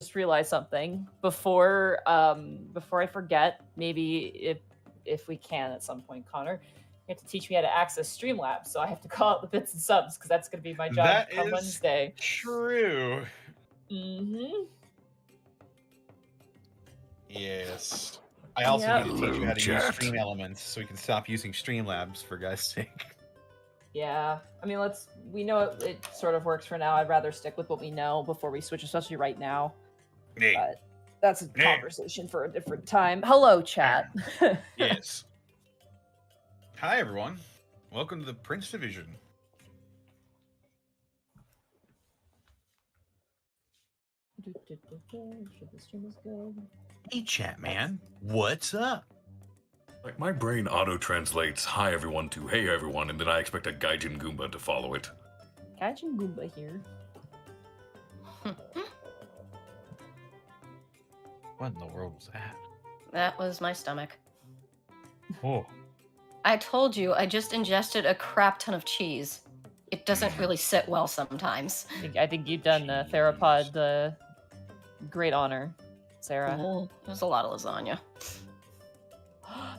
just realized something before I forget. Maybe if we can at some point, Connor, you have to teach me how to access Streamlabs. So I have to call out the bits and subs because that's going to be my job That come is Wednesday. true. Mm-hmm. Yes. I also Yep. need to teach you how to use Chat. Stream Elements so we can stop using Streamlabs, for God's sake. Yeah, I mean, we know it sort of works for now. I'd rather stick with what we know before we switch, especially right now. Hey. But that's a Hey. conversation for a different time. Hello, chat. Yes. Hi, everyone. Welcome to the Prince Division. Should the stream is good? Hey, chat man. What's up? Like, my brain auto-translates hi everyone to hey everyone, and then I expect a Gaijin Goomba to follow it. Gaijin Goomba here. What in the world was that? That was my stomach. Oh. I told you, I just ingested a crap ton of cheese. It doesn't really sit well sometimes. I think you've done Theropod great honor, Sarah. It was a lot of lasagna.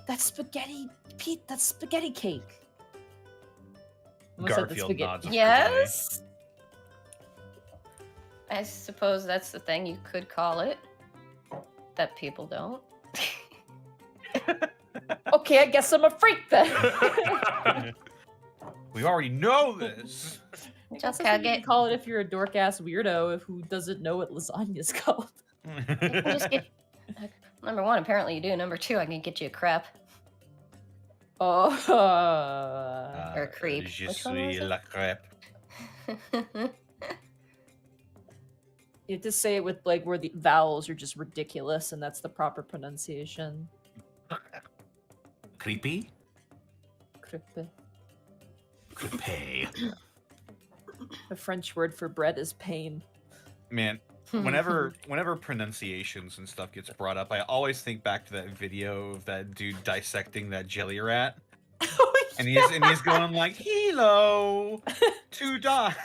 That's spaghetti, Pete. That's spaghetti cake. Garfield nods. Yes. I suppose that's the thing you could call it. That people don't. Okay, I guess I'm a freak then. We already know this. Just That's what gotta you get. can call it if you're a dork ass weirdo who doesn't know what lasagna is called. Just get. Number one, apparently you do. Number two, I can get you a crap. Oh. Or a creep. Je Which one was suis it? la crêpe. You have to say it with like where the vowels are just ridiculous, and that's the proper pronunciation. Creepy? Crepe. Crepe. The French word for bread is pain. Man, whenever pronunciations and stuff gets brought up, I always think back to that video of that dude dissecting that jelly rat. Oh, And he's going like, "Hello, to die,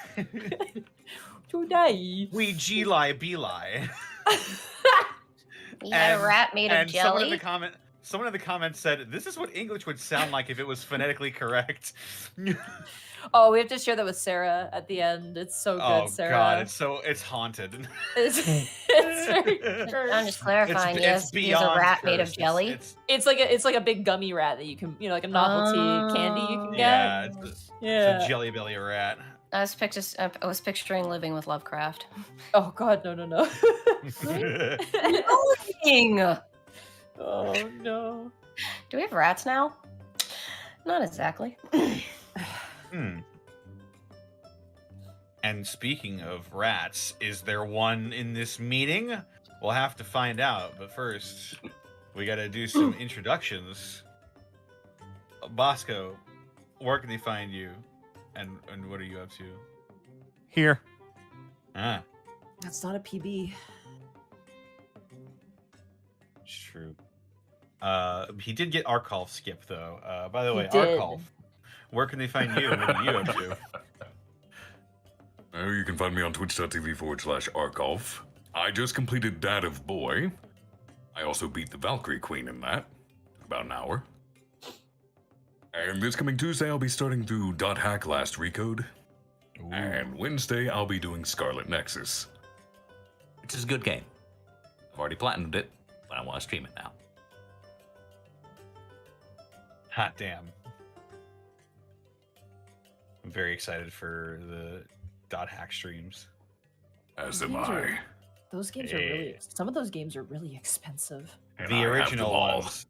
today. we G-lie, be-lie." You had a rat made of And someone in jelly? the comments said, "This is what English would sound like if it was phonetically correct." Oh, we have to share that with Sarah at the end. It's so good, Oh Sarah. God, it's haunted. It's very I'm just clarifying. Yes, he's a rat made of jelly. It's like a big gummy rat that you can, like a novelty candy you can get. Yeah, Yeah. it's a jelly belly rat. I was picturing living with Lovecraft. Oh God, no. Annoying! Oh no. Do we have rats now? Not exactly. And speaking of rats, is there one in this meeting? We'll have to find out, but first, we gotta do some introductions. Bosco, where can they find you? And what are you up to? Here. Ah, That's not a PB. it's true. He did get Arcolf skipped, though. By the He way, did. Arcolf, where can they find you? What are you up to? You can find me on twitch.tv/Arcolf. I just completed Dad of Boy. I also beat the Valkyrie Queen in that. About an hour. And this coming Tuesday, I'll be starting through .hack Last Recode. Ooh. And Wednesday, I'll be doing Scarlet Nexus. Which is a good game. I've already platinumed it, but I want to stream it now. Hot damn. I'm very excited for the .hack streams. As Those am games I. are- Those games are really. Hey. Some of those games are really expensive. And The I have original them all. ones.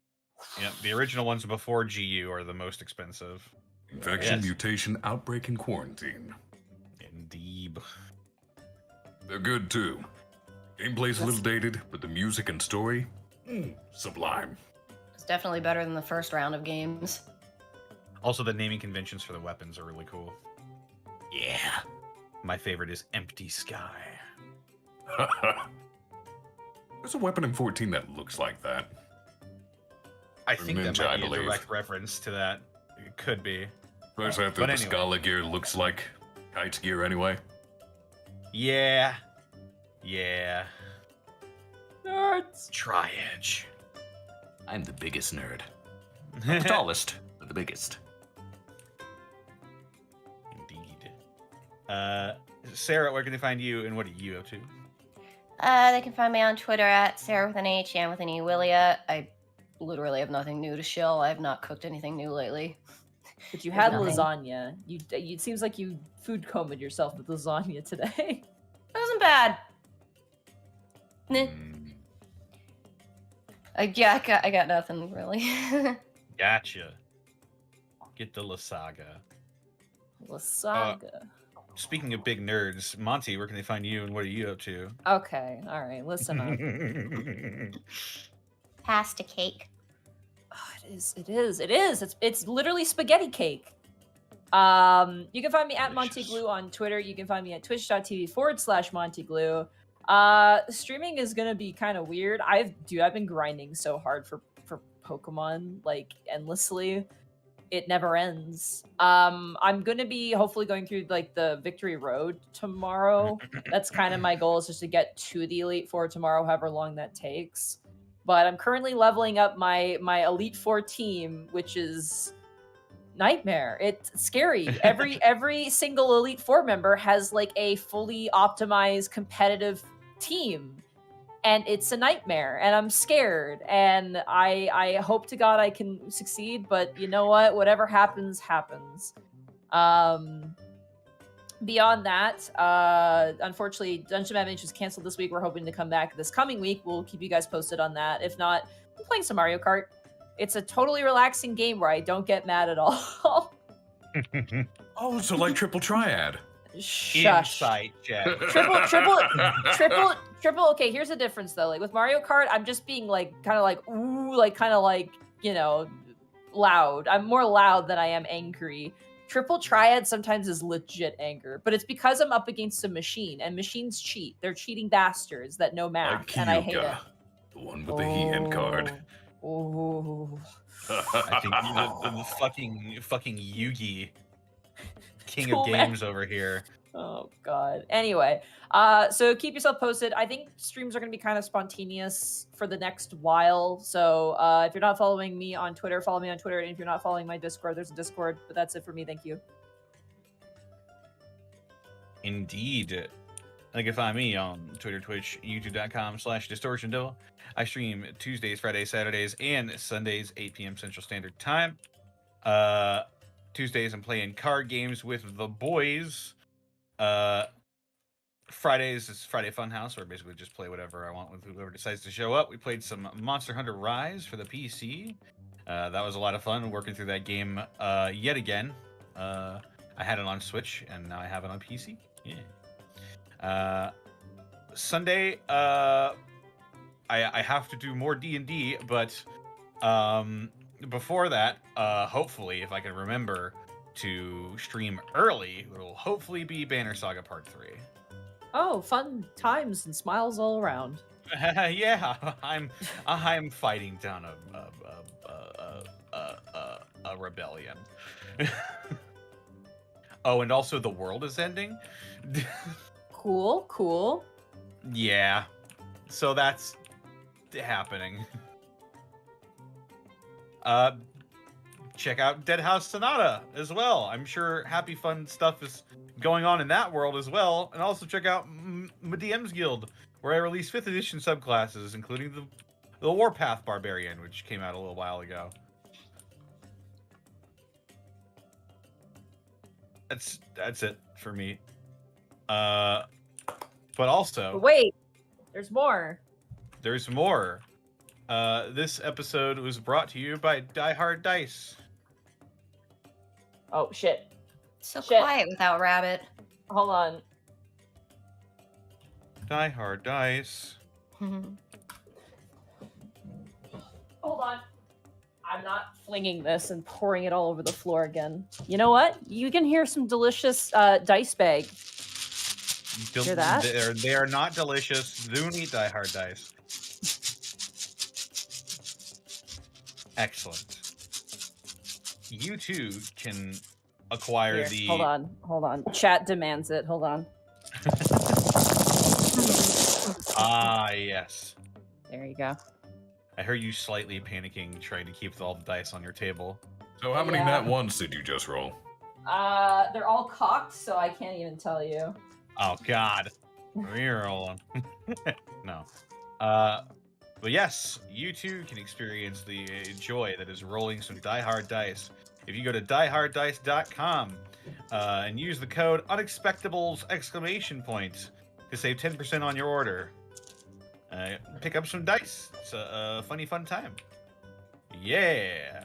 Yeah, the original ones before GU are the most expensive. Infection, Yes. Mutation, Outbreak, and Quarantine. Indeed. They're good too. Gameplay's a little dated, but the music and story, sublime. It's definitely better than the first round of games. Also, the naming conventions for the weapons are really cool. Yeah. My favorite is Empty Sky. There's a weapon in 14 that looks like that. I think that Ninja, might I be a believe. direct reference to that. It could be. Especially after But the anyway. Scala gear looks like Kite's gear anyway. Yeah. Yeah. Triads. Tri-edge. I'm the biggest nerd. Not the tallest, but the biggest. Indeed. Sarah, where can they find you, and what are you up to? They can find me on Twitter at Sarah with an H and with an E Willia. I literally have nothing new to shill. I have not cooked anything new lately. But you There's had nothing. lasagna. It seems like you food combed yourself with lasagna today. It wasn't bad. Nah. I got nothing really. Gotcha. Get the Lasaga. Lasagna. Speaking of big nerds, Monty, where can they find you, and what are you up to? Okay, all right. Listen up. Pasta cake. Oh, it is. It's literally spaghetti cake. You can find me at Delicious. Montyglue on Twitter. You can find me at twitch.tv/Montyglue. Streaming is gonna be kind of weird. I've been grinding so hard for Pokemon, like, endlessly. It never ends. I'm gonna be hopefully going through like the Victory Road tomorrow. That's kind of my goal, is just to get to the Elite Four tomorrow, however long that takes. But I'm currently leveling up my Elite Four team, which is nightmare. It's scary. Every single Elite Four member has like a fully optimized competitive team, and it's a nightmare, and I'm scared, and I hope to God I can succeed, but you know what? Whatever happens. Beyond that, unfortunately, Dungeon Manage was canceled this week. We're hoping to come back this coming week. We'll keep you guys posted on that. If not, I'm playing some Mario Kart. It's a totally relaxing game where I don't get mad at all. Oh, so like Triple Triad. Shush. Insight check. Triple. Okay, here's the difference though. Like with Mario Kart, I'm just being like kind of like ooh, like kind of like, you know, loud. I'm more loud than I am angry. Triple Triad sometimes is legit anger, but it's because I'm up against a machine, and machines cheat. They're cheating bastards that know math, Like and I hate it. Kyuga, the one with the hand card. Oh. I think the fucking Yugi, king of Too bad. games over here. Oh god. Anyway, so keep yourself posted. I think streams are going to be kind of spontaneous for the next while. So if you're not following me on Twitter, follow me on Twitter. And if you're not following my Discord, there's a Discord. But that's it for me. Thank you. Indeed. You can find me on Twitter, Twitch, youtube.com/Distortion Devil. I stream Tuesdays, Fridays, Saturdays, and Sundays, 8 p.m. Central Standard Time. Tuesdays, I'm playing card games with the boys. Fridays is Friday Funhouse, where I basically just play whatever I want with whoever decides to show up. We played some Monster Hunter Rise for the PC. That was a lot of fun working through that game yet again. I had it on Switch, and now I have it on PC. Yeah. Sunday, I have to do more D&D, but before that, hopefully, if I can remember to stream early, it will hopefully be Banner Saga Part 3. Oh, fun times and smiles all around. Yeah, I'm fighting down a rebellion. Oh, and also the world is ending. Cool. Yeah, so that's happening. Check out Dead House Sonata as well. I'm sure happy fun stuff is going on in that world as well. And also check out DM's Guild, where I released 5th edition subclasses, including the Warpath Barbarian, which came out a little while ago. That's it for me. But also, But wait, there's more. there's more. This episode was brought to you by Die Hard Dice. Oh shit. So Shit. quiet without Rabbit. Hold on. Die Hard Dice. Hold on. I'm not flinging this and pouring it all over the floor again. You know what? You can hear some delicious dice bag. Hear that? They are not delicious. Do eat Die Hard Dice. Excellent. You too can acquire Here, the. Hold on. Chat demands it. Hold on. Ah, yes. There you go. I heard you slightly panicking, trying to keep all the dice on your table. So how many Yeah. nat ones did you just roll? They're all cocked, so I can't even tell you. Oh God, we're rolling. No. But yes, you too can experience the joy that is rolling some Die Hard dice. If you go to dieharddice.com and use the code Unexpectables ! To save 10% on your order. Pick up some dice. It's a funny, fun time. Yeah.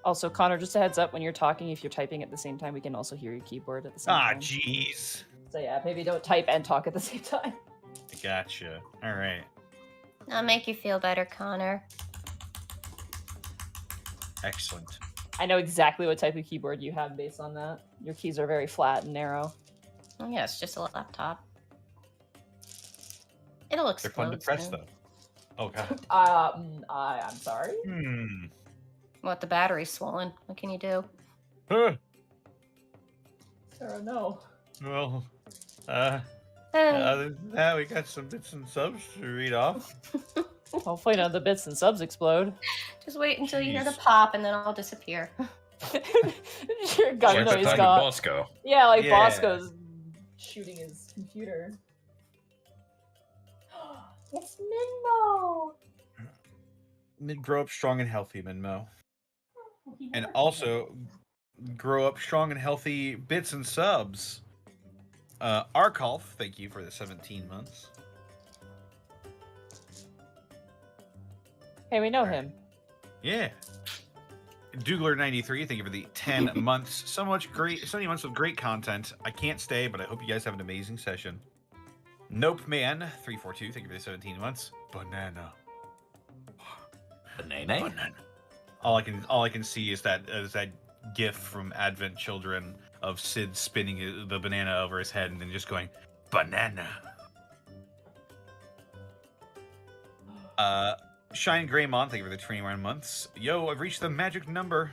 Also, Connor, just a heads up, when you're talking, if you're typing at the same time, we can also hear your keyboard at the same time. Jeez. So yeah, maybe don't type and talk at the same time. I gotcha. All right. I'll make you feel better, Connor. Excellent. I know exactly what type of keyboard you have based on that. Your keys are very flat and narrow. Oh, yeah, it's just a laptop. It'll They're fun explode to press, soon. though. Oh, God. I'm sorry. What, the battery's swollen. What can you do? Sarah, no. Well, other than that, we got some bits and subs to read off. Hopefully none of the bits and subs explode. Just wait until you hear the Jeez. pop, and then I'll disappear. Your gun Like noise the time with got. Bosco. Yeah, like Yeah. Bosco's shooting his computer. It's Minmo! Grow up strong and healthy, Minmo. And also, grow up strong and healthy bits and subs. Arcolf, thank you for the 17 months. Hey, we know him. Yeah. Dougler93, thank you for the 10 months. So many months of great content. I can't stay, but I hope you guys have an amazing session. Nope Man, 342, thank you for the 17 months. Banana. Banana? All I can see is that GIF from Advent Children of Sid spinning the banana over his head and then just going, banana. Shine Greymon, thank you for the 21 months. Yo, I've reached the magic number.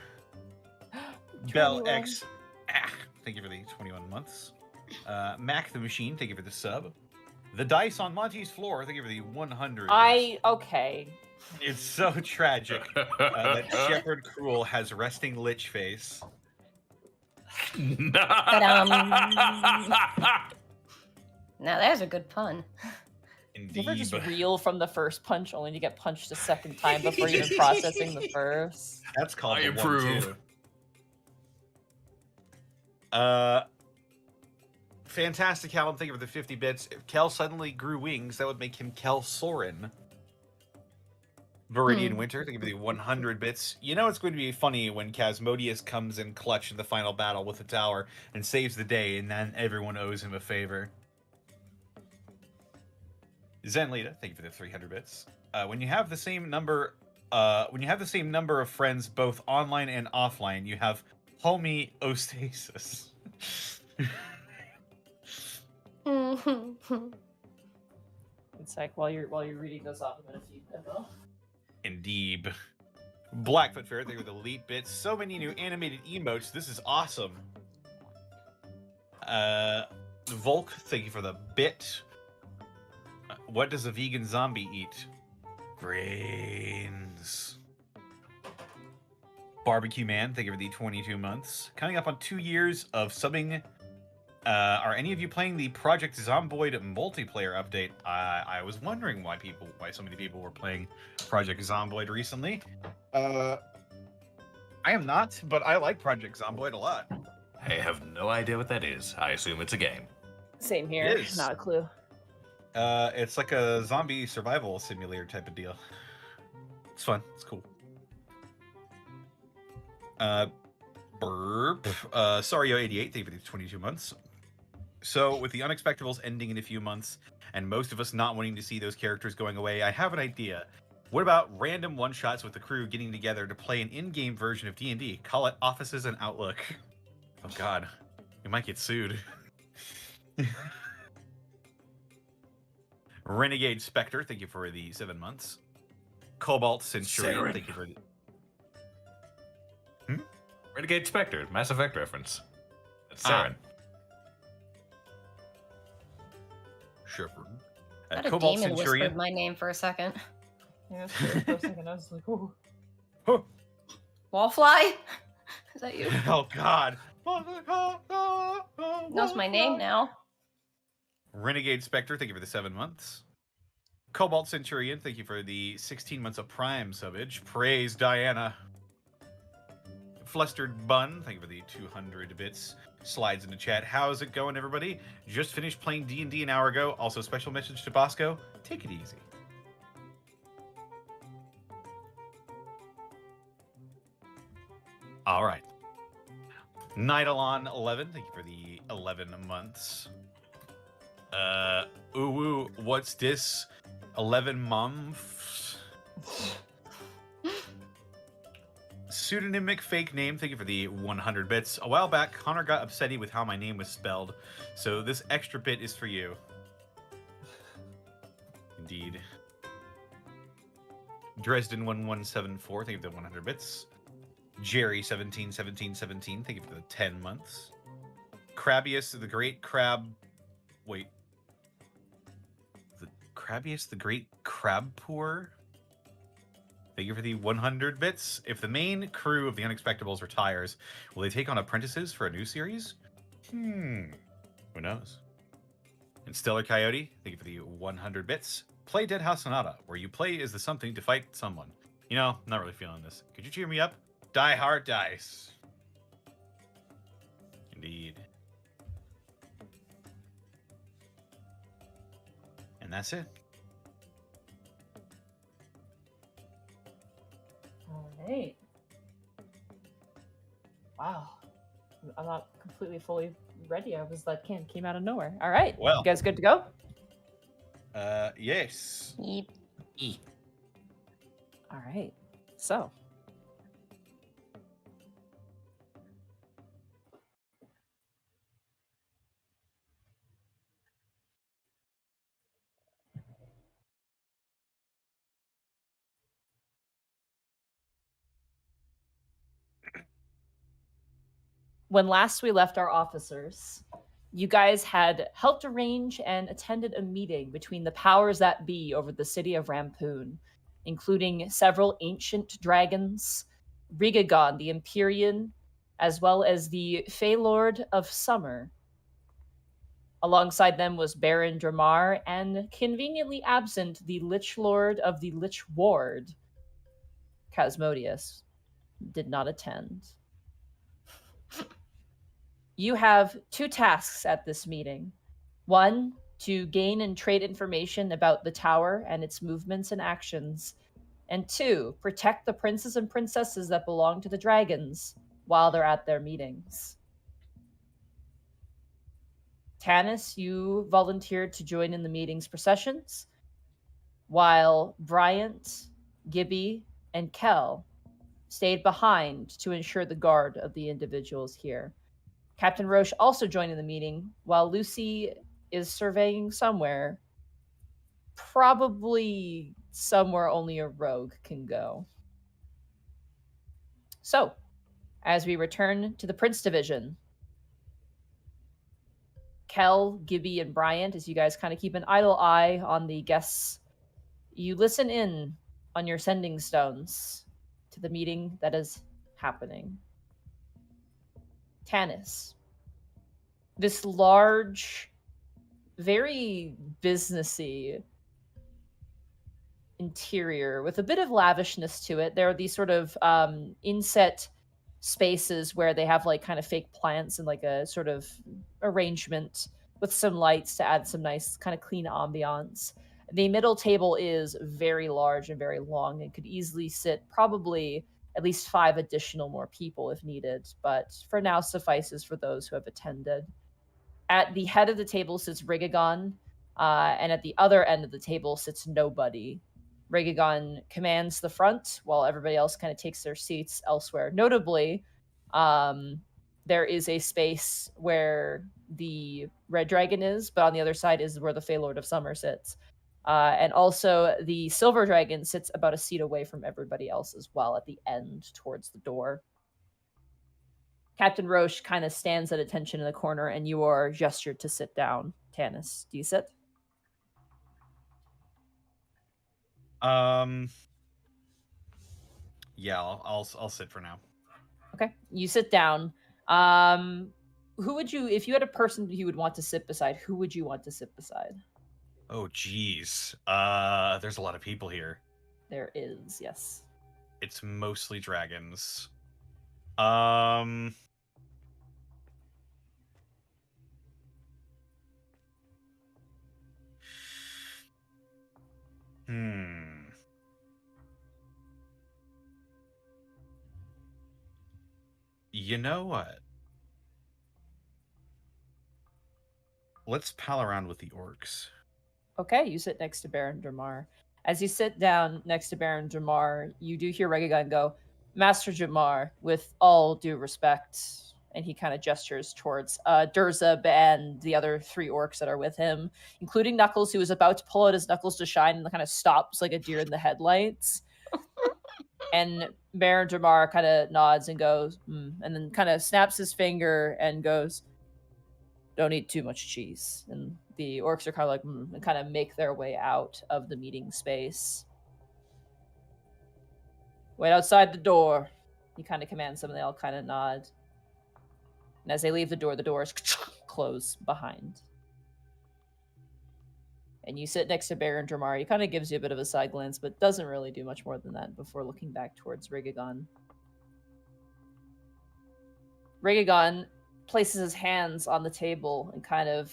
Bell 21. X, thank you for the 21 months. Mac the Machine, thank you for the sub. The dice on Monty's floor, thank you for the 100. Okay. It's so tragic that Shepherd Cruel has resting lich face. Now there's a good pun. Did you ever just Indeed. reel from the first punch only to get punched a second time before even processing the first? That's called I the approve. 1-2. Fantastic, Callum. Thank you for the 50 bits. If Khel suddenly grew wings, that would make him Khel Zouren. Viridian Winter, thank you for the 100 bits. You know it's going to be funny when Chasmodius comes in clutch in the final battle with the tower and saves the day, and then everyone owes him a favor. Zenlita, thank you for the 300 bits. When you have the same number of friends both online and offline, you have homeostasis. It's like while you're reading those off, I'm gonna feed them though. Indeed. Blackfoot Fair, thank you for the elite bits. So many new animated emotes. This is awesome. Volk, thank you for the bit. What does a vegan zombie eat? Brains. Barbecue Man, thank you for the 22 months. Coming up on 2 years of subbing. Are any of you playing the Project Zomboid multiplayer update? I was wondering why so many people were playing Project Zomboid recently. I am not, but I like Project Zomboid a lot. I have no idea what that is. I assume it's a game. Same here. It is. Not a clue. It's like a zombie survival simulator type of deal. It's fun. It's cool. Sario88, thank you for the 22 months. So, with the Unexpectables ending in a few months, and most of us not wanting to see those characters going away, I have an idea. What about random one-shots with the crew getting together to play an in-game version of D&D? Call it Offices and Outlook. Oh god. We might get sued. Renegade Spectre, thank you for the 7 months. Cobalt Centurion, Zouren. thank you for the... Renegade Spectre, Mass Effect reference. That's Ah. Zouren. Shepherd. That a Cobalt demon whispered Centurion. my name for a second. Yeah, for a second, I was like, ooh. Wallfly? Is that you? Oh God. Knows my name now. Renegade Spectre, thank you for the 7 months. Cobalt Centurion, thank you for the 16 months of Prime subbage. Praise Diana. Flustered Bun, thank you for the 200 bits. Slides in the chat. How's it going, everybody? Just finished playing D&D an hour ago. Also, special message to Bosco. Take it easy. All right. Nidalon 11, thank you for the 11 months. Ooh, what's this? 11 months. Pseudonymic fake name, thank you for the 100 bits. A while back, Connor got upsetty with how my name was spelled, so this extra bit is for you. Indeed. Dresden 1174, thank you for the 100 bits. Jerry 171717, thank you for the 10 months. Crabius the Great Crab. Wait. The Crabius the Great Crab Poor. Thank you for the 100 bits. If the main crew of the Unexpectables retires, will they take on apprentices for a new series? Who knows? And Stellar Coyote, thank you for the 100 bits. Play Dead House Sonata, where you play as the something to fight someone. You know, not really feeling this. Could you cheer me up? Die Hard Dice. Indeed. And that's it. All right. Wow. I'm not completely fully ready. I was like, came out of nowhere. All right. Well. You guys good to go? Yes. Yeep. E. All right. So. When last we left our officers, you guys had helped arrange and attended a meeting between the powers that be over the city of Rampoon, including several ancient dragons, Rigagon the Empyrean, as well as the Fey Lord of Summer. Alongside them was Baron Dramar, and conveniently absent the Lich Lord of the Lich Ward, Chasmodius, did not attend. You have two tasks at this meeting. One, to gain and trade information about the tower and its movements and actions. And two, protect the princes and princesses that belong to the dragons while they're at their meetings. Tanis, you volunteered to join in the meeting's processions, while Bryant, Gibby, and Khel stayed behind to ensure the guard of the individuals here. Captain Roche also joined in the meeting, while Lucy is surveying somewhere, probably somewhere only a rogue can go. So, as we return to the Prince Division, Khel, Gibby, and Bryant, as you guys kind of keep an idle eye on the guests, you listen in on your sending stones to the meeting that is happening. Tanis. This large, very businessy interior with a bit of lavishness to it. There are these sort of inset spaces where they have like kind of fake plants and like a sort of arrangement with some lights to add some nice kind of clean ambiance. The middle table is very large and very long and could easily sit probably at least 5 additional more people if needed, but for now suffices for those who have attended. At the head of the table sits Rigagon, and at the other end of the table sits nobody. Rigagon commands the front, while everybody else kind of takes their seats elsewhere. Notably, there is a space where the Red Dragon is, but on the other side is where the Fey Lord of Summer sits. And also, the Silver Dragon sits about a seat away from everybody else as well, at the end towards the door. Captain Roche kind of stands at attention in the corner, and you are gestured to sit down. Tanis, do you sit? Yeah, I'll sit for now. Okay, you sit down. Who would you, if you had a person you would want to sit beside, who would you want to sit beside? Oh, geez. There's a lot of people here. There is, yes. It's mostly dragons. Um. Hmm. You know what? Let's pal around with the orcs. Okay, you sit next to Baron Dramar. As you sit down next to Baron Dramar, you do hear Regagun go, Master Jamar, with all due respect, and he kind of gestures towards Durzab and the other 3 orcs that are with him, including Knuckles, who was about to pull out his knuckles to shine and kind of stops like a deer in the headlights. And Baron Dramar kind of nods and goes, and then kind of snaps his finger and goes, don't eat too much cheese. And the orcs are kind of like, and kind of make their way out of the meeting space. Wait outside the door. He kind of commands them, and they all kind of nod. And as they leave the doors close behind. And you sit next to Baron Dramar. He kind of gives you a bit of a side glance, but doesn't really do much more than that before looking back towards Rigagon. Rigagon places his hands on the table and kind of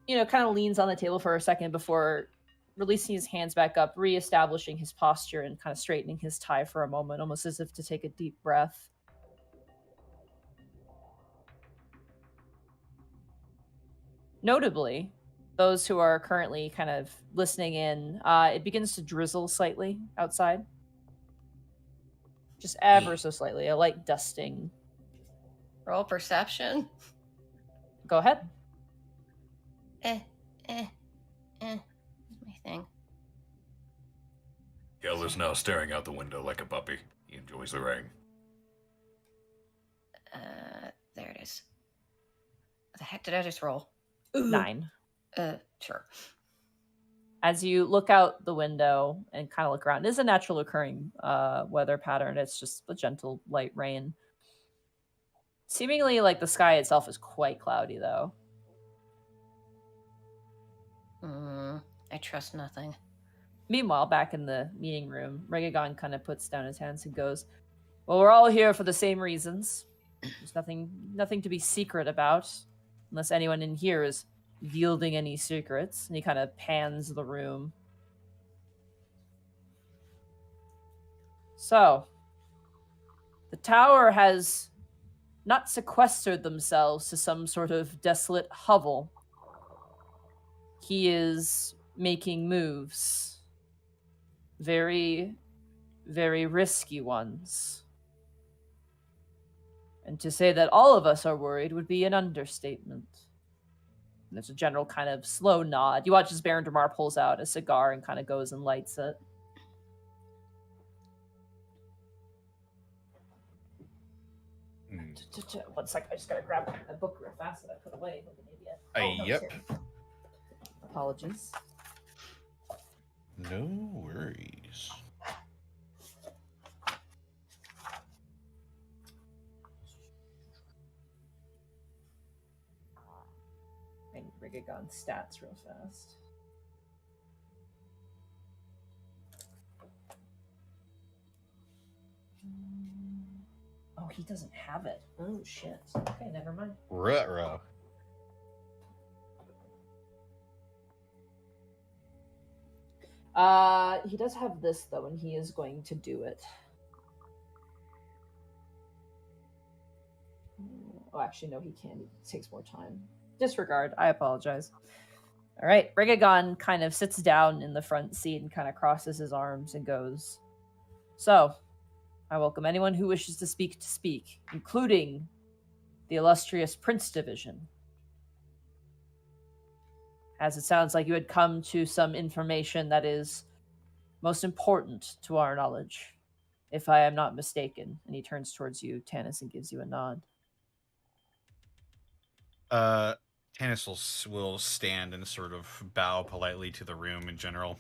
leans on the table for a second before releasing his hands back up, reestablishing his posture and kind of straightening his tie for a moment, almost as if to take a deep breath. Notably, those who are currently kind of listening in, it begins to drizzle slightly outside. Just ever so slightly, a light dusting. Roll perception. Go ahead. That's my thing. Khel is now staring out the window like a puppy. He enjoys the rain. There it is. What the heck did I just roll? 9. Sure. As you look out the window and kind of look around, it is a natural occurring weather pattern. It's just a gentle light rain. Seemingly like the sky itself is quite cloudy, though. I trust nothing. Meanwhile, back in the meeting room, Regagon kind of puts down his hands and goes, well, we're all here for the same reasons. There's nothing to be secret about, unless anyone in here is yielding any secrets. And he kind of pans the room. So, the tower has not sequestered themselves to some sort of desolate hovel. He is making moves. Very, very risky ones. And to say that all of us are worried would be an understatement. And there's a general kind of slow nod. You watch as Baron Dramar pulls out a cigar and kind of goes and lights it. One sec, I just gotta grab a book real fast that I put away like an idiot. Oh, no, Yep. it's here. Apologies. No worries. I need Rigagon stats real fast. Oh, he doesn't have it. Oh, shit. Okay, never mind. Ruh-roh. He does have this, though, and he is going to do it. Oh, actually, no, he can't. It takes more time. Disregard. I apologize. All right. Rigagon kind of sits down in the front seat and kind of crosses his arms and goes, so, I welcome anyone who wishes to speak, including the illustrious Prince Division. As it sounds like you had come to some information that is most important to our knowledge, if I am not mistaken. And he turns towards you, Tanis, and gives you a nod. Tanis will stand and sort of bow politely to the room in general.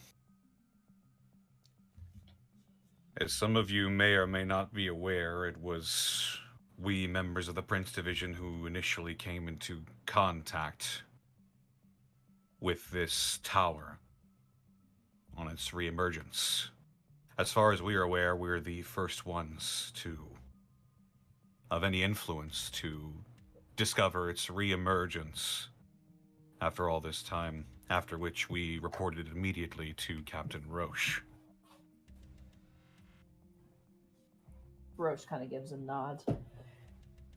As some of you may or may not be aware, it was we members of the Prince Division who initially came into contact with this tower on its reemergence. As far as we are aware, we're the first ones of any influence to discover its reemergence after all this time, after which we reported immediately to Captain Roche. Roche kind of gives a nod.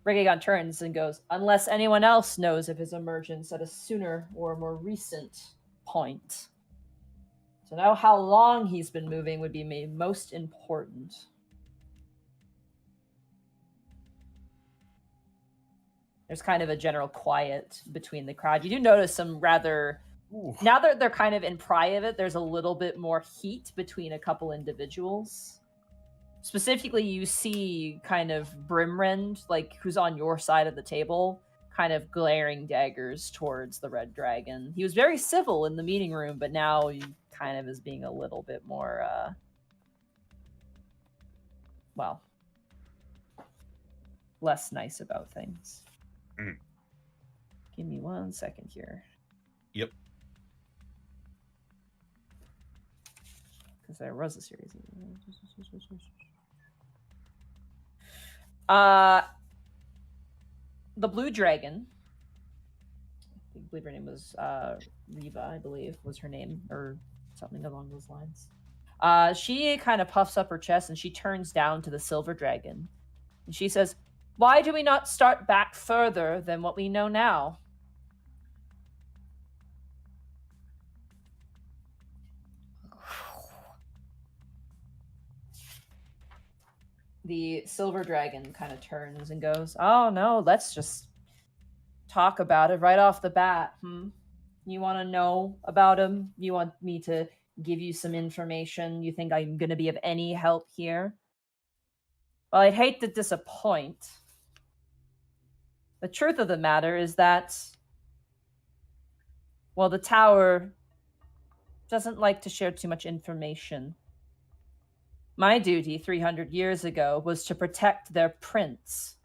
Regagon turns and goes, unless anyone else knows of his emergence at a sooner or more recent point. To know how long he's been moving would be most important. There's kind of a general quiet between the crowd. You do notice some rather... Now that they're kind of in private, there's a little bit more heat between a couple individuals. Specifically, you see kind of Brimrend, like, who's on your side of the table, kind of glaring daggers towards the Red Dragon. He was very civil in the meeting room, but now he kind of is being a little bit more, less nice about things. Give me 1 second here. Yep. Because there was a series. The Blue Dragon, I believe her name was Reva, I believe was her name, or something along those lines. She kind of puffs up her chest and she turns down to the Silver Dragon. And she says, why do we not start back further than what we know now? The Silver Dragon kind of turns and goes, oh no, let's just talk about it right off the bat. You want to know about him? You want me to give you some information? You think I'm going to be of any help here? Well, I'd hate to disappoint. The truth of the matter is that, well, the tower doesn't like to share too much information. My duty 300 years ago was to protect their prince.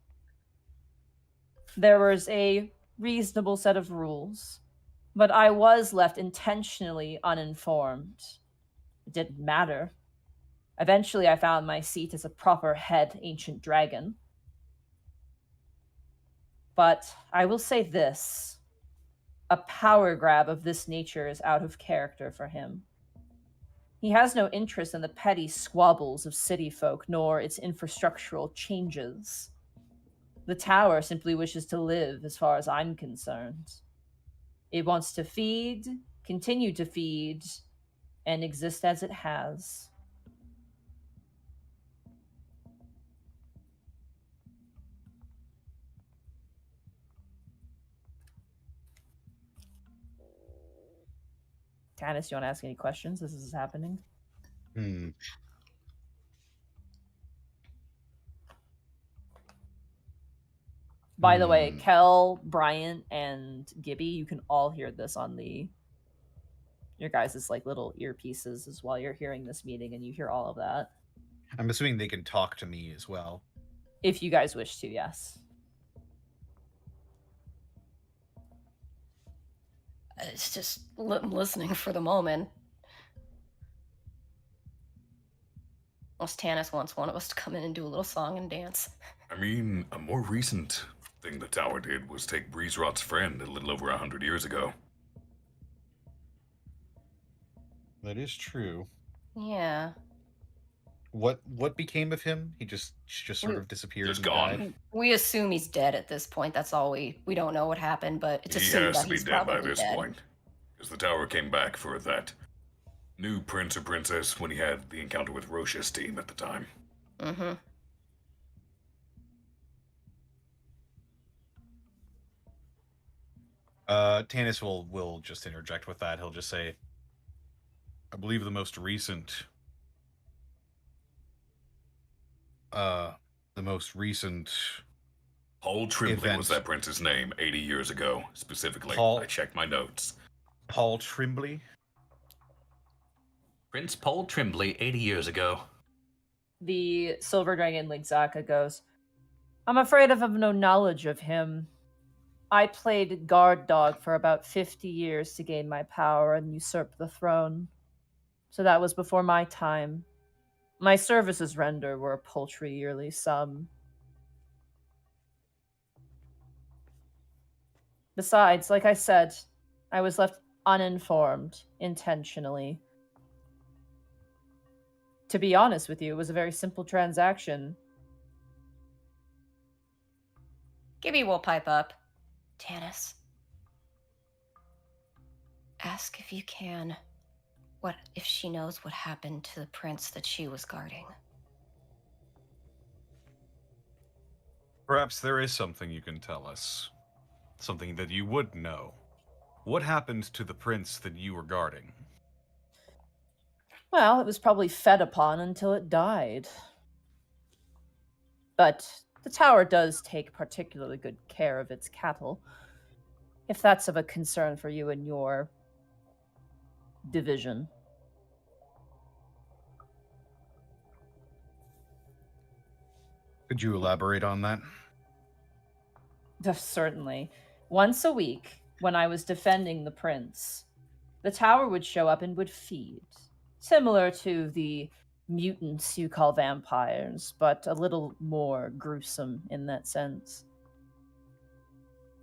There was a reasonable set of rules, but I was left intentionally uninformed. It didn't matter. Eventually, I found my seat as a proper head ancient dragon. But I will say this. A power grab of this nature is out of character for him. He has no interest in the petty squabbles of city folk, nor its infrastructural changes. The tower simply wishes to live, as far as I'm concerned. It wants to feed, continue to feed, and exist as it has. Tanis, you want to ask any questions as this is happening? By the way, Khel, Bryant, and Gibby, you can all hear this on your guys' like little earpieces as while you're hearing this meeting, and you hear all of that. I'm assuming they can talk to me as well. If you guys wish to, yes. It's just listening for the moment. Unless Tanis wants one of us to come in and do a little song and dance. I mean, a more recent thing the tower did was take Breezerot's friend a little over 100 years ago. That is true. Yeah. What became of him? He just sort of disappeared. Just and gone. died? We assume he's dead at this point. That's all we don't know what happened, but it's He assumed has that to be he's dead by probably this dead. point. Because the tower came back for that new prince or princess when he had the encounter with Roche's team at the time. Mm-hmm. Tanis will just interject with that. He'll just say, I believe the most recent Paul Trimley event. was that prince's name 80 years ago, specifically. Paul- I checked my notes. Paul Trimbley. Prince Paul Trimbley 80 years ago. The silver dragon Ligzaka goes, I'm afraid I have no knowledge of him. I played guard dog for about 50 years to gain my power and usurp the throne. So that was before my time. My services rendered were a paltry yearly sum. Besides, like I said, I was left uninformed intentionally. To be honest with you, it was a very simple transaction. Gibby will pipe up. Tanis, ask if you can, what if she knows what happened to the prince that she was guarding. Perhaps there is something you can tell us. Something that you would know. What happened to the prince that you were guarding? Well, it was probably fed upon until it died. But the tower does take particularly good care of its cattle. If that's of a concern for you and your division. Could you elaborate on that? Certainly. Once a week, when I was defending the prince, the tower would show up and would feed. Similar to the mutants you call vampires, but a little more gruesome in that sense.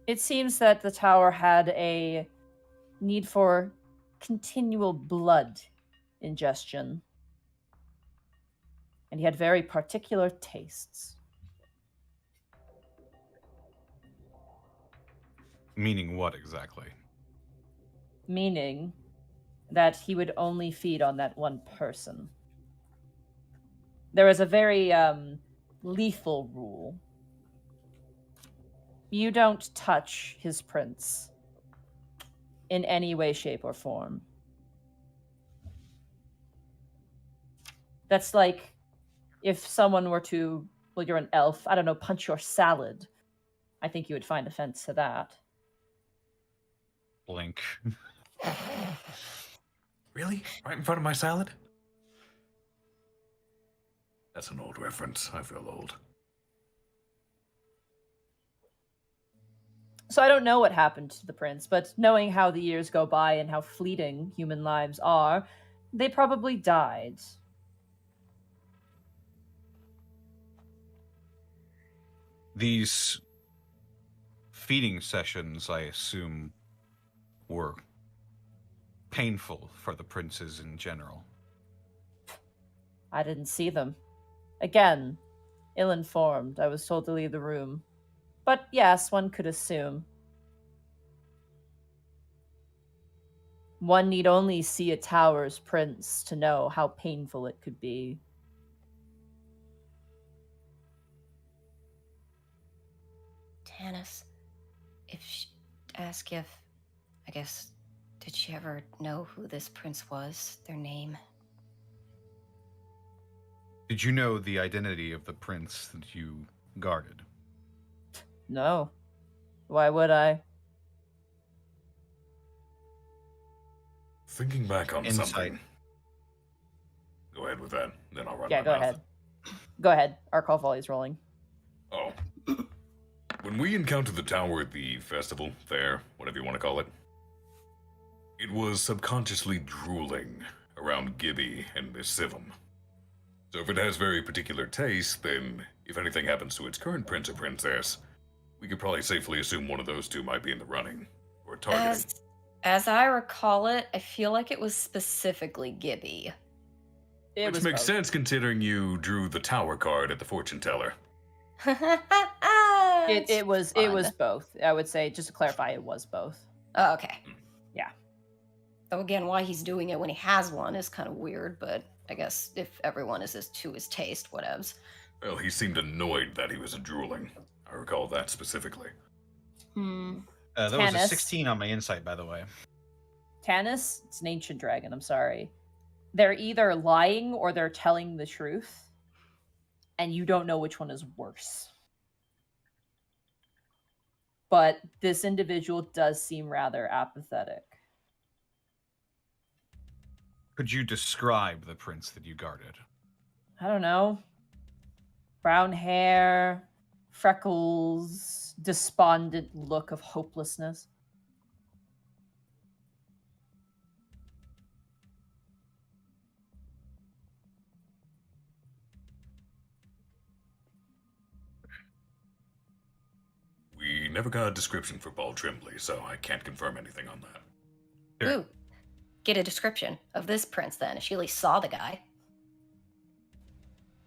It seems that the tower had a need for continual blood ingestion. And he had very particular tastes. Meaning what exactly? Meaning that he would only feed on that one person. There is a very lethal rule. You don't touch his prince in any way, shape, or form. That's like if someone were to, well, you're an elf, I don't know, punch your salad. I think you would find offense to that. Blink. Really? Right in front of my salad? That's an old reference. I feel old. So I don't know what happened to the prince, but knowing how the years go by and how fleeting human lives are, they probably died. These feeding sessions, I assume, were painful for the princes in general. I didn't see them. Again, ill-informed. I was told to leave the room. But yes, one could assume. One need only see a tower's prince to know how painful it could be. Tanis, ask if, I guess, did she ever know who this prince was? Their name? Did you know the identity of the prince that you guarded? No. Why would I? Thinking back on Insight. something. Go ahead with that, then I'll run Yeah, my go mouth. ahead. Go ahead. Arcolf volley's rolling. Oh. When we encountered the tower at the festival, fair, whatever you want to call it, it was subconsciously drooling around Gibby and Miss Sivum. So if it has very particular taste, then if anything happens to its current prince or princess, we could probably safely assume one of those two might be in the running, or targeting. As I recall it, I feel like it was specifically Gibby. Which makes sense considering you drew the tower card at the fortune teller. It was both. I would say, just to clarify, it was both. Oh, okay. Yeah. So again, why he's doing it when he has one is kind of weird, but I guess if everyone is to his taste, whatevs. Well, he seemed annoyed that he was drooling. I recall that specifically. That was a Tanis. 16 on my insight, by the way. Tanis, it's an ancient dragon, I'm sorry. They're either lying or they're telling the truth, and you don't know which one is worse. But this individual does seem rather apathetic. Could you describe the prince that you guarded? I don't know. Brown hair, freckles, despondent look of hopelessness. We never got a description for Paul Tremblay, so I can't confirm anything on that. Sure. Ooh, get a description of this prince then. She at least saw the guy.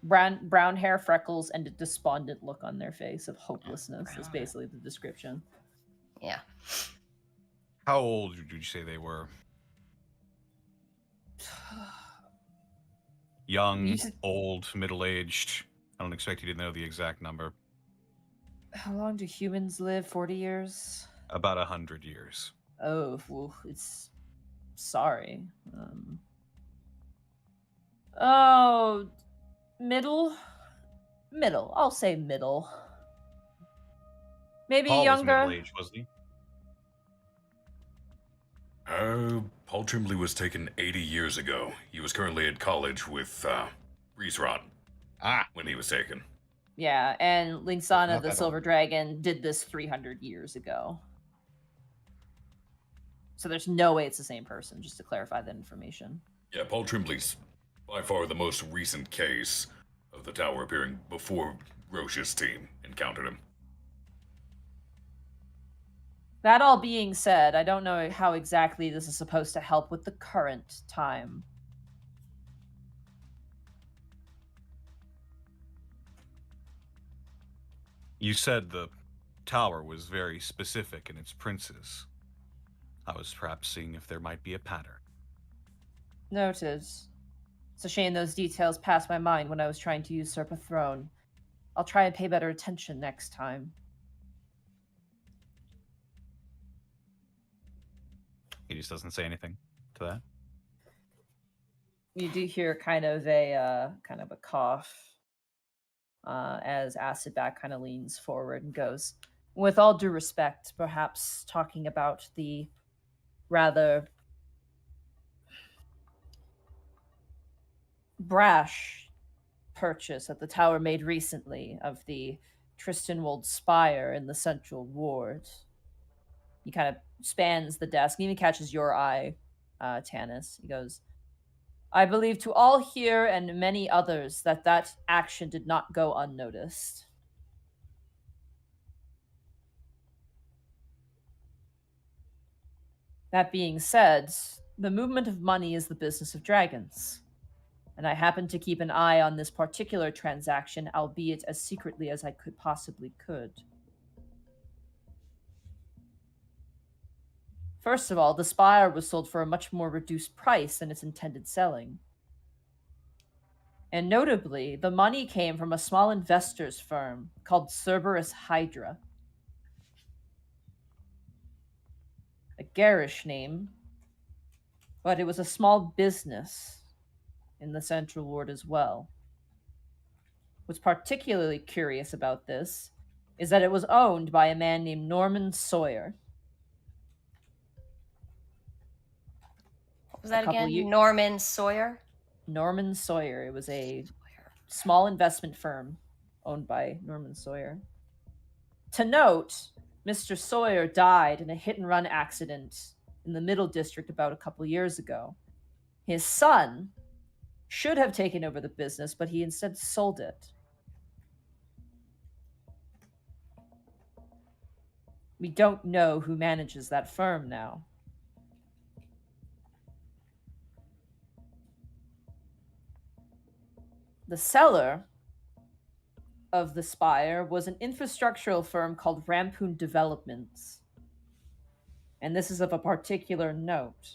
Brown hair, freckles, and a despondent look on their face of hopelessness is basically the description. Yeah. How old would you say they were? Young, old, middle-aged. I don't expect you to know the exact number. How long do humans live? 40 years? About 100 years. Oh, well, it's... Sorry. Oh... Middle? Middle. I'll say middle. Maybe Paul younger? was middle-aged, wasn't he? Paul Tremblay was taken 80 years ago. He was currently at college with, Reese Rod. When he was taken. Yeah, and Linsana Not the that Silver old. Dragon did this 300 years ago. So there's no way it's the same person, just to clarify that information. Yeah, Paul Tremblay's by far the most recent case of the tower appearing before Roche's team encountered him. That all being said, I don't know how exactly this is supposed to help with the current time. You said the tower was very specific in its princes. I was perhaps seeing if there might be a pattern. Noted. It's a shame those details passed my mind when I was trying to usurp a throne. I'll try and pay better attention next time. He just doesn't say anything to that. You do hear kind of a cough as Acidback kind of leans forward and goes, with all due respect, perhaps talking about the rather brash purchase that the tower made recently of the Tristanwold Spire in the Central Ward. He kind of spans the desk and even catches your eye, Tanis. He goes, I believe to all here and many others that action did not go unnoticed. That being said, the movement of money is the business of dragons, and I happen to keep an eye on this particular transaction, albeit as secretly as I could possibly could. First of all, the spire was sold for a much more reduced price than its intended selling. And notably, the money came from a small investors firm called Cerberus Hydra. A garish name, but it was a small business in the Central Ward as well. What's particularly curious about this is that it was owned by a man named Norman Sawyer. What was that again? Norman Sawyer? Norman Sawyer. It was a small investment firm owned by Norman Sawyer. To note, Mr. Sawyer died in a hit-and-run accident in the Middle District about a couple years ago. His son should have taken over the business, but he instead sold it. We don't know who manages that firm now. The seller of the spire was an infrastructural firm called Rampoon Developments. And this is of a particular note.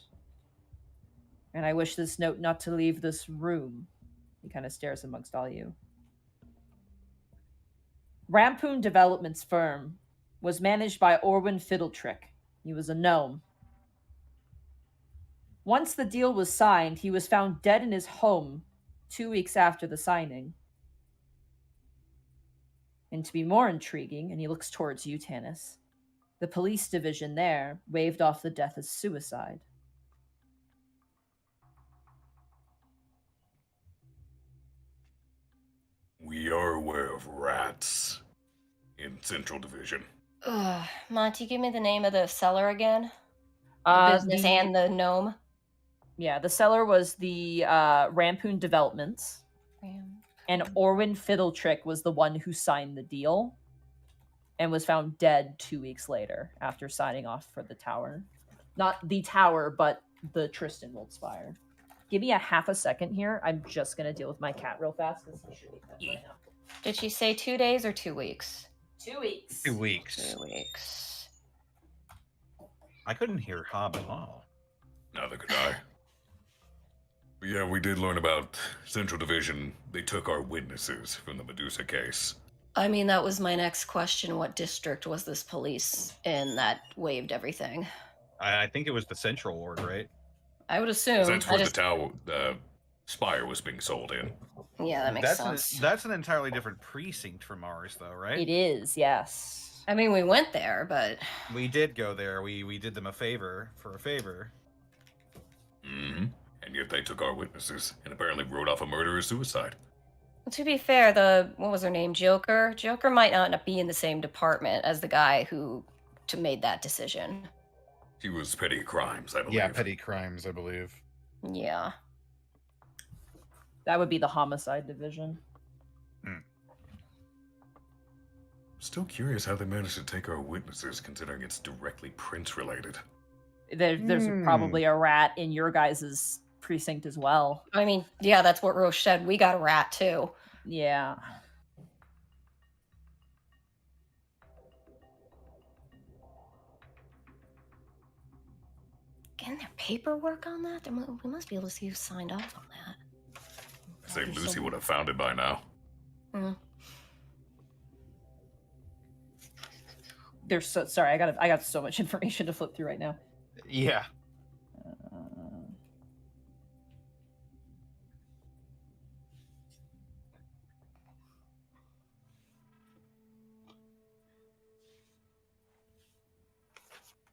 And I wish this note not to leave this room. He kind of stares amongst all you. Rampoon Developments firm was managed by Orwin Fiddletrick. He was a gnome. Once the deal was signed, he was found dead in his home 2 weeks after the signing. And to be more intriguing, and he looks towards you, Tanis, the police division there waved off the death as suicide. We are aware of rats in Central Division. Ugh. Monty, give me the name of the cellar again. The business and the gnome. Yeah, the seller was the Rampoon Developments, and Orwin Fiddletrick was the one who signed the deal and was found dead 2 weeks later after signing off for the tower. Not the tower, but the Tristanwold Spire. Give me a half a second here. I'm just going to deal with my cat real fast because he should be fed right now. Did she say 2 days or 2 weeks? 2 weeks. 2 weeks. 2 weeks. I couldn't hear Hob at all. Neither could I. But yeah, we did learn about Central Division. They took our witnesses from the Medusa case. I mean, that was my next question. What district was this police in that waived everything? I think it was the Central Ward, right? I would assume. That's where the tower, Spire was being sold in. Yeah, that makes sense. That's an entirely different precinct from ours, though, right? It is, yes. I mean, we went there, but... We did go there. We did them a favor for a favor. Mm-hmm. And yet they took our witnesses and apparently wrote off a murder-suicide. To be fair, what was her name? Joker? Joker might not be in the same department as the guy who made that decision. He was petty crimes, I believe. Yeah, petty crimes, I believe. Yeah. That would be the homicide division. Still curious how they managed to take our witnesses, considering it's directly Prince-related. There's probably a rat in your guys' precinct as well. I mean, yeah, that's what Roche said. We got a rat, too. Yeah. Getting their paperwork on that? We must be able to see who signed off on that. St. Lucy would have found it by now. Mm. There's sorry, I got so much information to flip through right now. Yeah.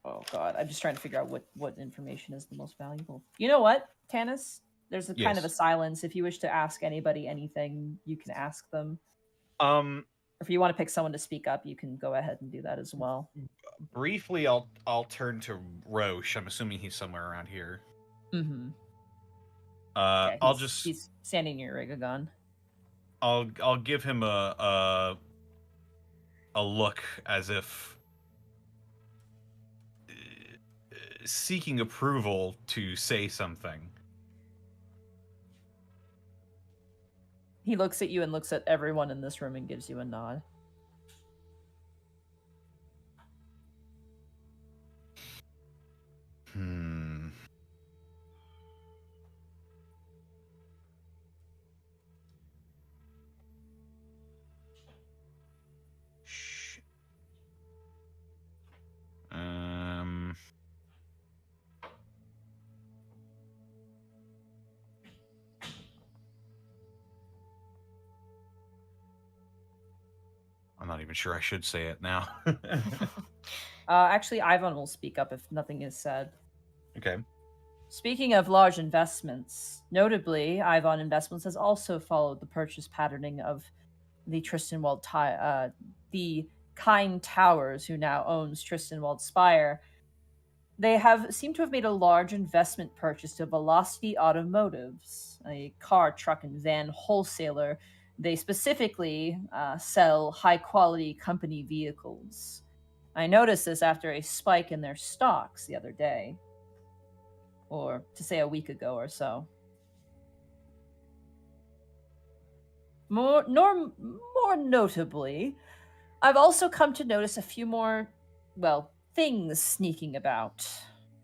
Oh god, I'm just trying to figure out what information is the most valuable. You know what, Tanis? There's a kind of a silence. If you wish to ask anybody anything, you can ask them. If you want to pick someone to speak up, you can go ahead and do that as well. Briefly, I'll turn to Roche. I'm assuming he's somewhere around here. Mm-hmm. He's standing near Rigagon. I'll give him a look as if seeking approval to say something. He looks at you and looks at everyone in this room and gives you a nod. I'm not even sure I should say it now. Actually, Ivan will speak up if nothing is said. Okay. Speaking of large investments, notably, Ivan Investments has also followed the purchase patterning of the the Kind Towers, who now owns Tristanwald Spire. They seem to have made a large investment purchase to Velocity Automotives, a car, truck, and van wholesaler. They specifically sell high-quality company vehicles. I noticed this after a spike in their stocks the other day. Or, to say, a week ago or so. More notably, I've also come to notice a few more, things sneaking about.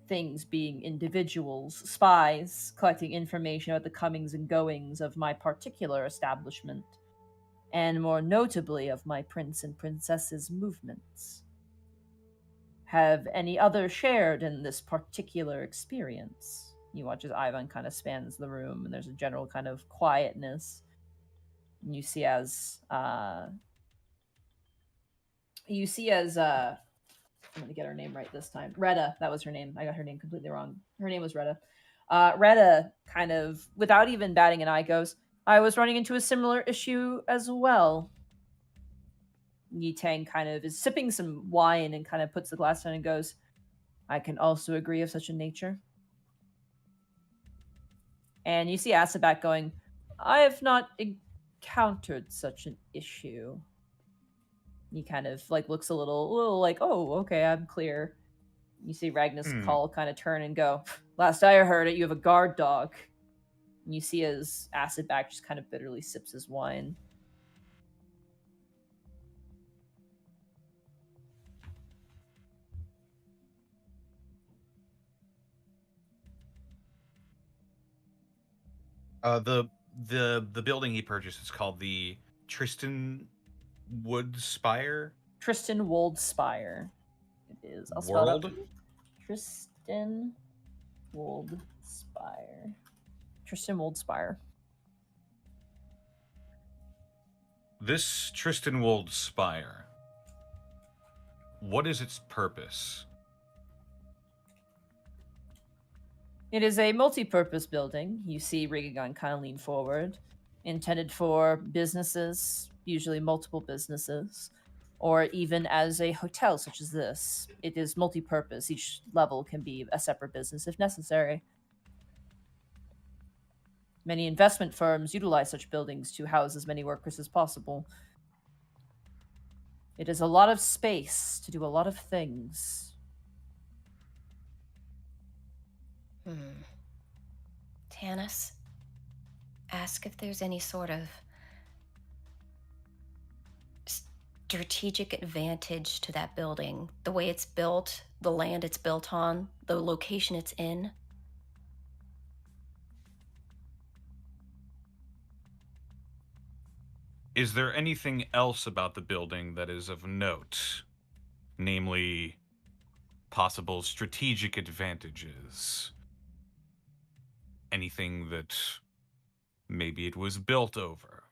Things being individuals, spies, collecting information about the comings and goings of my particular establishment, and more notably of my prince and princess's movements. Have any others shared in this particular experience? You watch as Ivan kind of spans the room, and there's a general kind of quietness. And you see as I'm going to get her name right this time. Retta, that was her name. I got her name completely wrong. Her name was Retta. Retta kind of, without even batting an eye, goes, I was running into a similar issue as well. Yi Tang kind of is sipping some wine and kind of puts the glass down and goes, I can also agree of such a nature. And you see Asabat going, I have not encountered such an issue. He kind of like looks a little like, oh, okay, I'm clear. You see Ragnus Call kind of turn and go, last I heard it, you have a guard dog. And you see as Acidback just kind of bitterly sips his wine. The building he purchased is called the Tristan Wood Spire. Tristan Wold Spire. It is. I'll spell it out. Tristan Wold Spire. Tristan Wold Spire. This Tristan Wold Spire, what is its purpose? It is a multi-purpose building. You see Rigagon kind of lean forward. Intended for businesses, usually multiple businesses, or even as a hotel such as this. It is multi-purpose. Each level can be a separate business if necessary. Many investment firms utilize such buildings to house as many workers as possible. It is a lot of space to do a lot of things. Tanis, ask if there's any sort of strategic advantage to that building. The way it's built, the land it's built on, the location it's in. Is there anything else about the building that is of note? Namely, possible strategic advantages? Anything that maybe it was built over?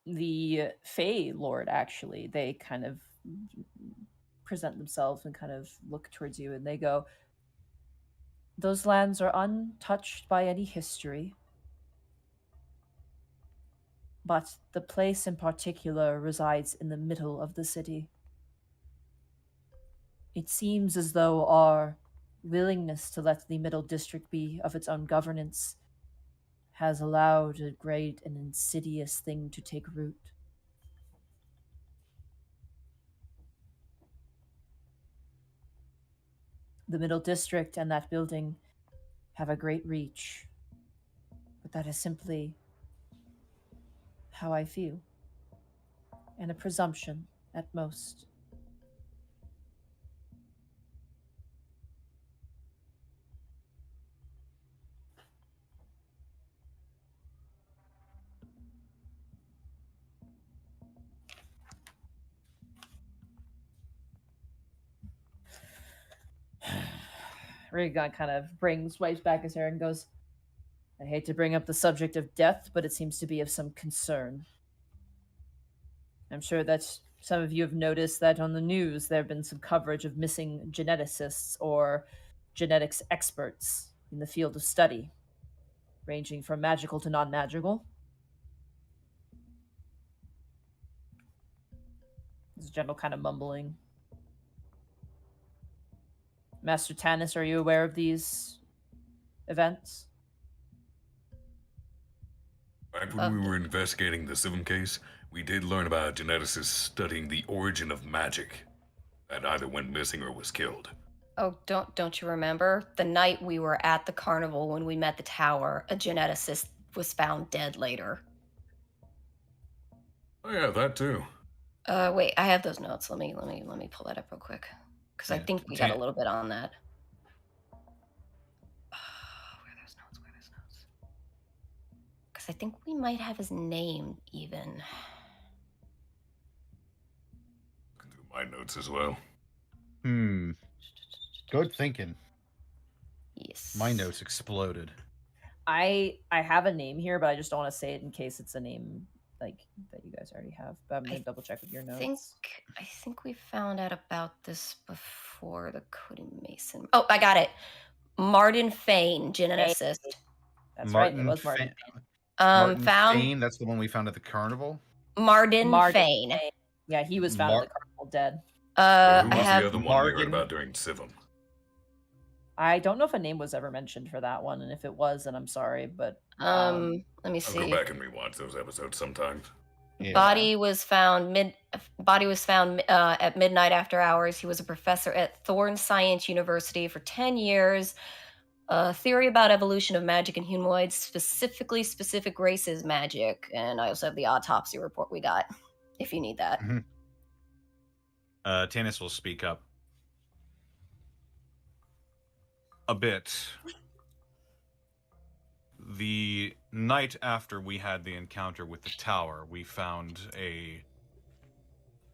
The Fey Lord, actually, they kind of present themselves and kind of look towards you, and they go, those lands are untouched by any history. But the place in particular resides in the middle of the city. It seems as though our willingness to let the Middle District be of its own governance has allowed a great and insidious thing to take root. The Middle District and that building have a great reach, but that is simply how I feel, and a presumption at most. Rigagon kind of wipes back his hair and goes, I hate to bring up the subject of death, but it seems to be of some concern. I'm sure that some of you have noticed that on the news there have been some coverage of missing geneticists or genetics experts in the field of study, ranging from magical to non-magical. There's a general kind of mumbling. Master Tanis, are you aware of these events? Back when we were investigating the Sivum case, we did learn about geneticists studying the origin of magic that either went missing or was killed. Oh, don't you remember? The night we were at the carnival when we met the tower, a geneticist was found dead later. Oh yeah, that too. Wait, I have those notes. Let me pull that up real quick. Because I think we got a little bit on that. Where are those notes? Because I think we might have his name even. Looking through my notes as well. Good thinking. Yes. My notes exploded. I have a name here, but I just don't want to say it in case it's a name like that you guys already have. But I'm gonna double check with your notes. I think we found out about this before the Cody Mason. Oh, I got it. Martin Fane, geneticist. That's right. It was Martin. Martin Found Fane, that's the one we found at the carnival. Martin Fane. Yeah, he was found at the carnival dead. Who I was have the other one we heard Morgan. about during Sivum? I don't know if a name was ever mentioned for that one, and if it was, then I'm sorry, but let me I'll go see. back and rewatch those episodes sometimes. Yeah. Body was found at midnight after hours. He was a professor at Thorne Science University for 10 years. Theory about evolution of magic and humanoids, specifically specific races magic. And I also have the autopsy report we got, if you need that. Tanis will speak up a bit. The night after we had the encounter with the tower, we found a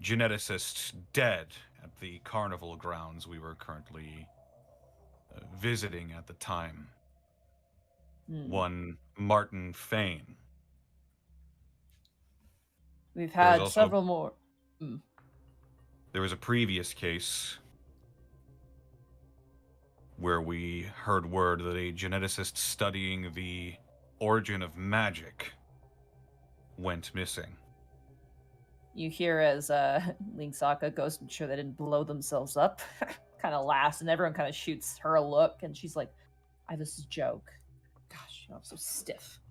geneticist dead at the carnival grounds we were currently visiting at the time. One Martin Fain. we've There was had also- several more. There was a previous case where we heard word that a geneticist studying the origin of magic went missing. You hear as Lingsaka goes to ensure they didn't blow themselves up, kind of laughs, and everyone kind of shoots her a look, and she's like, this is a joke. Gosh, I'm so stiff.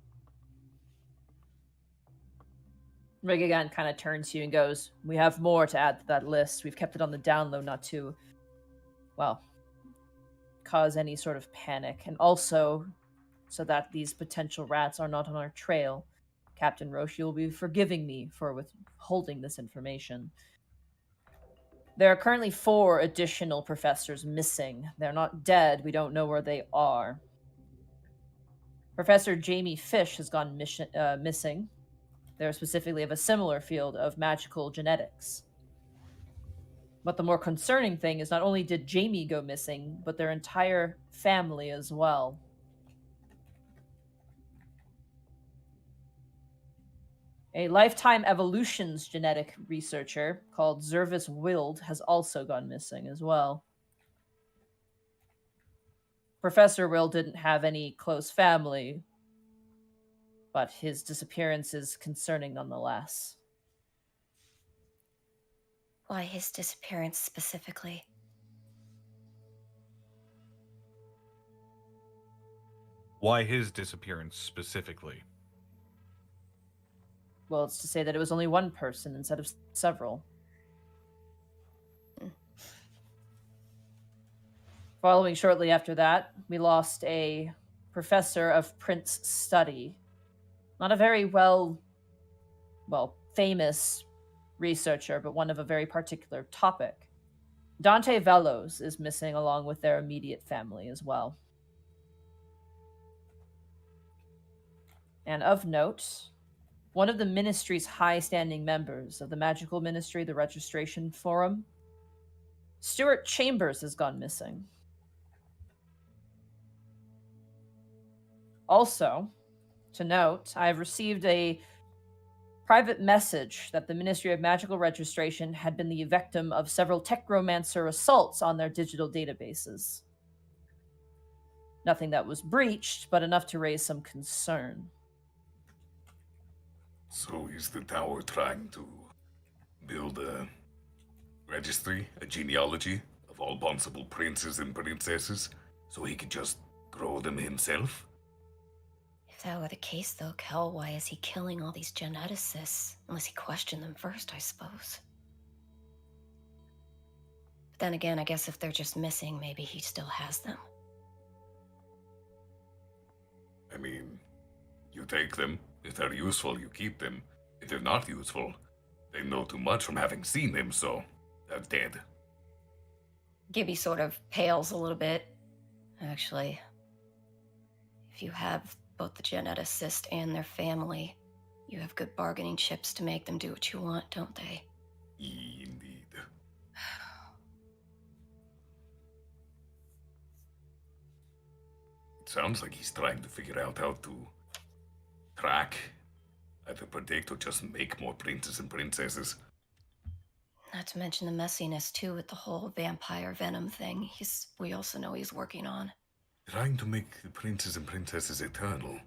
Rigagan kind of turns to you and goes, we have more to add to that list. We've kept it on the down low not to, well, cause any sort of panic, and also so that these potential rats are not on our trail. Captain Roshi will be forgiving me for withholding this information. There are currently 4 additional professors missing. They're not dead. We don't know where they are. Professor Jamie Fish has gone missing. They're specifically of a similar field of magical genetics. But the more concerning thing is not only did Jamie go missing, but their entire family as well. A lifetime evolutions genetic researcher called Zervis Wild has also gone missing as well. Professor Wild didn't have any close family, but his disappearance is concerning nonetheless. Why his disappearance specifically? Why his disappearance specifically? Well, it's to say that it was only one person instead of several. Following shortly after that, we lost a professor of Prince Study. Not a very famous researcher, but one of a very particular topic. Dante Velos is missing along with their immediate family as well. And of note, one of the ministry's high-standing members of the Magical Ministry, the Registration Forum, Stuart Chambers, has gone missing. Also, to note, I have received a private message that the Ministry of Magical Registration had been the victim of several techromancer assaults on their digital databases. Nothing that was breached, but enough to raise some concern. So is the tower trying to build a registry, a genealogy of all possible princes and princesses, so he could just grow them himself? If that were the case, though, Khel, why is he killing all these geneticists? Unless he questioned them first, I suppose. But then again, I guess if they're just missing, maybe he still has them. I mean, you take them. If they're useful, you keep them. If they're not useful, they know too much from having seen them, so they're dead. Gibby sort of pales a little bit. Actually, if you have both the geneticist and their family, you have good bargaining chips to make them do what you want, don't they? Indeed. It sounds like he's trying to figure out how to track, either predict or just make more princes and princesses. Not to mention the messiness, too, with the whole vampire venom thing we also know he's working on. Trying to make the princes and princesses eternal.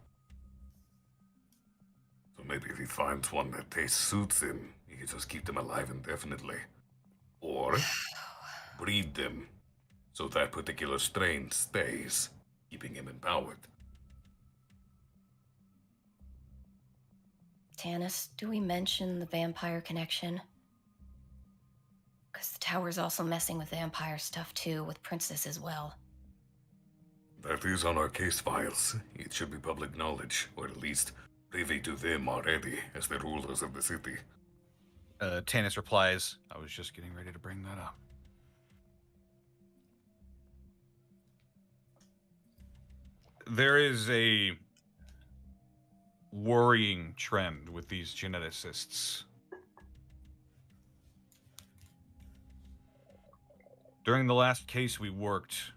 So maybe if he finds one that tastes suits him, he You just keep them alive indefinitely. Or breed them so that particular strain stays, keeping him empowered. Tanis, do we mention the vampire connection? Because the tower's also messing with vampire stuff too, with Princess as well. That is on our case files. It should be public knowledge, or at least privy to them already, as the rulers of the city. Tanis replies, I was just getting ready to bring that up. There is a worrying trend with these geneticists. During the last case we worked,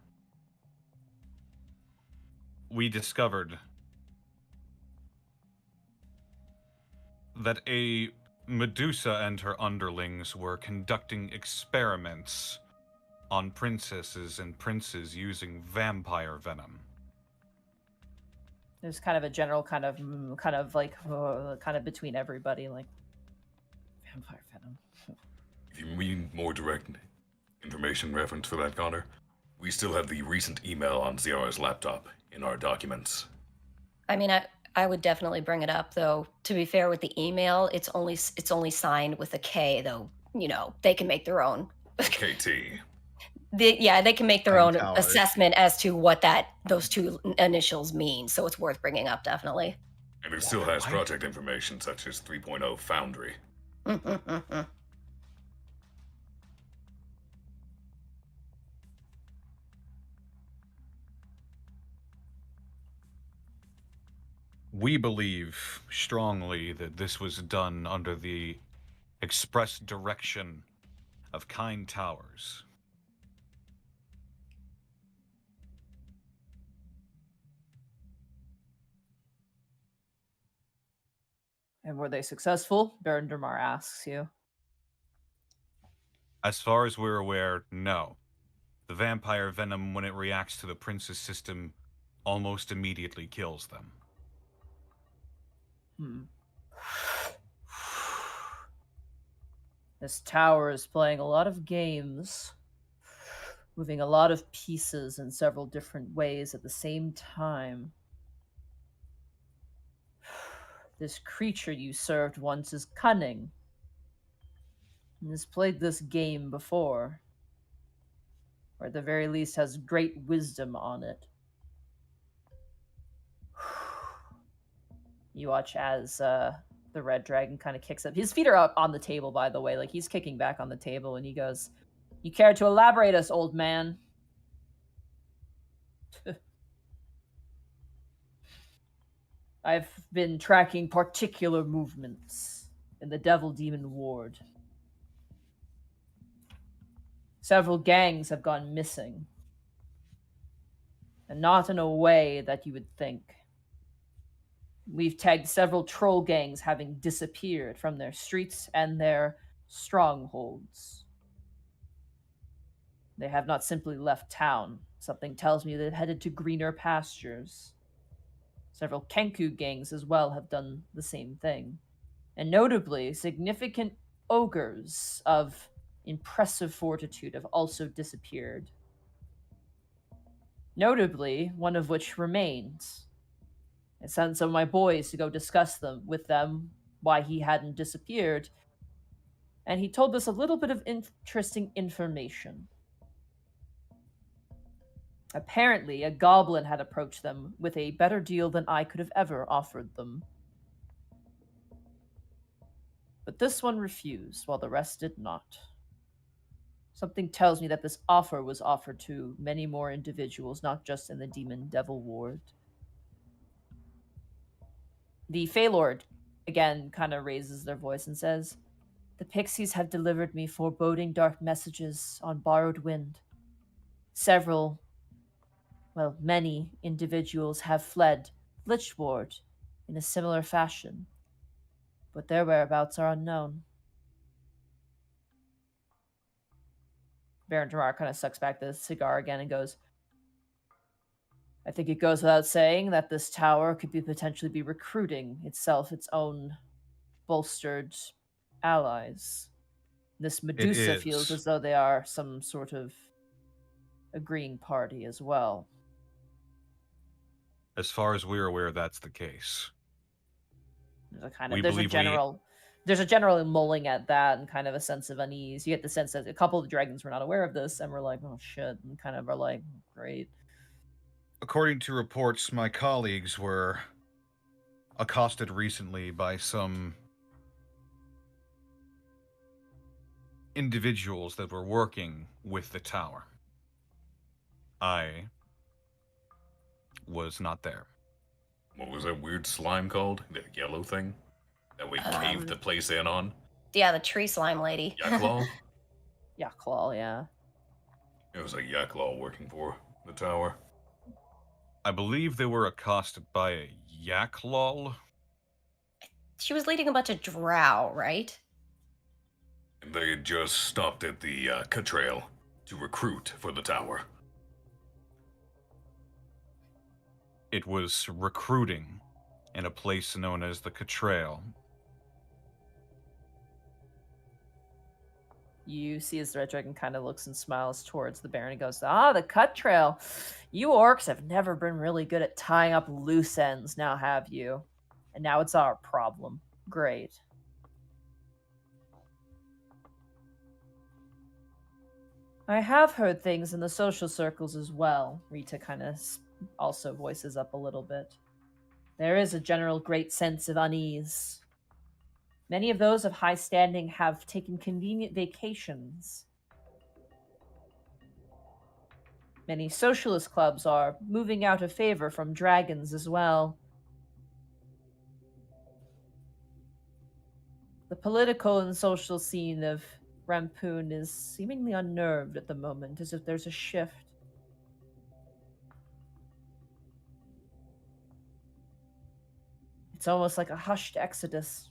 we discovered that a Medusa and her underlings were conducting experiments on princesses and princes using vampire venom. There's kind of a general kind of between everybody, like vampire venom. If you need more direct information reference for that, Connor, we still have the recent email on Ziara's laptop in our documents. I mean, I would definitely bring it up, though. To be fair with the email, it's only signed with a K, though. You know, they can make their own. KT. They can make their Twin own Towers. assessment as to what those two initials mean. So it's worth bringing up, definitely. And it still has project information such as 3.0 Foundry. We believe strongly that this was done under the express direction of Kind Towers. And were they successful? Baron Dermar asks you. As far as we're aware, no. The vampire venom, when it reacts to the prince's system, almost immediately kills them. This tower is playing a lot of games, moving a lot of pieces in several different ways at the same time. This creature you served once is cunning, and has played this game before, or at the very least has great wisdom on it. You watch as the red dragon kind of kicks up. His feet are up on the table, by the way. Like, he's kicking back on the table, and he goes, "You care to elaborate us, old man?" I've been tracking particular movements in the Devil Demon Ward. Several gangs have gone missing, and not in a way that you would think. We've tagged several troll gangs having disappeared from their streets and their strongholds. They have not simply left town. Something tells me they've headed to greener pastures. Several Kenku gangs as well have done the same thing. And notably, significant ogres of impressive fortitude have also disappeared. Notably, one of which remains. I sent some of my boys to go discuss with them why he hadn't disappeared, and he told us a little bit of interesting information. Apparently, a goblin had approached them with a better deal than I could have ever offered them. But this one refused, while the rest did not. Something tells me that this offer was offered to many more individuals, not just in the Demon Devil Ward. The Feylord, again, kind of raises their voice and says, "The pixies have delivered me foreboding dark messages on borrowed wind. Many individuals have fled Lichward in a similar fashion, but their whereabouts are unknown." Baron Gerard kind of sucks back the cigar again and goes, "I think it goes without saying that this tower could potentially be recruiting itself its own bolstered allies. This Medusa is. feels as though they are some sort of agreeing party as well. As far as we're aware, that's the case. There's a general mulling at that and kind of a sense of unease. You get the sense that a couple of the dragons were not aware of this and were like, oh shit, and kind of are like, great. According to reports, my colleagues were accosted recently by some individuals that were working with the tower. I was not there. What was that weird slime called? The yellow thing that we caved the place in on? Yeah, the tree slime lady. Yaklaw? Yeah, Claw, yeah. It was a Yaklaw working for the tower. I believe they were accosted by a Yaklaw. She was leading a bunch of drow, right? And they had just stopped at the Catrail to recruit for the tower. It was recruiting in a place known as the Catrail. You see as the Red Dragon kind of looks and smiles towards the Baron and goes, the cut trail. You orcs have never been really good at tying up loose ends, now have you? And now it's our problem. Great. I have heard things in the social circles as well. Rita kind of also voices up a little bit. There is a general great sense of unease. Many of those of high standing have taken convenient vacations. Many socialist clubs are moving out of favor from dragons as well. The political and social scene of Rampoon is seemingly unnerved at the moment, as if there's a shift. It's almost like a hushed exodus.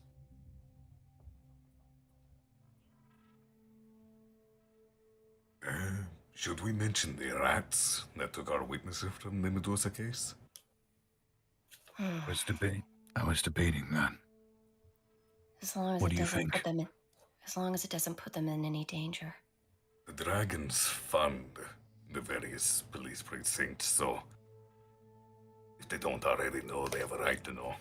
Should we mention the rats that took our witnesses from the Medusa case? I was debating that. As long as What it do you doesn't think? put them in, as long as it doesn't put them in any danger. The dragons fund the various police precincts, so if they don't already know, they have a right to know.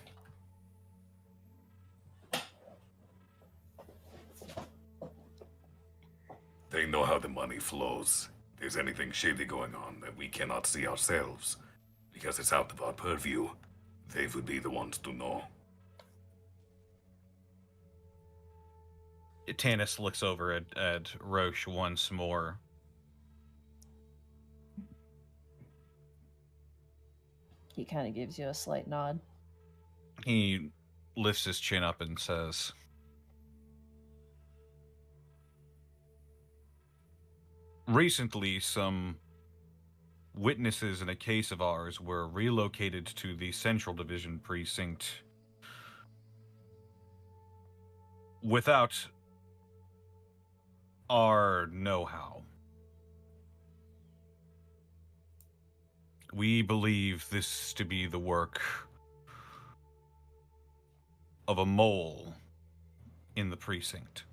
They know how the money flows. If there's anything shady going on that we cannot see ourselves, because it's out of our purview, they would be the ones to know. Tanis looks over at Roche once more. He kind of gives you a slight nod. He lifts his chin up and says, recently, some witnesses in a case of ours were relocated to the Central Division precinct without our know-how. We believe this to be the work of a mole in the precinct.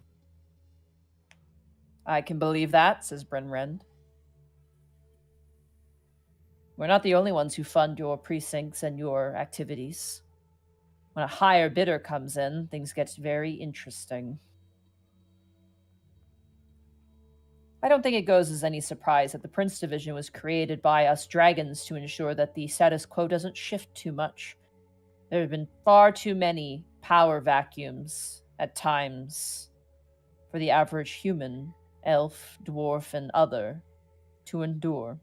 I can believe that, says Brynrend. We're not the only ones who fund your precincts and your activities. When a higher bidder comes in, things get very interesting. I don't think it goes as any surprise that the Prince Division was created by us dragons to ensure that the status quo doesn't shift too much. There have been far too many power vacuums at times for the average human, elf, dwarf, and other to endure.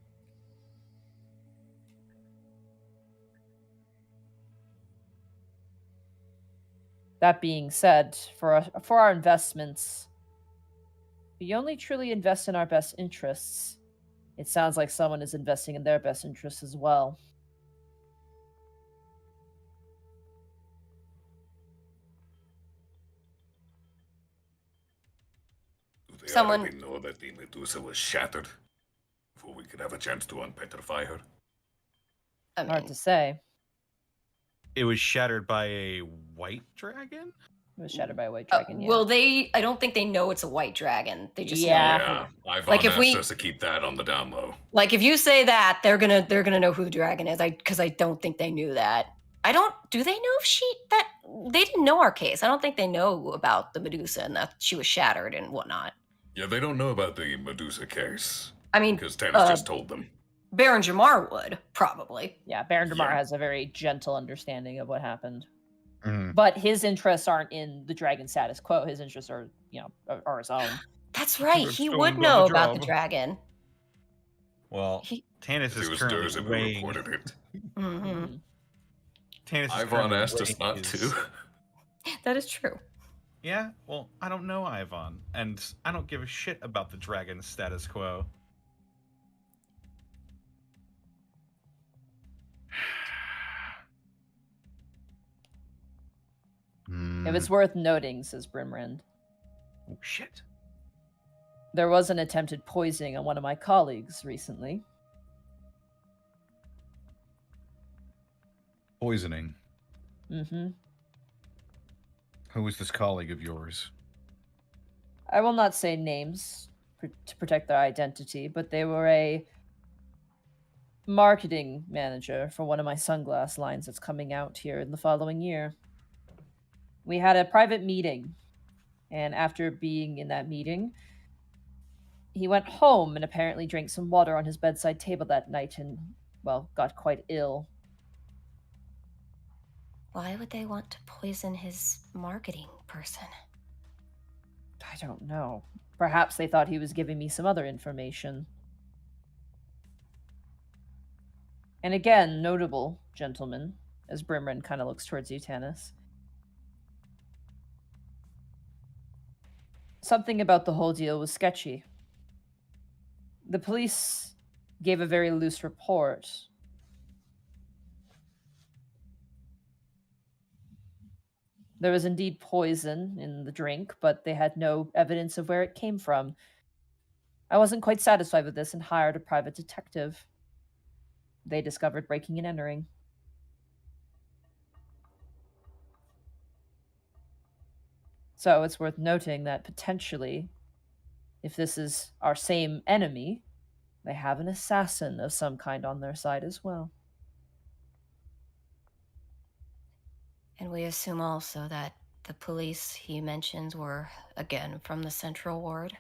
That being said, for our investments, we only truly invest in our best interests. It sounds like someone is investing in their best interests as well. Do they Someone- already know that the Medusa was shattered before we could have a chance to unpetrify her? I mean, Hard to say. It was shattered by a white dragon? It was shattered by a white dragon. Yeah. Well, I don't think they know it's a white dragon. They just know. Yeah. Ivan Like, if asked we- us to keep that on the down low. Like, if you say that, they're gonna know who the dragon is. Because I don't think they knew that. Do they know if they didn't know our case. I don't think they know about the Medusa and that she was shattered and whatnot. Yeah, they don't know about the Medusa case. I mean, Because Tanis just told them. Baron Jamar would, probably. Yeah, Baron Damar Yeah. has a very gentle understanding of what happened. Mhm. But his interests aren't in the dragon status quo. His interests are, are his own. That's right. He Still would doing know the about the job. dragon. Well, He- Tanis It is was currently Durza who weighing. reported it. Mhm. Tanis is Ivan currently asked us weighing not his- to. That is true. Yeah, well, I don't know Ivan, and I don't give a shit about the dragon status quo. If it's worth noting, says Brimrand, Oh, shit. there was an attempted poisoning on one of my colleagues recently. Poisoning. Mm-hmm. Who is this colleague of yours? I will not say names to protect their identity, but they were a marketing manager for one of my sunglass lines that's coming out here in the following year. We had a private meeting, and after being in that meeting, he went home and apparently drank some water on his bedside table that night and, well, got quite ill. Why would they want to poison his marketing person? I don't know. Perhaps they thought he was giving me some other information. And again, notable, gentlemen, as Brimrand kind of looks towards you, Tanis. Something about the whole deal was sketchy. The police gave a very loose report. There was indeed poison in the drink, but they had no evidence of where it came from. I wasn't quite satisfied with this and hired a private detective. They discovered breaking and entering. So it's worth noting that potentially, if this is our same enemy, they have an assassin of some kind on their side as well. And we assume also that the police he mentions were, again, from the Central Ward.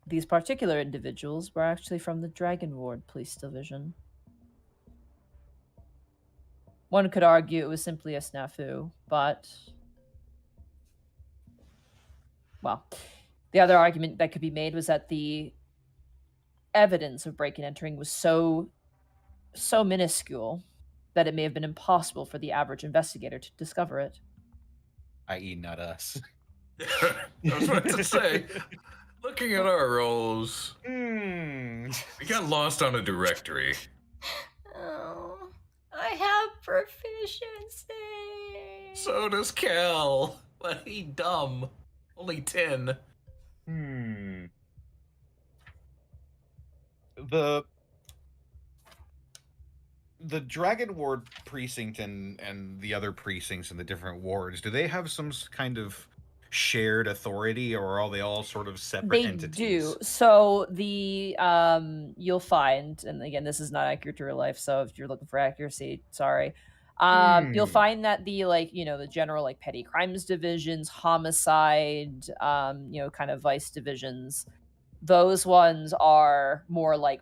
These particular individuals were actually from the Dragon Ward Police Division. One could argue it was simply a snafu, but... well, the other argument that could be made was that the evidence of break and entering was so minuscule that it may have been impossible for the average investigator to discover it. I.e., not us. I was about to say, looking at our roles, Hmm. we got lost on a directory. Oh, I have proficiency. So does Khel. But he dumb. Only 10. The Dragon Ward precinct and the other precincts in the different wards, do they have some kind of shared authority, or are they all sort of separate They entities? do. So the you'll find, and again, this is not accurate to real life, so if you're looking for accuracy, sorry. You'll find that the the general petty crimes divisions, homicide, kind of vice divisions, those ones are more like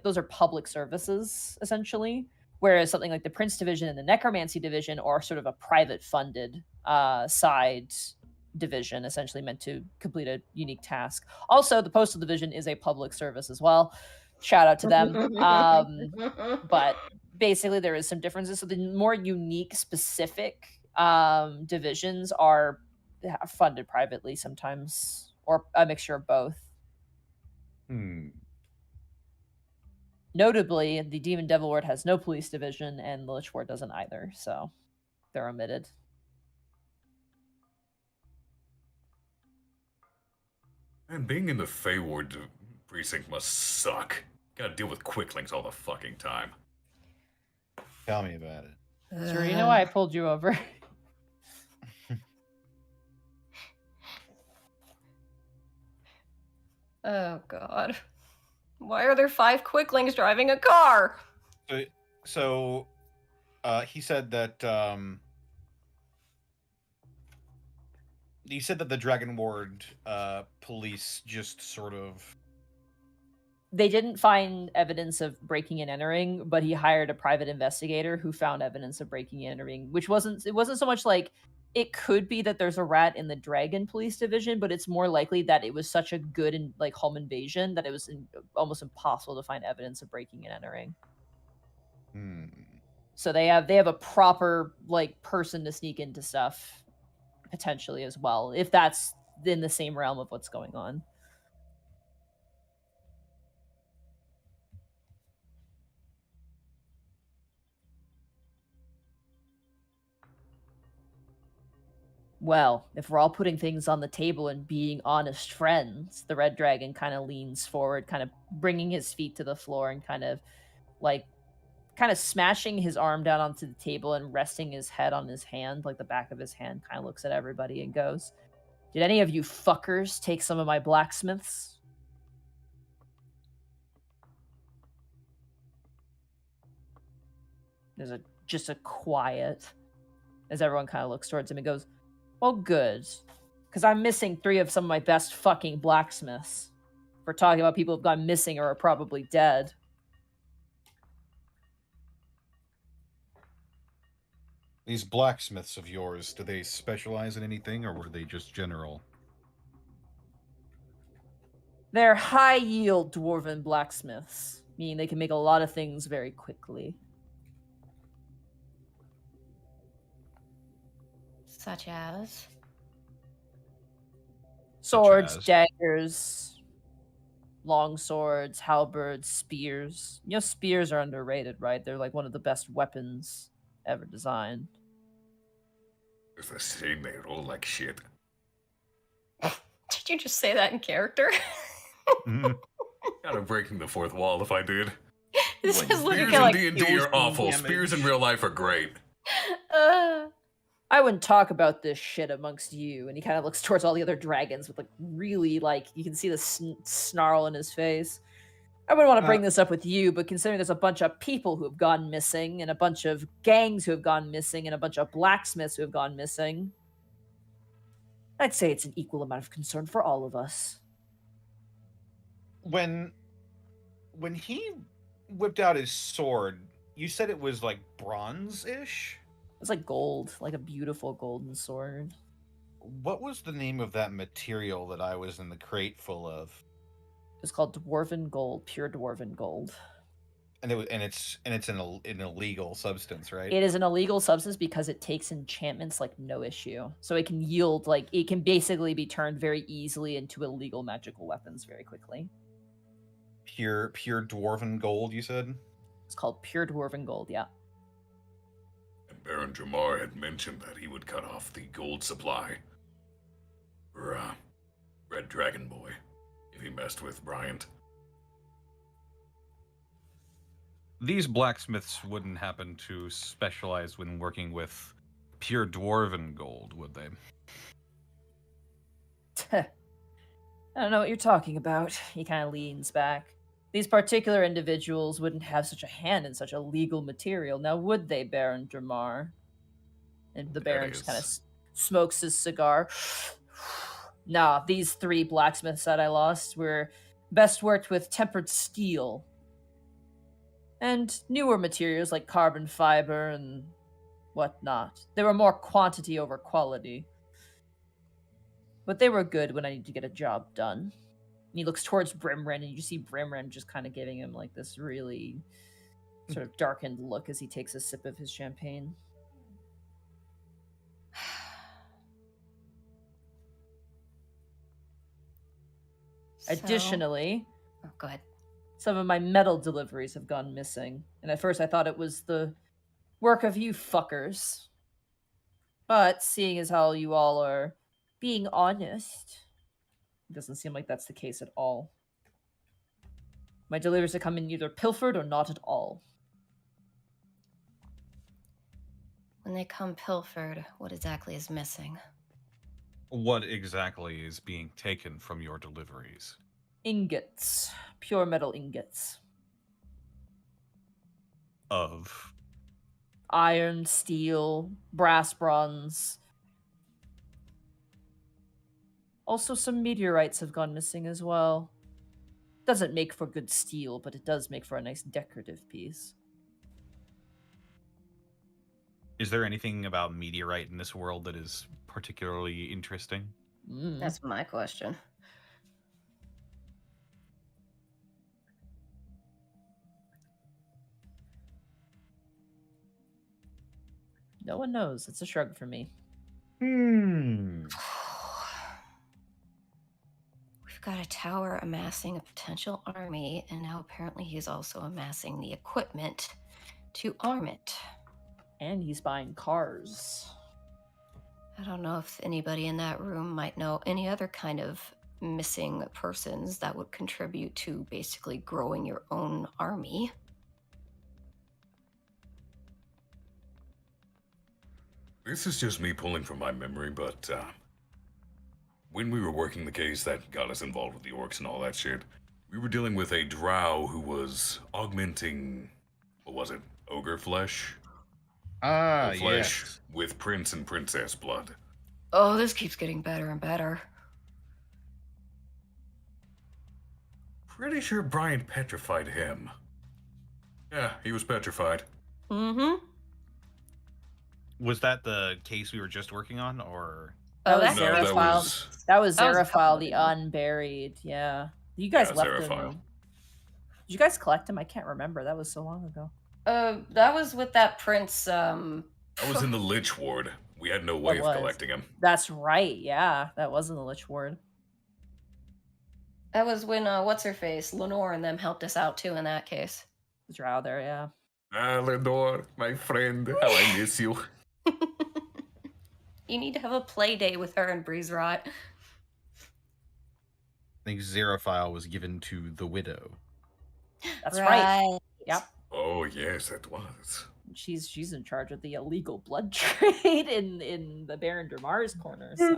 those are public services essentially, whereas something like the Prince division and the necromancy division are sort of a private funded side division, essentially meant to complete a unique task. Also, the postal division is a public service as well. Shout out to them. But basically there is some differences. So the more unique, specific divisions are funded privately sometimes, or a mixture of both. Notably, the Demon Devil Ward has no police division, and the Lich Ward doesn't either, so they're omitted. Man, being in the Fey Ward precinct must suck. Gotta deal with quicklings all the fucking time. Tell me about it. Sure, you know why I pulled you over. Oh god. Why are there 5 quicklings driving a car? So, he said that the Dragon Ward police just sort of. They didn't find evidence of breaking and entering, but he hired a private investigator who found evidence of breaking and entering, which wasn't so much like it could be that there's a rat in the Dragon Police Division, but it's more likely that it was such a good and like home invasion that it was almost impossible to find evidence of breaking and entering. So they have a proper like person to sneak into stuff potentially as well, if that's in the same realm of what's going on. Well, if we're all putting things on the table and being honest friends, the Red Dragon kind of leans forward, kind of bringing his feet to the floor and kind of smashing his arm down onto the table and resting his head on his hand, like the back of his hand, kind of looks at everybody and goes, "Did any of you fuckers take some of my blacksmiths?" There's just a quiet as everyone kind of looks towards him and goes, "Well, good, because I'm missing 3 of some of my best fucking blacksmiths. We're talking about people who've gone missing or are probably dead." These blacksmiths of yours, do they specialize in anything, or were they just general? They're high-yield dwarven blacksmiths, meaning they can make a lot of things very quickly. Such as? Swords, as? daggers, long swords, halberds, spears. You know, spears are underrated, right? They're like one of the best weapons ever designed. It's the same, they roll like shit. Did you just say that in character? Kind of breaking the fourth wall if I did. This is looking Spears like... in D&D are awful. Spears in real life are great. I wouldn't talk about this shit amongst you. And he kind of looks towards all the other dragons with like really like, you can see the snarl in his face. I wouldn't want to bring this up with you, but considering there's a bunch of people who have gone missing and a bunch of gangs who have gone missing and a bunch of blacksmiths who have gone missing, I'd say it's an equal amount of concern for all of us. When he whipped out his sword, you said it was like bronze-ish? It's like gold, like a beautiful golden sword. What was the name of that material that I was in the crate full of? It's called dwarven gold, pure dwarven gold. And it's an illegal substance, right? It is an illegal substance because it takes enchantments like no issue. So it can yield, like, it can basically be turned very easily into illegal magical weapons very quickly. Pure dwarven gold, you said? It's called pure dwarven gold, yeah. And Baron Jamar had mentioned that he would cut off the gold supply for Red Dragon Boy if he messed with Bryant. These blacksmiths wouldn't happen to specialize when working with pure dwarven gold, would they? I don't know what you're talking about. He kind of leans back. These particular individuals wouldn't have such a hand in such illegal material. Now, would they, Baron Dramar? And the Baron just kind of smokes his cigar. Nah, these 3 blacksmiths that I lost were best worked with tempered steel. And newer materials like carbon fiber and whatnot. They were more quantity over quality. But they were good when I need to get a job done. And he looks towards Brimren, and you see Brimren just kind of giving him like this really sort of darkened look as he takes a sip of his champagne. Additionally, go ahead. Some of my metal deliveries have gone missing, and at first I thought it was the work of you fuckers. But seeing as how you all are being honest, it doesn't seem like that's the case at all. My deliveries are coming either pilfered or not at all. When they come pilfered, what exactly is missing? What exactly is being taken from your deliveries? Ingots. Pure metal ingots. Of Iron, steel, brass, bronze. Also, some meteorites have gone missing as well. Doesn't make for good steel, but it does make for a nice decorative piece. Is there anything about meteorite in this world that is particularly interesting? That's my question. No one knows. It's a shrug for me. We've got a tower amassing a potential army, and now apparently he's also amassing the equipment to arm it. And he's buying cars. I don't know if anybody in that room might know any other kind of missing persons that would contribute to basically growing your own army. This is just me pulling from my memory, but when we were working the case that got us involved with the orcs and all that shit, we were dealing with a drow who was augmenting, what was it, ogre flesh? Ah, Flesh yes. with prince and princess blood. Oh, this keeps getting better and better. Pretty sure Bryant petrified him. Yeah, he was petrified. Mm-hmm. Was that the case we were just working on, or? That was that's No, that Xerophile. was That was That was a couple Xerophile, of the them. unburied. Yeah. You guys Yeah, left Xerophile. him. Did you guys collect him? I can't remember. That was so long ago. That was with that prince, I was in the Lich Ward. We had no way of was. collecting him. That's right. Yeah. That was in the Lich Ward. That was when, what's-her-face, Lenore and them helped us out, too, in that case. The drow there, yeah. Ah, Lenore, my friend, how I miss you. You need to have a play day with her and Breeze Rot. I think Xerophile was given to the widow. That's right. Yep. Oh, yes, it was. She's in charge of the illegal blood trade in the Baron Dermar's corner. So.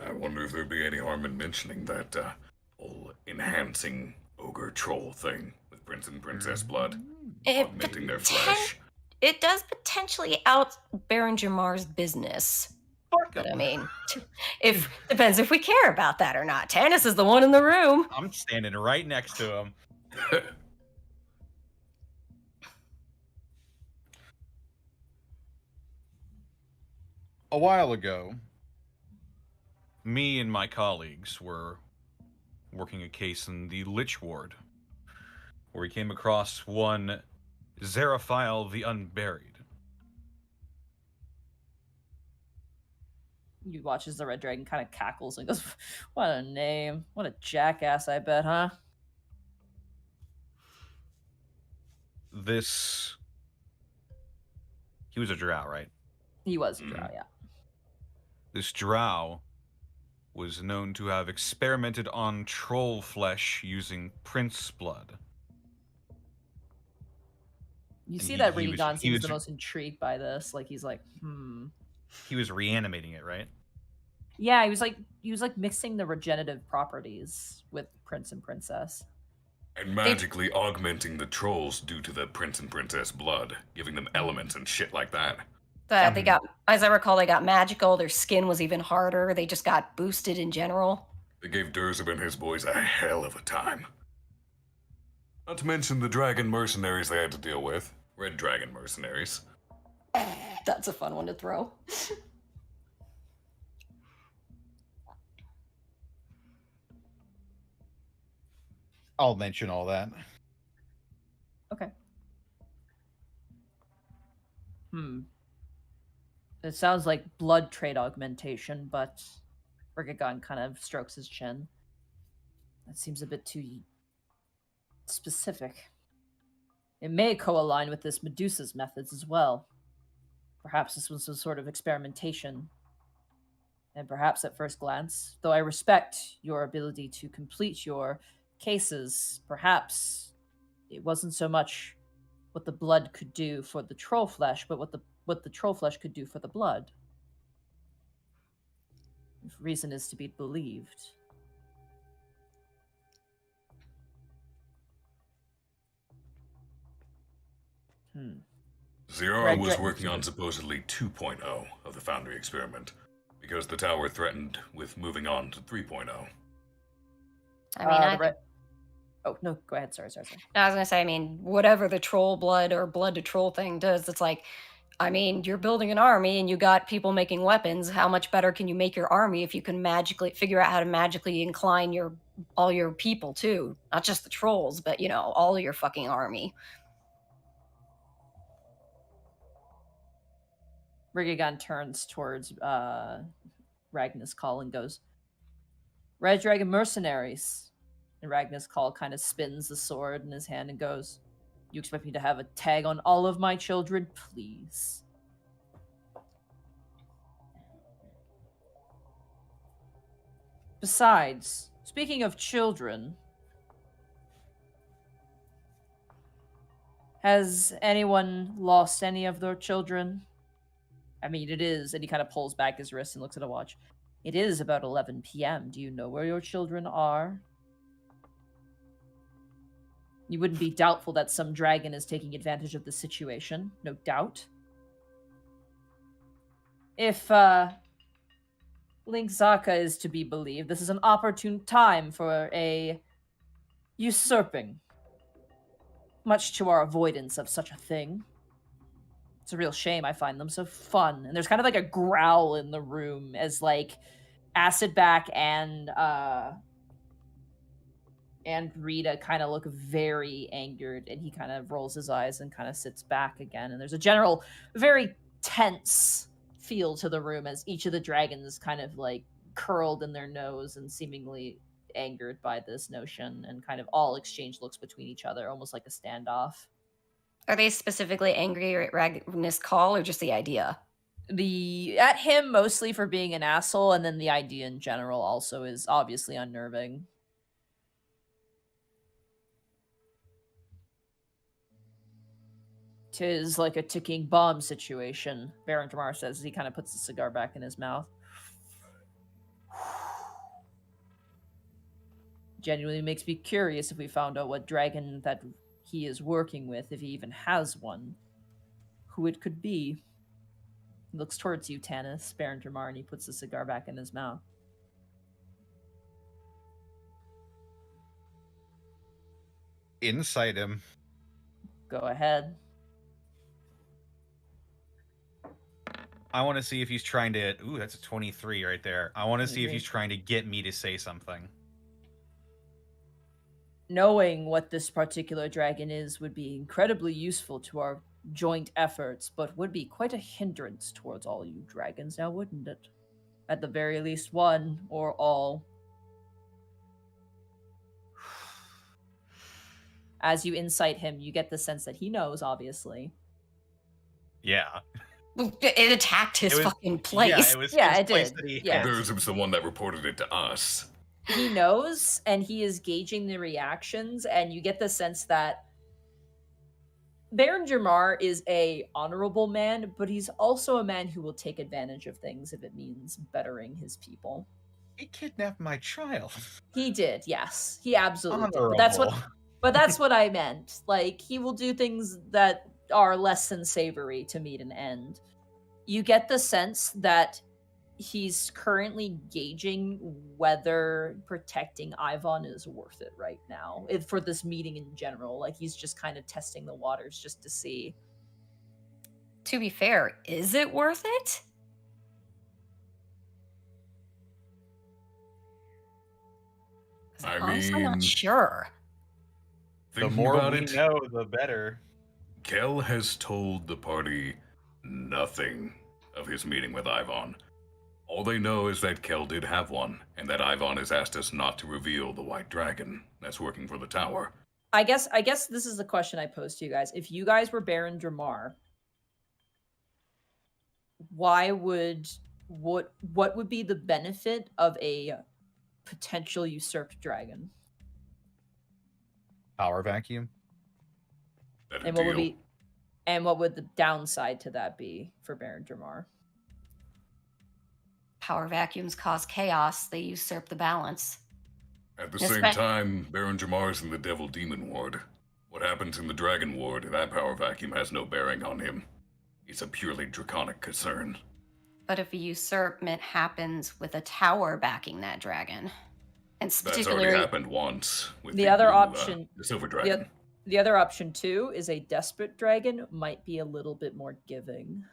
I wonder if there'd be any harm in mentioning that whole enhancing ogre troll thing with prince and princess blood, augmenting their flesh. It does potentially out Baron Jamar's business. Fuck But I him. mean, if depends if we care about that or not. Tanis is the one in the room. I'm standing right next to him. A while ago, me and my colleagues were working a case in the Lich Ward, where we came across one Xerophile the Unburied. You watch as the red dragon kind of cackles and goes, "What a name! What a jackass! I bet, huh?" He was a drow, right? He was a drow, yeah. This drow was known to have experimented on troll flesh using prince blood. You And see he- that he Regan was- he seems was- the most intrigued by this. Like he's like, He was reanimating it, right? Yeah, he was like mixing the regenerative properties with prince and princess. And magically augmenting the trolls due to the prince and princess blood, giving them elements and shit like that. They got, as I recall, they got magical. Their skin was even harder. They just got boosted in general. They gave Durzeb and his boys a hell of a time. Not to mention the dragon mercenaries they had to deal with. Red dragon mercenaries. That's a fun one to throw. I'll mention all that. Okay. It sounds like blood trade augmentation, but Rigagon kind of strokes his chin. That seems a bit too specific. It may co-align with this Medusa's methods as well. Perhaps this was some sort of experimentation. And perhaps at first glance, though I respect your ability to complete your cases, perhaps it wasn't so much what the blood could do for the troll flesh, but what the troll flesh could do for the blood. If reason is to be believed. Zero Red was Dra- working on supposedly 2.0 of the Foundry experiment, because the tower threatened with moving on to 3.0. I mean, Oh, no, go ahead. Sorry. I was gonna say, I mean, whatever the troll blood or blood to troll thing does, it's like, I mean, you're building an army and you got people making weapons. How much better can you make your army if you can magically figure out how to magically incline all your people too? Not just the trolls, but all of your fucking army. Rigagon turns towards Ragnus Call and goes, Red Dragon mercenaries. And Ragnus Call kind of spins the sword in his hand and goes, you expect me to have a tag on all of my children? Please. Besides, speaking of children, has anyone lost any of their children? I mean, it is, and he kind of pulls back his wrist and looks at a watch. It is about 11 p.m. Do you know where your children are? You wouldn't be doubtful that some dragon is taking advantage of the situation, no doubt. If Link Zaka is to be believed, this is an opportune time for a usurping, much to our avoidance of such a thing. It's a real shame. I find them so fun. And there's kind of like a growl in the room as like Acidback and Rita kind of look very angered, and he kind of rolls his eyes and kind of sits back again. And there's a general, very tense feel to the room as each of the dragons kind of like curled in their nose and seemingly angered by this notion, and kind of all exchange looks between each other, almost like a standoff. Are they specifically angry at Ragnus Call or just the idea? At him mostly for being an asshole, and then the idea in general also is obviously unnerving. Tis like a ticking bomb situation, Baron Dramar says as he kind of puts the cigar back in his mouth. Genuinely makes me curious if we found out what dragon that he is working with, if he even has one, who it could be. He looks towards you, Tanis, Baron Dramar, and he puts the cigar back in his mouth. Insight him. Go ahead. I want to see if he's trying to... Ooh, that's a 23 right there. I want to see if he's trying to get me to say something. Knowing what this particular dragon is would be incredibly useful to our joint efforts, but would be quite a hindrance towards all you dragons now, wouldn't it? At the very least, one or all. As you insight him, you get the sense that he knows, obviously. Yeah. It attacked his fucking place. Yeah, it did. Yeah. There's the one that reported it to us. He knows, and he is gauging the reactions, and you get the sense that Baron Dramar is a honorable man, but he's also a man who will take advantage of things if it means bettering his people. He kidnapped my child. He did, yes. He absolutely Honorable. did. But that's what I meant. Like, he will do things that are less than savory to meet an end. You get the sense that he's currently gauging whether protecting Ivan is worth it right now for this meeting in general. Like, he's just kind of testing the waters just to see. To be fair, is it worth it? I'm not sure. The more we know, the better. Khel has told the party nothing of his meeting with Ivan. All they know is that Khel did have one, and that Ivan has asked us not to reveal the white dragon that's working for the tower. I guess this is the question I posed to you guys. If you guys were Baron Dramar, why would what would be the benefit of a potential usurped dragon? Power vacuum. That a And what would deal? be and what would the downside to that be for Baron Dramar? Power vacuums cause chaos. They usurp the balance. At the Yes, same ma'am. time, Baron Jamar's in the Devil Demon Ward. What happens in the Dragon Ward, that power vacuum has no bearing on him. It's a purely draconic concern. But if a usurpment happens with a tower backing that dragon, and That's already particularly happened once with The other blue, option- the Silver Dragon. The other option too is a desperate dragon might be a little bit more giving.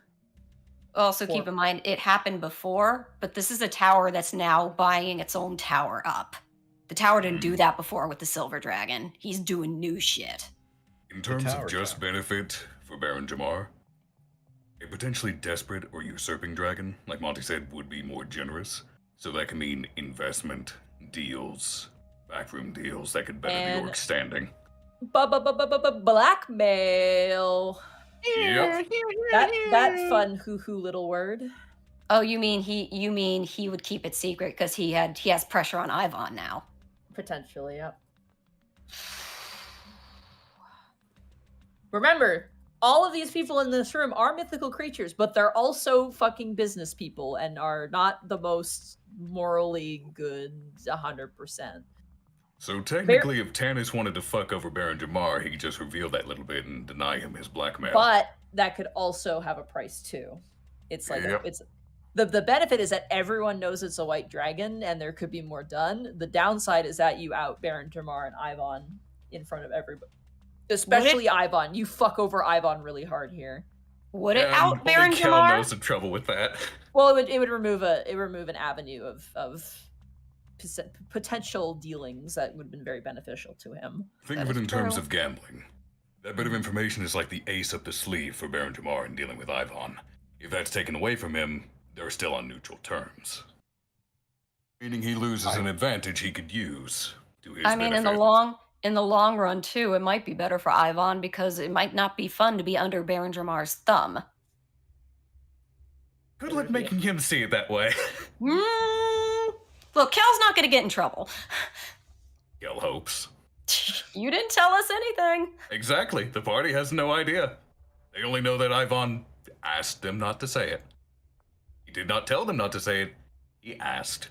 also keep Or- in mind it happened before, but this is a tower that's now buying its own tower up. The tower didn't do that before with the Silver Dragon. He's doing new shit. In terms tower of just tower. benefit for Baron Jamar, a potentially desperate or usurping dragon, like Monty said, would be more generous. So that can mean investment, deals, backroom deals that could better And- the orc standing. Blackmail. Yep. That fun hoo-hoo little word. Oh, you mean he would keep it secret because he has pressure on Ivan now. Potentially, yep. Remember, all of these people in this room are mythical creatures, but they're also fucking business people and are not the most morally good 100%. So technically, if Tanis wanted to fuck over Baron Jamar, he could just reveal that little bit and deny him his blackmail. But that could also have a price too. It's like Yep. it's the benefit is that everyone knows it's a white dragon and there could be more done. The downside is that you out Baron Dramar and Ivan in front of everybody. Especially Ivan. You fuck over Ivan really hard here. Would it And out Baron only Khel Jamar? knows the trouble with that. Well, it would remove an avenue of potential dealings that would have been very beneficial to him. Think That of it is in terms true. of gambling. That bit of information is like the ace up the sleeve for Baron Jamar in dealing with Ivan. If that's taken away from him, they're still on neutral terms. Meaning he loses an advantage he could use to his I mean, in the long run too, it might be better for Ivan because it might not be fun to be under Baron Dramar's thumb. Good luck making him see it that way. Look, Kel's not going to get in trouble. Khel hopes. You didn't tell us anything. Exactly. The party has no idea. They only know that Ivan asked them not to say it. He did not tell them not to say it. He asked.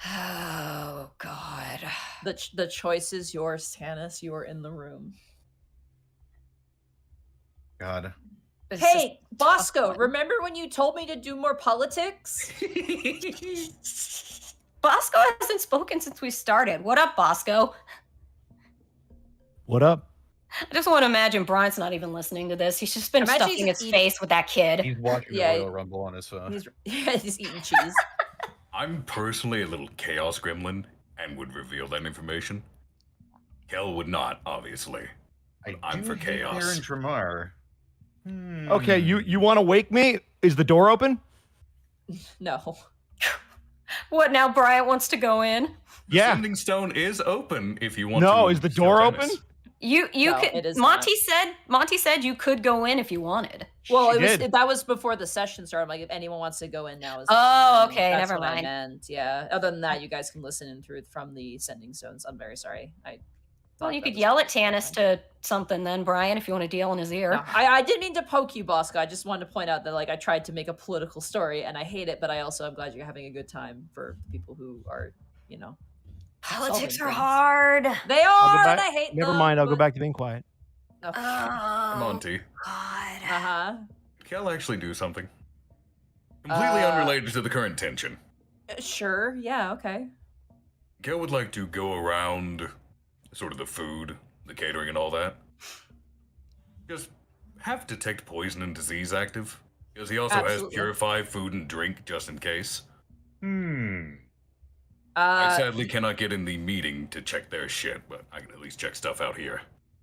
Oh God. The choice is yours, Tanis. You are in the room. God. It's Hey, just Bosco, one. remember when you told me to do more politics? Bosco hasn't spoken since we started. What up, Bosco? What up? I just want to imagine Brian's not even listening to this. He's just been Imagine stuffing he's his eating- face with that kid. He's watching Yeah, the Royal Rumble on his phone. He's eating cheese. I'm personally a little chaos gremlin and would reveal that information. Khel would not, obviously. I'm do for hate chaos. Baron Dramar. Okay, you want to wake me? Is the door open? No. What now? Brian wants to go in. Yeah. Sending stone is open if you want to. No, is the steal door Tanis. open? You No, could. it is Monty said you could go in if you wanted. Well, She did. that was before the session started. I'm like, if anyone wants to go in now, is the Oh, time. okay, That's never what I mind. meant. Yeah. Other than that, you guys can listen in through from the sending stones. I'm very sorry. Well, you could yell at Tanis to something then, Brian, if you want to deal in his ear. No, I didn't mean to poke you, Bosco. I just wanted to point out that like I tried to make a political story, and I hate it, but I also am glad you're having a good time for people who are, Politics solving are things. hard. They I'll are, go and back- I hate Never them. mind, I'll go back to being quiet. Oh, Monty, God. uh-huh. did Khel actually do something? Completely unrelated to the current tension. Sure. Yeah. Okay. Khel would like to go around sort of the food, the catering and all that. Just have detect poison and disease active. Because he also has Absolutely. purify food and drink just in case. I Uh, sadly cannot get in the meeting to check their shit, but I can at least check stuff out here.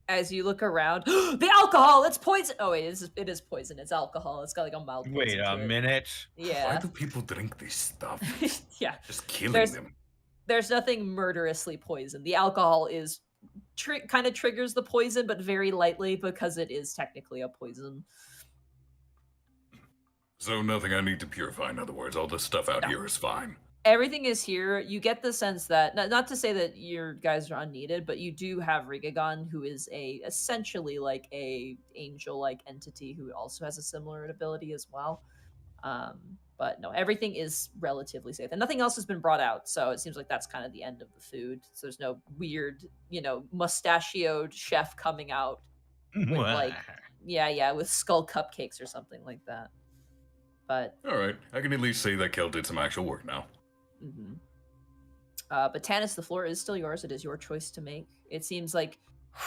as you look around, the alcohol. It's poison. Oh wait, it is poison. It's alcohol. It's got like a mild. Wait poison a to it. minute. Why Yeah. do people drink this stuff? Yeah. Just killing There's- them. There's nothing murderously poison. The alcohol is kind of triggers the poison, but very lightly because it is technically a poison. So nothing I need to purify, in other words. All the stuff out here is fine. Everything is here. You get the sense that not to say that your guys are unneeded, but you do have Rigagon, who is essentially like a angel-like entity who also has a similar ability as well. But no, everything is relatively safe, and nothing else has been brought out. So it seems like that's kind of the end of the food. So there's no weird, mustachioed chef coming out with with skull cupcakes or something like that. But all right, I can at least say that Khel did some actual work now. Mm-hmm. But Tanis, the floor is still yours. It is your choice to make. It seems like,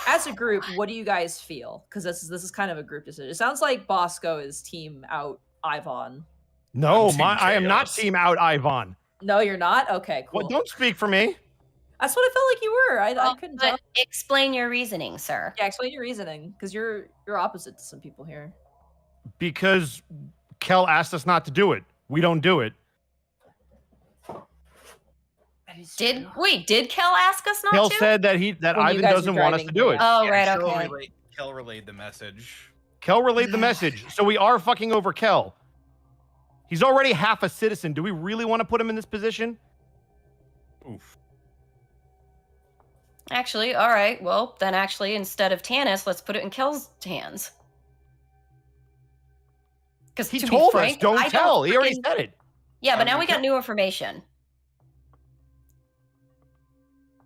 as a group, what do you guys feel? Because this is kind of a group decision. It sounds like Bosco is team out Ivan. No, I am not team out Ivan. No, you're not? Okay, cool. Well, don't speak for me. That's what I felt like you were. I couldn't tell. Explain your reasoning, sir. Yeah, explain your reasoning, because you're opposite to some people here. Because Khel asked us not to do it. We don't do it. Did Khel ask us not Khel to? said that Ivan doesn't want us to do it. Oh, right, okay. Khel relayed the message. Khel relayed the message, so we are fucking over Khel. He's already half a citizen. Do we really want to put him in this position? Oof. Actually, all right. Well, then actually, instead of Tanis, let's put it in Khel's hands. Because he told us, don't tell. He already said it. Yeah, but now we got new information.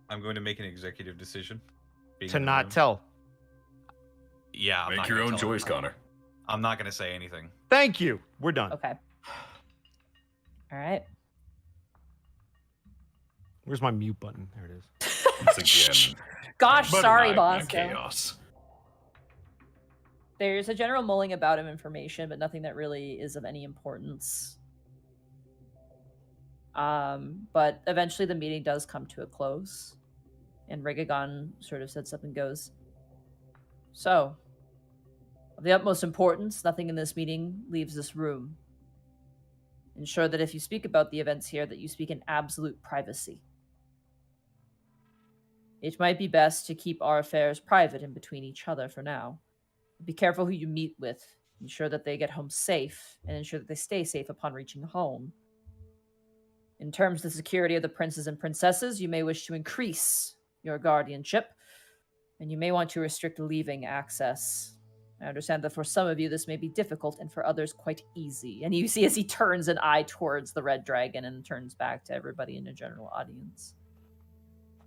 I'm going to make an executive decision. To not tell. Yeah. Make your own choice, Connor. I'm not going to say anything. Thank you. We're done. Okay. All right. Where's my mute button? There it is. Once again. Gosh, sorry, Bosco. Chaos. There's a general mulling about him information, but nothing that really is of any importance. But eventually the meeting does come to a close, and Rigagon sort of sits up and goes, "So, of the utmost importance, nothing in this meeting leaves this room. Ensure that if you speak about the events here, that you speak in absolute privacy. It might be best to keep our affairs private and between each other for now. Be careful who you meet with. Ensure that they get home safe, and ensure that they stay safe upon reaching home. In terms of the security of the princes and princesses, you may wish to increase your guardianship, and you may want to restrict leaving access. I understand that for some of you this may be difficult, and for others quite easy." And you see as he turns an eye towards the red dragon and turns back to everybody in the general audience.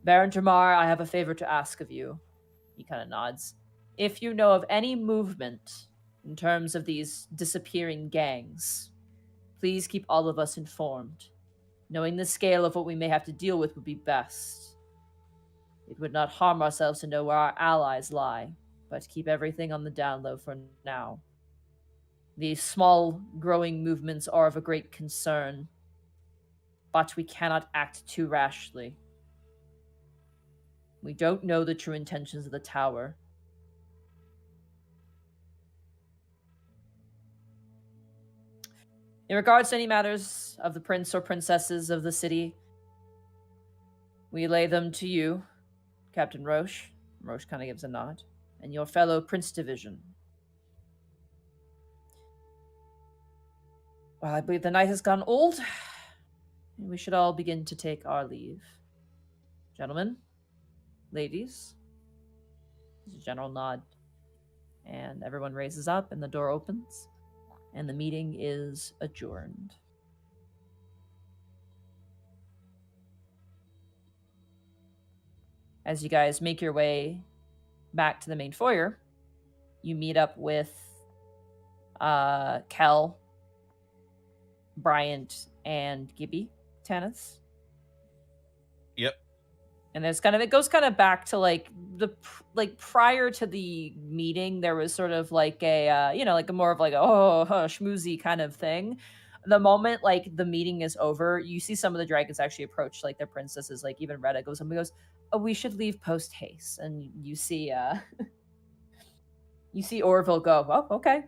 "Baron Jamar, I have a favor to ask of you." He kind of nods. "If you know of any movement in terms of these disappearing gangs, please keep all of us informed. Knowing the scale of what we may have to deal with would be best. It would not harm ourselves to know where our allies lie, but keep everything on the down low for now. These small, growing movements are of a great concern, but we cannot act too rashly. We don't know the true intentions of the tower. In regards to any matters of the prince or princesses of the city, we lay them to you, Captain Roche." Roche kind of gives a nod. "And your fellow Prince Division. Well, I believe the night has gone old, and we should all begin to take our leave. Gentlemen, ladies." There's a general nod, and everyone raises up, and the door opens. And the meeting is adjourned. As you guys make your way back to the main foyer, you meet up with Khel, Bryant, and Gibby, Tanis. Yep. And there's it goes back to prior to the meeting, there was sort of a more of a schmoozy kind of thing. The moment the meeting is over, you see some of the dragons actually approach their princesses, even Retta goes up and goes, "Oh, we should leave post haste." And you see you see Orville go, "Oh, okay,"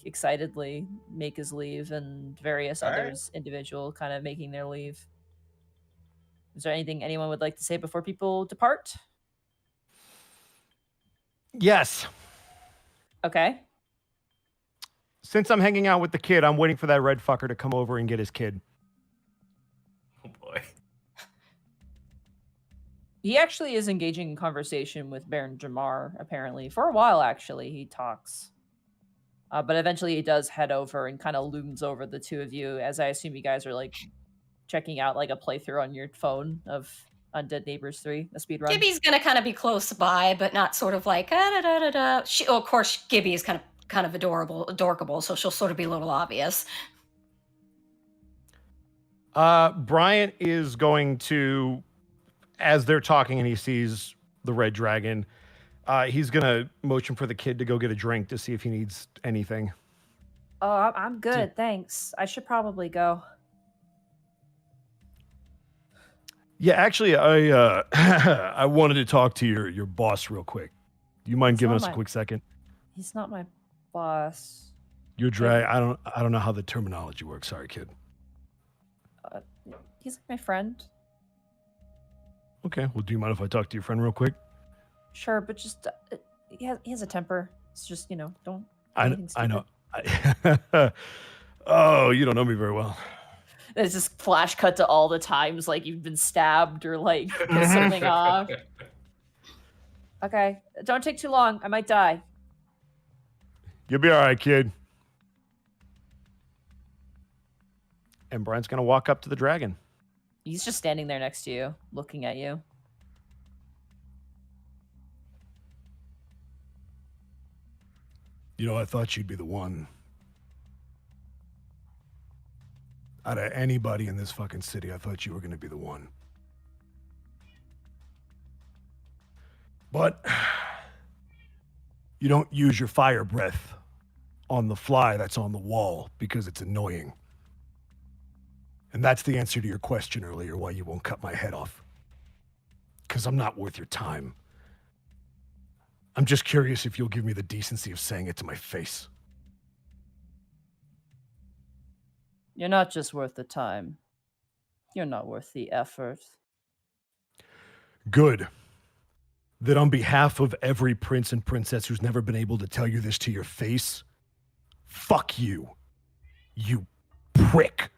excitedly make his leave, and various others individual making their leave. Is there anything anyone would like to say before people depart? Yes. Okay. Since I'm hanging out with the kid, I'm waiting for that red fucker to come over and get his kid. Oh boy. He actually is engaging in conversation with Baron Jamar, apparently. For a while, actually, he talks. But eventually he does head over and kind of looms over the two of you, as I assume you guys are, like, checking out, like, a playthrough on your phone of Undead Neighbors 3, a speedrun. Gibby's gonna kind of be close by, but not sort of like, da da da da. Of course, Gibby is kind of adorkable, so she'll sort of be a little obvious. Bryant is going to, as they're talking and he sees the red dragon, he's going to motion for the kid to go get a drink to see if he needs anything. Oh, I'm good, thanks. I should probably go. Yeah, actually, I I wanted to talk to your boss real quick. Do you mind giving us a quick second? He's not my boss. Your drag. I don't know how the terminology works. Sorry, kid. He's like my friend. Okay. Well, do you mind if I talk to your friend real quick? Sure, but just he has a temper. It's just, don't. do I anything stupid. know. Oh, you don't know me very well. There's this flash cut to all the times like you've been stabbed or like pissed something off. Okay, don't take too long. I might die. You'll be all right, kid. And Brian's gonna walk up to the dragon. He's just standing there next to you, looking at you. You know, I thought you'd be the one. Out of anybody in this fucking city, I thought you were going to be the one. But you don't use your fire breath on the fly that's on the wall because it's annoying. And that's the answer to your question earlier, why you won't cut my head off. Because I'm not worth your time. I'm just curious if you'll give me the decency of saying it to my face. You're not just worth the time. You're not worth the effort. Good. That on behalf of every prince and princess who's never been able to tell you this to your face, fuck you. You prick.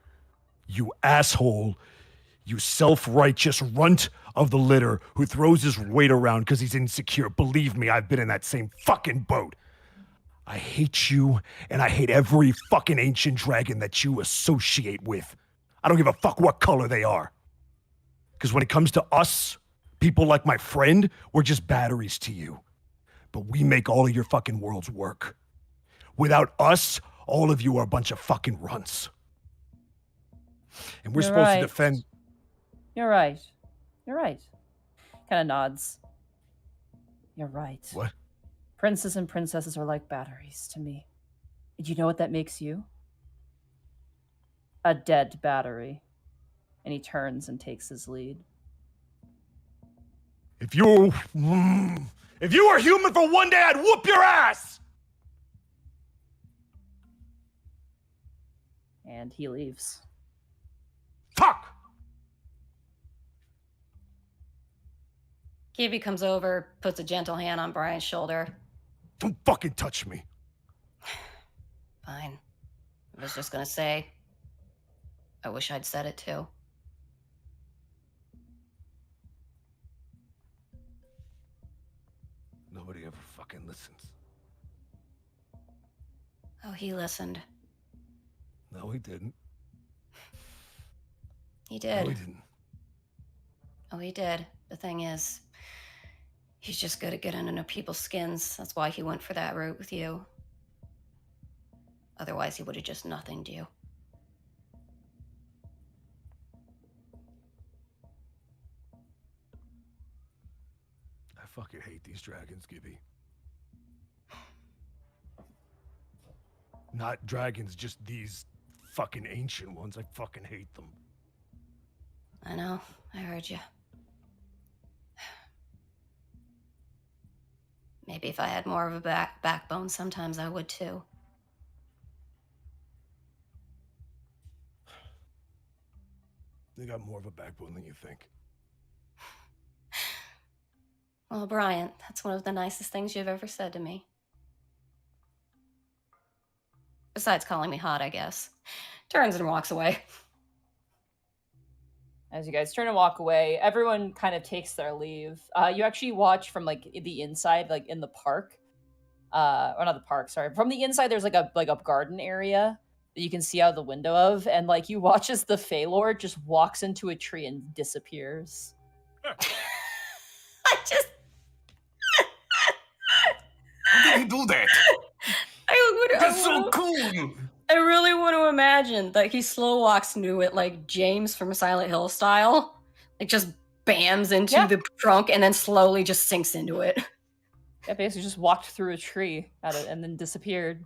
You asshole. You self-righteous runt of the litter who throws his weight around because he's insecure. Believe me, I've been in that same fucking boat. I hate you, and I hate every fucking ancient dragon that you associate with. I don't give a fuck what color they are. Because when it comes to us, people like my friend, we're just batteries to you. But we make all of your fucking worlds work. Without us, all of you are a bunch of fucking runts. And we're supposed to defend... You're right. You're right. Kind of nods. You're right. What? Princes and princesses are like batteries to me. Do you know what that makes you? A dead battery. And he turns and takes his lead. If you were human for one day, I'd whoop your ass! And he leaves. Fuck! Gibby comes over, puts a gentle hand on Brian's shoulder. Don't fucking touch me. Fine. I was just gonna say, I wish I'd said it too. Nobody ever fucking listens. Oh, he listened. No, he didn't. He did. No, he didn't. Oh, he did. The thing is, he's just good at getting under people's skins. That's why he went for that route with you. Otherwise, he would have just nothinged you. I fucking hate these dragons, Gibby. Not dragons, just these fucking ancient ones. I fucking hate them. I know. I heard you. Maybe if I had more of a backbone, sometimes I would too. They got more of a backbone than you think. Well, Bryant, that's one of the nicest things you've ever said to me. Besides calling me hot, I guess. Turns and walks away. As you guys turn and walk away, everyone kind of takes their leave. You actually watch from like the inside, like in the park. Or not the park, sorry. From the inside, there's like a garden area that you can see out the window of, and like you watch as the Fey Lord just walks into a tree and disappears. I just How did he do that? That's so cool. I really want to imagine that he slow walks into it like James from Silent Hill style. Like just bams into the trunk and then slowly just sinks into it. Yeah, basically just walked through a tree at it and then disappeared.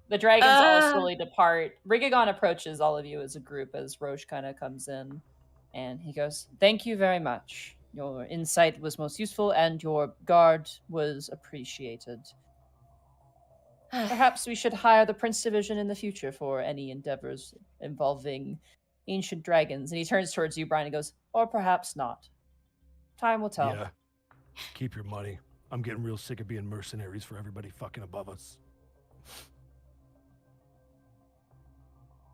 The dragons all slowly depart. Rigagon approaches all of you as a group as Roche kind of comes in. And he goes, "Thank you very much. Your insight was most useful and your guard was appreciated. Perhaps we should hire the Prince Division in the future for any endeavors involving ancient dragons." And he turns towards you, Brian, and goes, "Or perhaps not. Time will tell." Yeah. Keep your money. I'm getting real sick of being mercenaries for everybody fucking above us.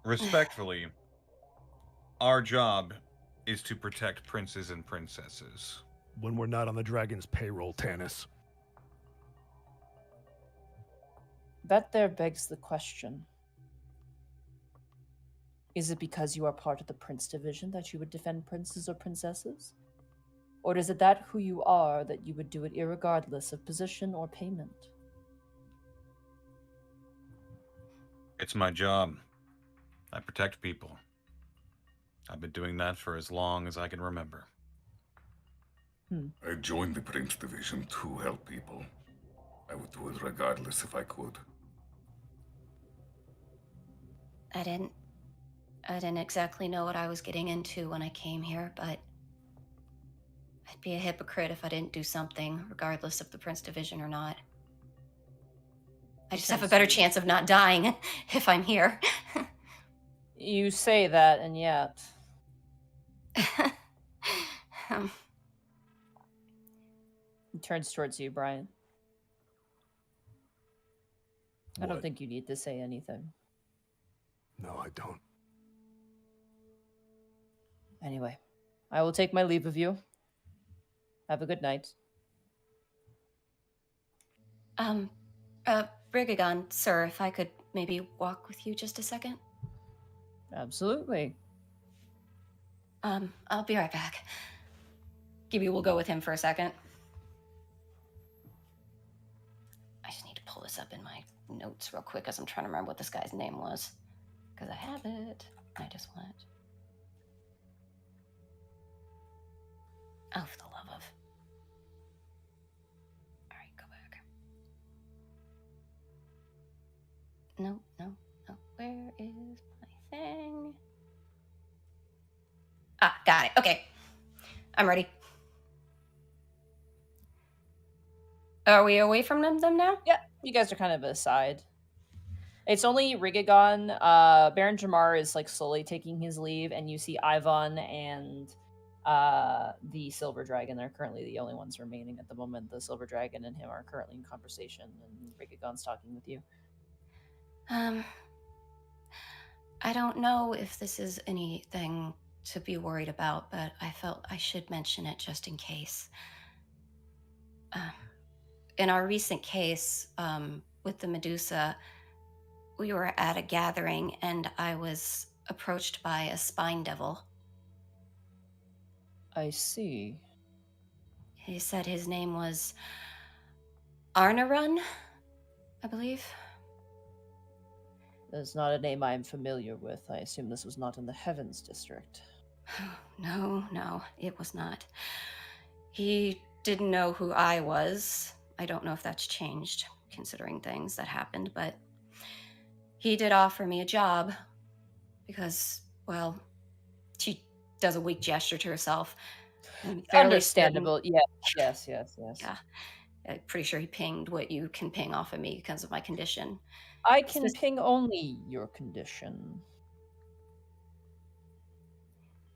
Respectfully, our job is to protect princes and princesses. When we're not on the dragon's payroll, Tanis. That there begs the question. Is it because you are part of the Prince Division that you would defend princes or princesses? Or is it that who you are that you would do it irregardless of position or payment? It's my job. I protect people. I've been doing that for as long as I can remember. I joined the Prince Division to help people. I would do it regardless if I could. I didn't exactly know what I was getting into when I came here, but I'd be a hypocrite if I didn't do something, regardless of the Prince Division or not. I just have a better chance of not dying if I'm here. You say that, and yet... He turns towards you, Brian. I don't think you need to say anything. No, I don't. Anyway, I will take my leave of you. Have a good night. Brigagon, sir, if I could maybe walk with you just a second? Absolutely. I'll be right back. Gibby will go with him for a second. I just need to pull this up in my notes real quick as I'm trying to remember what this guy's name was. Because I have it. I just want it. Oh, for the love of. Alright, go back. No. Where is my thing? Ah, got it. Okay. I'm ready. Are we away from them now? Yeah, you guys are kind of aside. It's only Rigagon. Baron Jamar is like slowly taking his leave, and you see Ivan and the Silver Dragon. They're currently the only ones remaining at the moment. The Silver Dragon and him are currently in conversation, and Rigagon's talking with you. I don't know if this is anything to be worried about, but I felt I should mention it just in case. In our recent case with the Medusa, we were at a gathering and I was approached by a spine devil. I see. He said his name was Arnarun, I believe. That's not a name I am familiar with. I assume this was not in the Heavens District. No, it was not. He didn't know who I was. I don't know if that's changed, considering things that happened, but he did offer me a job because, well, she does a weak gesture to herself. Understandable. Yeah. Yes. Yeah. I'm pretty sure he pinged what you can ping off of me because of my condition. I can ping only your condition.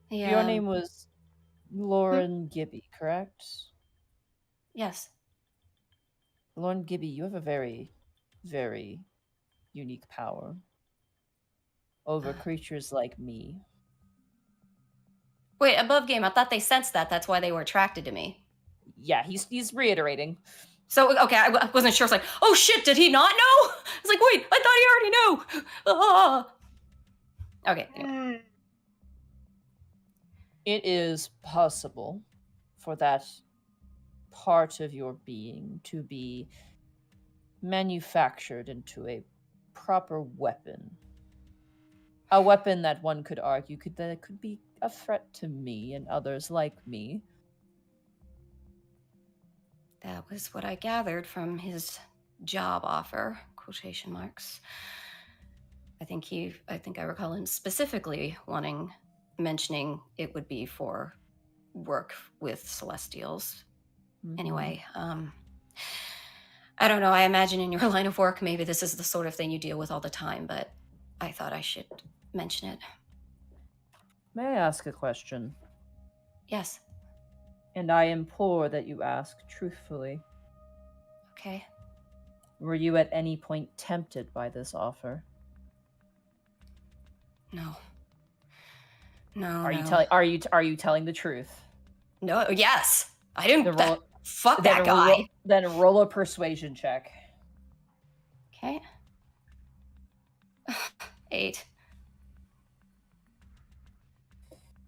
Yeah. Your name was Lauren Gibby, correct? Yes. Lauren Gibby, you have a very, very unique power over creatures like me. Wait, above game, I thought they sensed that. That's why they were attracted to me. Yeah, he's reiterating. So, okay, I wasn't sure. It's like, oh shit, did he not know? I was like, wait, I thought he already knew. Ah. Okay. Anyway. It is possible for that part of your being to be manufactured into a proper weapon. A weapon that one could argue that could be a threat to me and others like me. That was what I gathered from his job offer, quotation marks. I think I recall him specifically mentioning it would be for work with Celestials. Mm-hmm. Anyway, I don't know. I imagine in your line of work, maybe this is the sort of thing you deal with all the time, but I thought I should mention it. May I ask a question? Yes. And I implore that you ask truthfully. Okay. Were you at any point tempted by this offer? No. No. Are you telling the truth? No. Yes. I didn't. Fuck then that guy. Then roll a persuasion check. Okay. 8.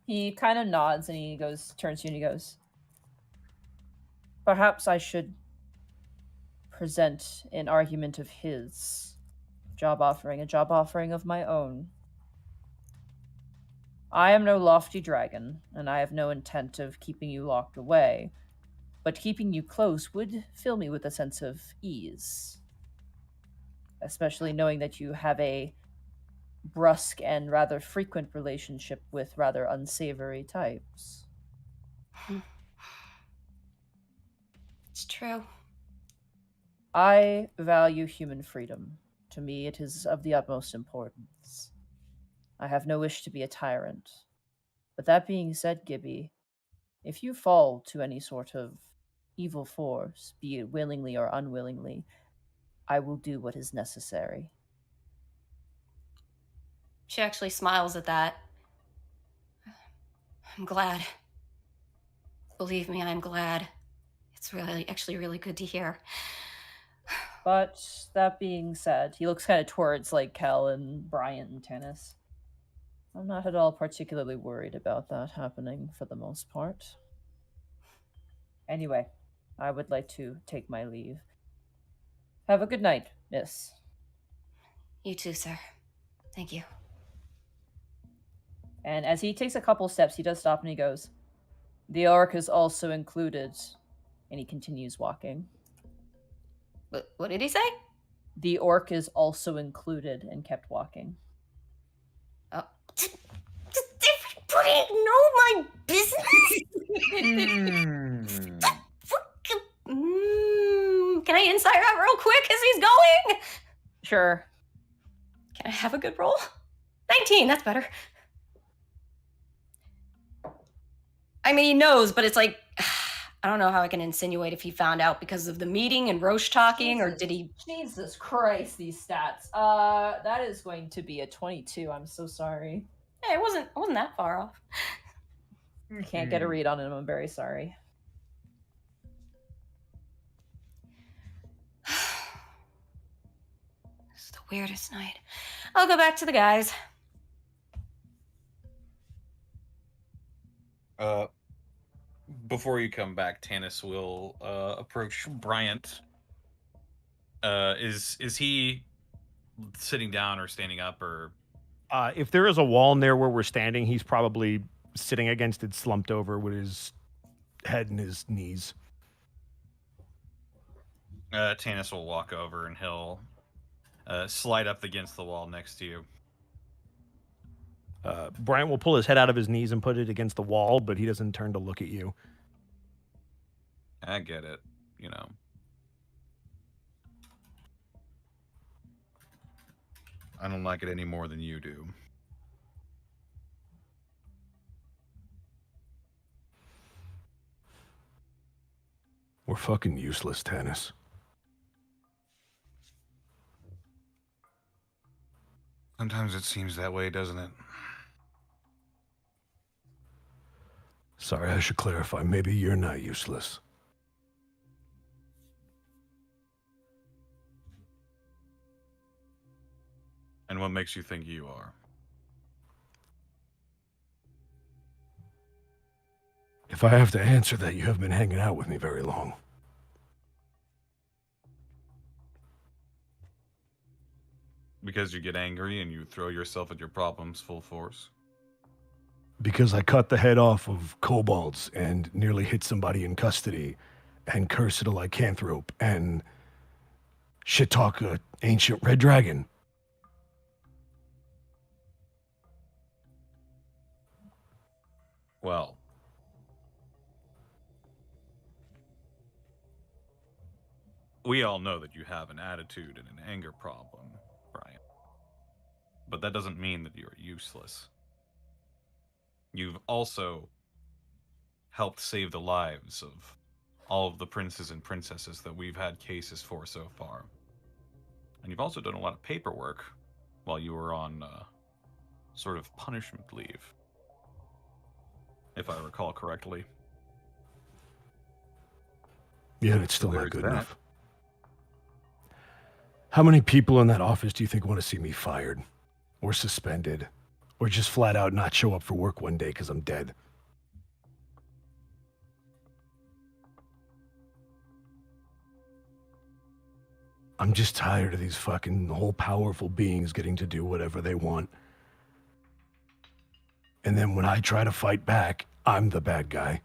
He kind of nods and he turns to you and he goes, perhaps I should present an argument of his a job offering of my own. I am no lofty dragon, and I have no intent of keeping you locked away, but keeping you close would fill me with a sense of ease, especially knowing that you have a brusque and rather frequent relationship with rather unsavory types. It's true. I value human freedom. To me, it is of the utmost importance. I have no wish to be a tyrant. But that being said, Gibby, if you fall to any sort of evil force, be it willingly or unwillingly, I will do what is necessary. She actually smiles at that. I'm glad. Believe me, I'm glad. It's actually really good to hear. But that being said, he looks kind of towards like Khel and Bryant and Tanis. I'm not at all particularly worried about that happening for the most part. Anyway, I would like to take my leave. Have a good night, miss. You too, sir. Thank you. And as he takes a couple steps, he does stop and he goes, the orc is also included. And he continues walking. What did he say? The orc is also included and kept walking. Oh. Does everybody know my business? Can I insight that real quick as he's going? Sure. Can I have a good roll? 19, that's better. I mean, he knows, but it's like, I don't know how I can insinuate if he found out because of the meeting and Roche talking, or did he? Jesus Christ, these stats. That is going to be a 22. I'm so sorry. Yeah, it wasn't that far off. Can't get a read on him. I'm very sorry. This is the weirdest night. I'll go back to the guys. Before you come back, Tanis will approach Bryant. Is he sitting down or standing up or? If there is a wall near where we're standing, he's probably sitting against it, slumped over with his head in his knees. Tanis will walk over and he'll slide up against the wall next to you. Bryant will pull his head out of his knees and put it against the wall, but he doesn't turn to look at you. I get it, you know. I don't like it any more than you do. We're fucking useless, Tanis. Sometimes it seems that way, doesn't it? Sorry, I should clarify. Maybe you're not useless. And what makes you think you are? If I have to answer that, you haven't been hanging out with me very long. Because you get angry and you throw yourself at your problems full force? Because I cut the head off of kobolds and nearly hit somebody in custody and cursed a lycanthrope and shit talk a ancient red dragon. Well, we all know that you have an attitude and an anger problem, Brian. But that doesn't mean that you're useless. You've also helped save the lives of all of the princes and princesses that we've had cases for so far. And you've also done a lot of paperwork while you were on sort of punishment leave, if I recall correctly. Yeah, it's still not There's good that. enough. How many people in that office do you think want to see me fired or suspended or just flat out not show up for work one day because I'm dead? I'm just tired of these fucking all-powerful beings getting to do whatever they want. And then when I try to fight back, I'm the bad guy.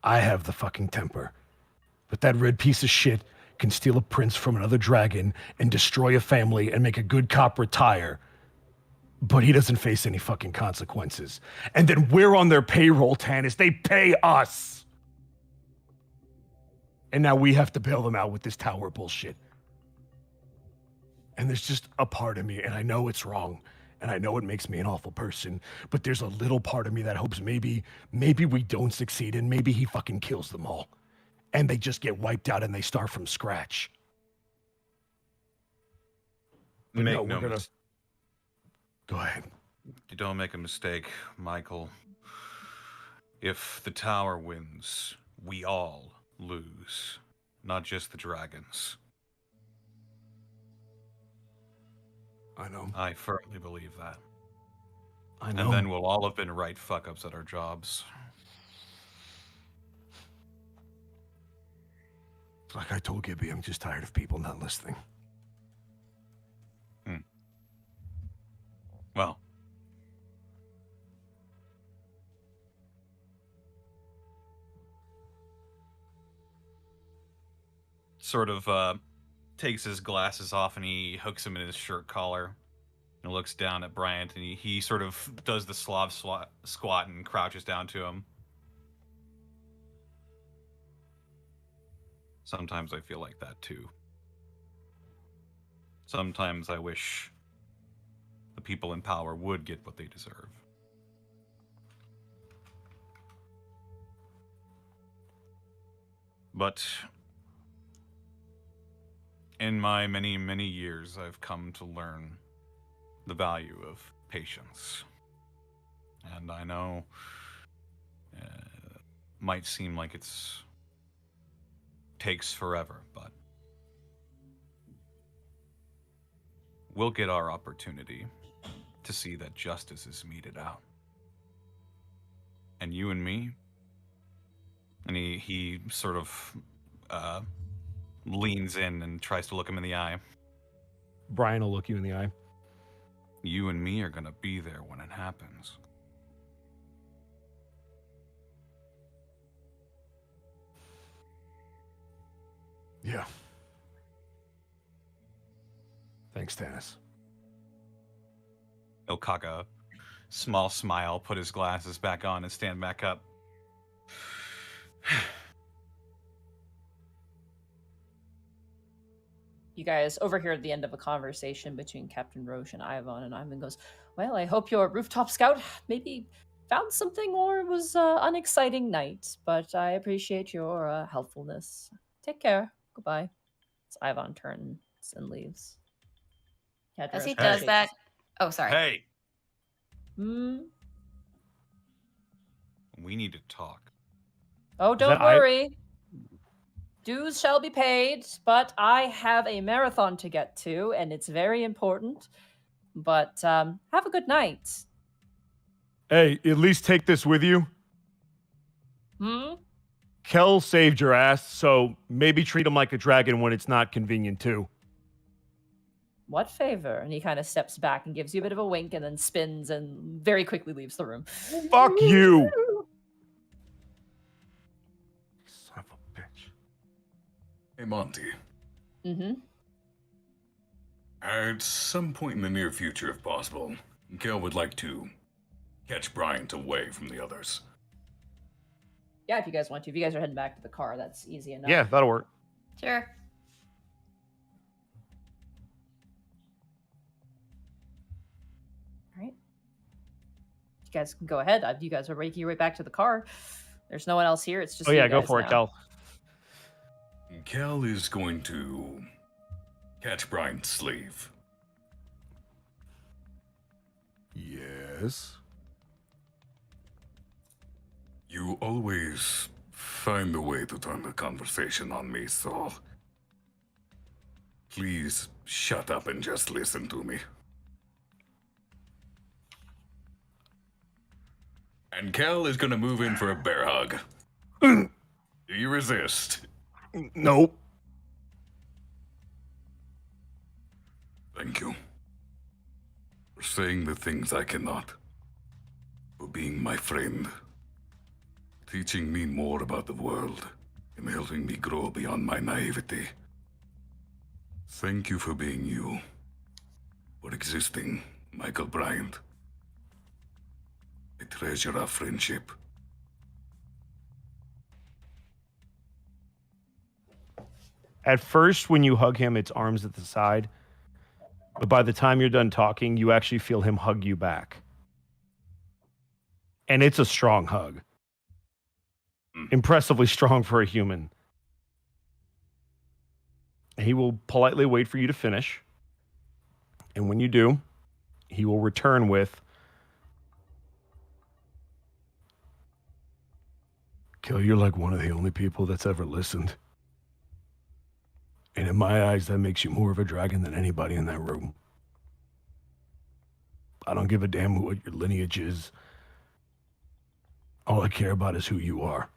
I have the fucking temper. But that red piece of shit can steal a prince from another dragon and destroy a family and make a good cop retire. But he doesn't face any fucking consequences. And then we're on their payroll, Tanis. They pay us. And now we have to bail them out with this tower bullshit. And there's just a part of me, and I know it's wrong, and I know it makes me an awful person, but there's a little part of me that hopes maybe we don't succeed, and maybe he fucking kills them all. And they just get wiped out and they start from scratch. But Make no, no we're gonna... mis- Go ahead. You don't make a mistake, Michael. If the tower wins, we all lose, not just the dragons. I know. I firmly believe that. I know. And then we'll all have been right fuck-ups at our jobs. Like I told Gibby, I'm just tired of people not listening. Well, sort of takes his glasses off and he hooks them in his shirt collar and looks down at Bryant, and he sort of does the Slav squat and crouches down to him. Sometimes I feel like that too. Sometimes I wish the people in power would get what they deserve. But in my many, many years, I've come to learn the value of patience. And I know might seem like it's takes forever, but we'll get our opportunity to see that justice is meted out. And you and me, and he sort of leans in and tries to look him in the eye. Brian will look you in the eye. You and me are gonna be there when it happens. Yeah. Thanks, Tanis. He'll cock a small smile, put his glasses back on, and stand back up. You guys overhear at the end of a conversation between Captain Roche and Ivan goes, well, I hope your rooftop scout maybe found something or was an unexciting night, but I appreciate your helpfulness. Take care. Goodbye. As Ivan turns and leaves. As he Cadras does that, Oh, sorry. Hey, Hmm. we need to talk. Oh, don't that I- worry. Dues shall be paid, but I have a marathon to get to, and it's very important. But have a good night. Hey, at least take this with you. Hmm? Khel saved your ass, so maybe treat him like a dragon when it's not convenient too. What favor? And he kind of steps back and gives you a bit of a wink and then spins and very quickly leaves the room. Fuck you! Son of a bitch. Hey, Monty. Mm-hmm. At some point in the near future, if possible, Khel would like to catch Bryant away from the others. Yeah, if you guys want to. If you guys are heading back to the car, that's easy enough. Yeah, that'll work. Sure. All right. You guys can go ahead. You guys are making your way back to the car. There's no one else here. It's just Oh yeah, you go guys for it, now. Khel. Khel is going to catch Bryant's sleeve. Yes. You always find a way to turn the conversation on me, so please shut up and just listen to me. And Khel is gonna move in for a bear hug. Do you resist? Nope. Thank you. For saying the things I cannot. For being my friend. Teaching me more about the world and helping me grow beyond my naivety. Thank you for being you. For existing, Michael Bryant. I treasure our friendship. At first, when you hug him, it's arms at the side. But by the time you're done talking, you actually feel him hug you back. And it's a strong hug. Impressively strong for a human. He will politely wait for you to finish. And when you do, he will return with, Khel, you're like one of the only people that's ever listened. And in my eyes, that makes you more of a dragon than anybody in that room. I don't give a damn what your lineage is. All I care about is who you are.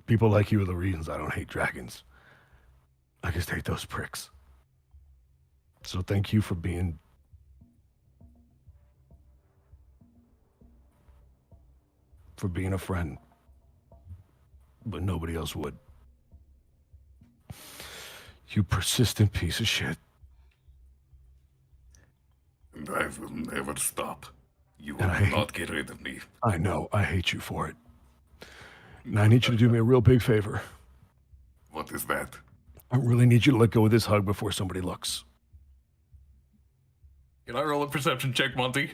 People like you are the reasons I don't hate dragons. I just hate those pricks. So thank you for being a friend. But nobody else would. You persistent piece of shit. And I will never stop. You will And I hate- not get rid of me. I know, I hate you for it. Now I need you to do me a real big favor. What is that? I really need you to let go of this hug before somebody looks. Can I roll a perception check, Monty?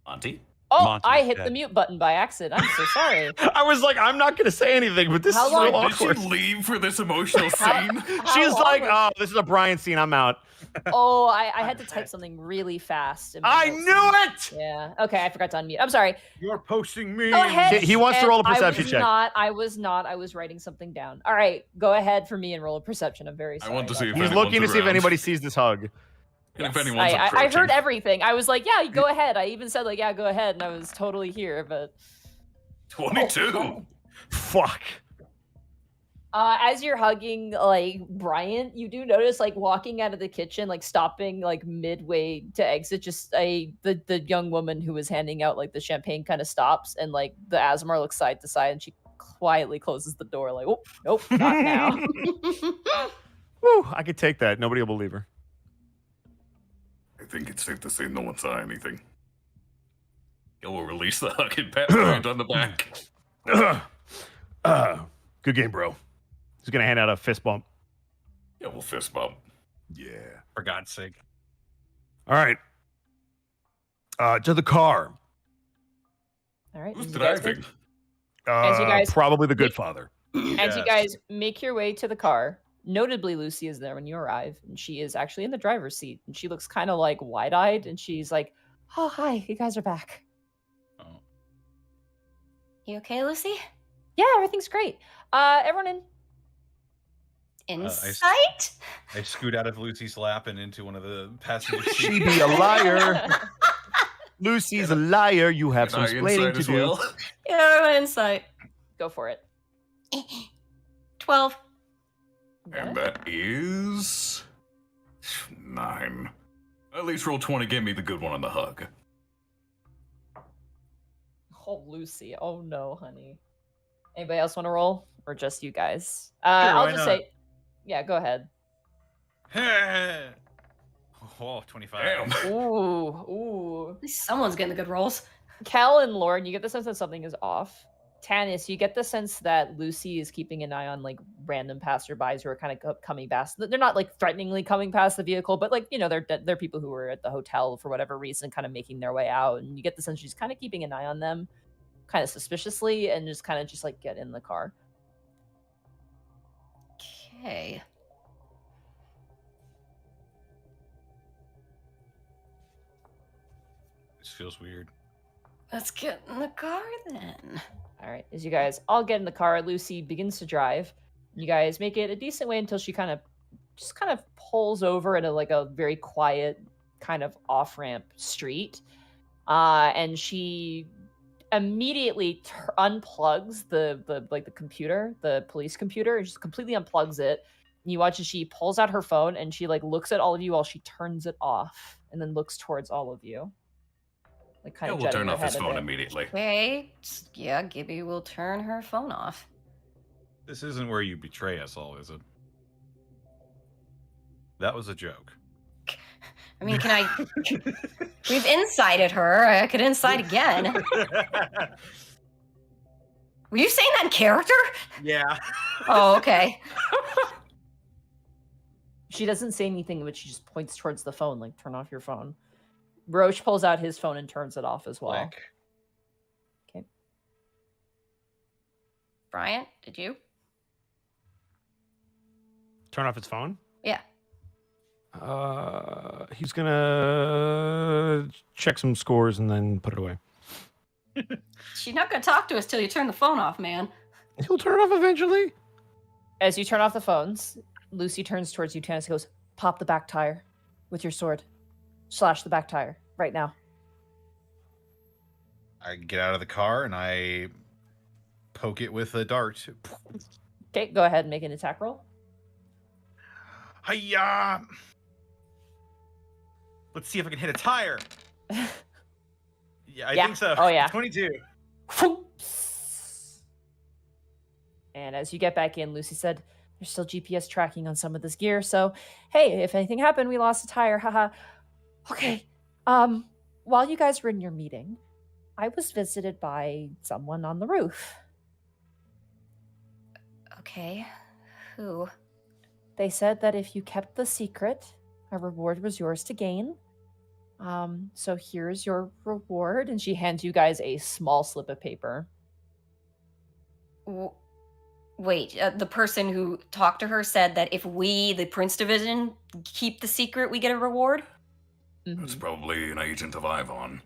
Monty? Oh, Monty's I hit dead. the mute button by accident. I'm so sorry. I was like, I'm not going to say anything, but this How is long- real Did she awkward. leave for this emotional How- scene? how She's long like, was- oh, this is a Brian scene. I'm out. Oh, I had to type something really fast. in my I notes. knew it! Yeah. Okay, I forgot to unmute. I'm sorry. You're posting me. Go ahead. He wants to roll a and perception check. I was not. I was writing something down. All right, go ahead for me and roll a perception. I'm very I sorry. want to see if He's anyone's looking to see if around. anybody sees this hug. And if Yes, anyone's I approaching. heard everything. I was like, yeah, go ahead. I even said like, yeah, go ahead, and I was totally here. But 22. Fuck. as you're hugging like Bryant, you do notice like walking out of the kitchen, like stopping like midway to exit, just the young woman who was handing out like the champagne kind of stops, and like the Asmar looks side to side, and she quietly closes the door like, oh nope, not now. Woo, I could take that. Nobody will believe her. I think it's safe to say no one saw anything. It will release the hug and pat Bryant on the back. Good game, bro. He's going to hand out a fist bump. Yeah, we'll fist bump. Yeah. For God's sake. All right. To the car. All right, Who's you guys driving? good? As you guys- Probably the good father. As you Yes. guys make your way to the car, notably Lucy is there when you arrive, and she is actually in the driver's seat, and she looks kind of like wide-eyed, and she's like, "Oh, hi, you guys are back." Oh. You okay, Lucy? Yeah, everything's great. Everyone in. Insight? I scoot out of Lucy's lap and into one of the passenger She seats. be a liar. Lucy's a liar. You have some Can I explaining insight to as do. well? Yeah, everyone insight. Go for it. 12. And that is 9. At least roll 20, give me the good one on the hug. Oh, Lucy. Oh, no, honey. Anybody else want to roll? Or just you guys? Sure, I'll why just not? say, yeah, go ahead. Oh, 25. Damn. Ooh. At least someone's getting the good rolls. Cal and Lauren, you get the sense that something is off. Tanis, you get the sense that Lucy is keeping an eye on like random passerbys who are kind of coming past. They're not like threateningly coming past the vehicle, but like, you know, they're people who were at the hotel for whatever reason, kind of making their way out. And you get the sense she's kind of keeping an eye on them, kind of suspiciously, and just kind of just like get in the car. Okay. This feels weird. Let's get in the car then. All right, as you guys all get in the car, Lucy begins to drive. You guys make it a decent way until she kind of pulls over at a very quiet, kind of off-ramp street. And she immediately unplugs the computer, the police computer, and just completely unplugs it. And you watch as she pulls out her phone and she like looks at all of you while she turns it off and then looks towards all of you. Like kind Yeah, of we'll jutting turn her off his head a phone bit. immediately. Okay. Yeah, Gibby will turn her phone off. This isn't where you betray us all, is it? That was a joke. I mean, can I... We've incited her. I could incite again. Were you saying that in character? Yeah. Oh, okay. She doesn't say anything, but she just points towards the phone, like, turn off your phone. Roche pulls out his phone and turns it off as well. Click. Okay. Bryant, did you? Turn off his phone? Yeah. He's gonna check some scores and then put it away. She's not going to talk to us till you turn the phone off, man. He'll turn it off eventually. As you turn off the phones, Lucy turns towards you, Tanis, and goes, pop the back tire with your sword. Slash the back tire right now. I get out of the car and I poke it with a dart. Okay, go ahead and make an attack roll. Hiya! Let's see if I can hit a tire. Yeah, I Yeah. think so. Oh, yeah. 22. And as you get back in, Lucy said, there's still GPS tracking on some of this gear, so hey, if anything happened, we lost a tire, haha. Okay, while you guys were in your meeting, I was visited by someone on the roof. Okay. Who? They said that if you kept the secret, a reward was yours to gain. So here's your reward, and she hands you guys a small slip of paper. Wait, the person who talked to her said that if we, the Prince Division, keep the secret, we get a reward? That's probably an agent of Ivon.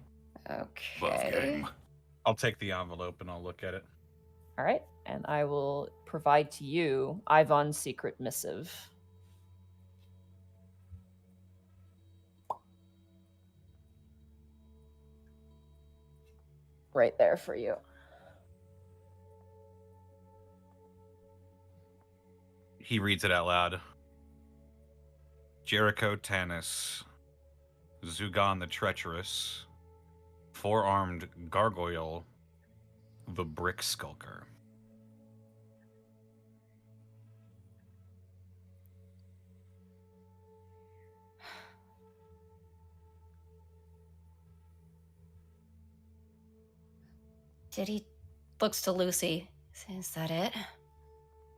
Love Okay. game. I'll take the envelope and I'll look at it. All right, and I will provide to you Ivon's secret missive. Right there for you. He reads it out loud. Jericho Tanis, Zugan the Treacherous, Four-Armed Gargoyle, the Brick Skulker. Did he... Looks to Lucy. Is that it?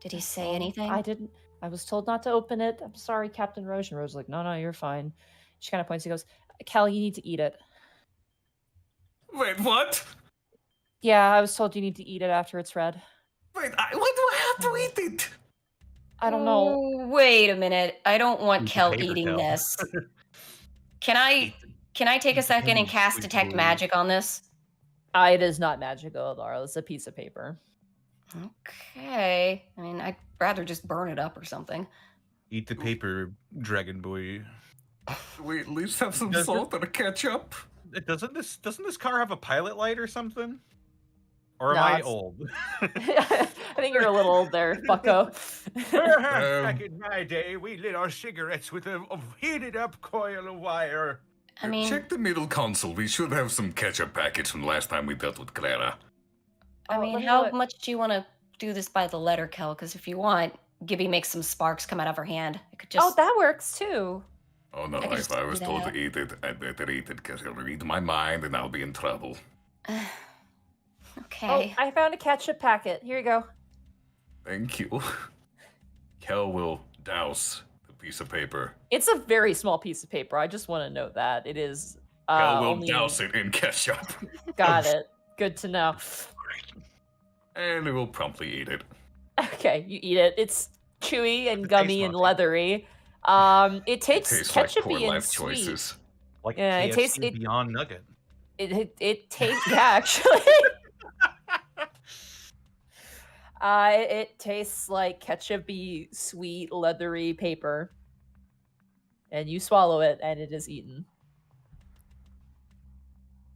Did he say anything? I didn't. I was told not to open it. I'm sorry, Captain Rose. And Rose was like, no, you're fine. She kind of points and goes, Cal, you need to eat it. Wait, what? Yeah, I was told you need to eat it after it's read. Wait, why do I have to eat it? I don't know. Oh, wait a minute. I don't want Eat the Khel paper, eating Khel. this. Can I take a second and cast Sweet detect boy. magic on this? It is not magical, Laurel. It's a piece of paper. Okay. I mean, I'd rather just burn it up or something. Eat the paper, dragon boy. Do we at least have some Does salt and a ketchup? Doesn't this car have a pilot light or something? Or am No, I it's- old? I think you're a little old there, bucko. Back in my day, we lit our cigarettes with a heated up coil of wire. I mean, Check the middle console. We should have some ketchup packets from last time we dealt with Clara. let me how look. much do you want to do this by the letter, Khel? Because if you want, Gibby makes some sparks come out of her hand. I could just. Oh, that works too. Oh no, I can just if I do was told that. to eat it, I'd better eat it because he'll read my mind and I'll be in trouble. Okay. Oh, I found a ketchup packet. Here you go. Thank you. Kel will douse the piece of paper. It's a very small piece of paper. I just want to note that it is. Kel will only... douse it in ketchup. Got it. Good to know. And he will promptly eat it. Okay, you eat it. It's chewy and It tastes gummy and mushy. leathery. It It tastes tastes like ketchupy poor and life sweet. choices. Like Yeah, it KFC tastes- it- Beyond Nugget. It tastes. Yeah, actually. It tastes like ketchupy, sweet, leathery paper. And you swallow it, and it is eaten.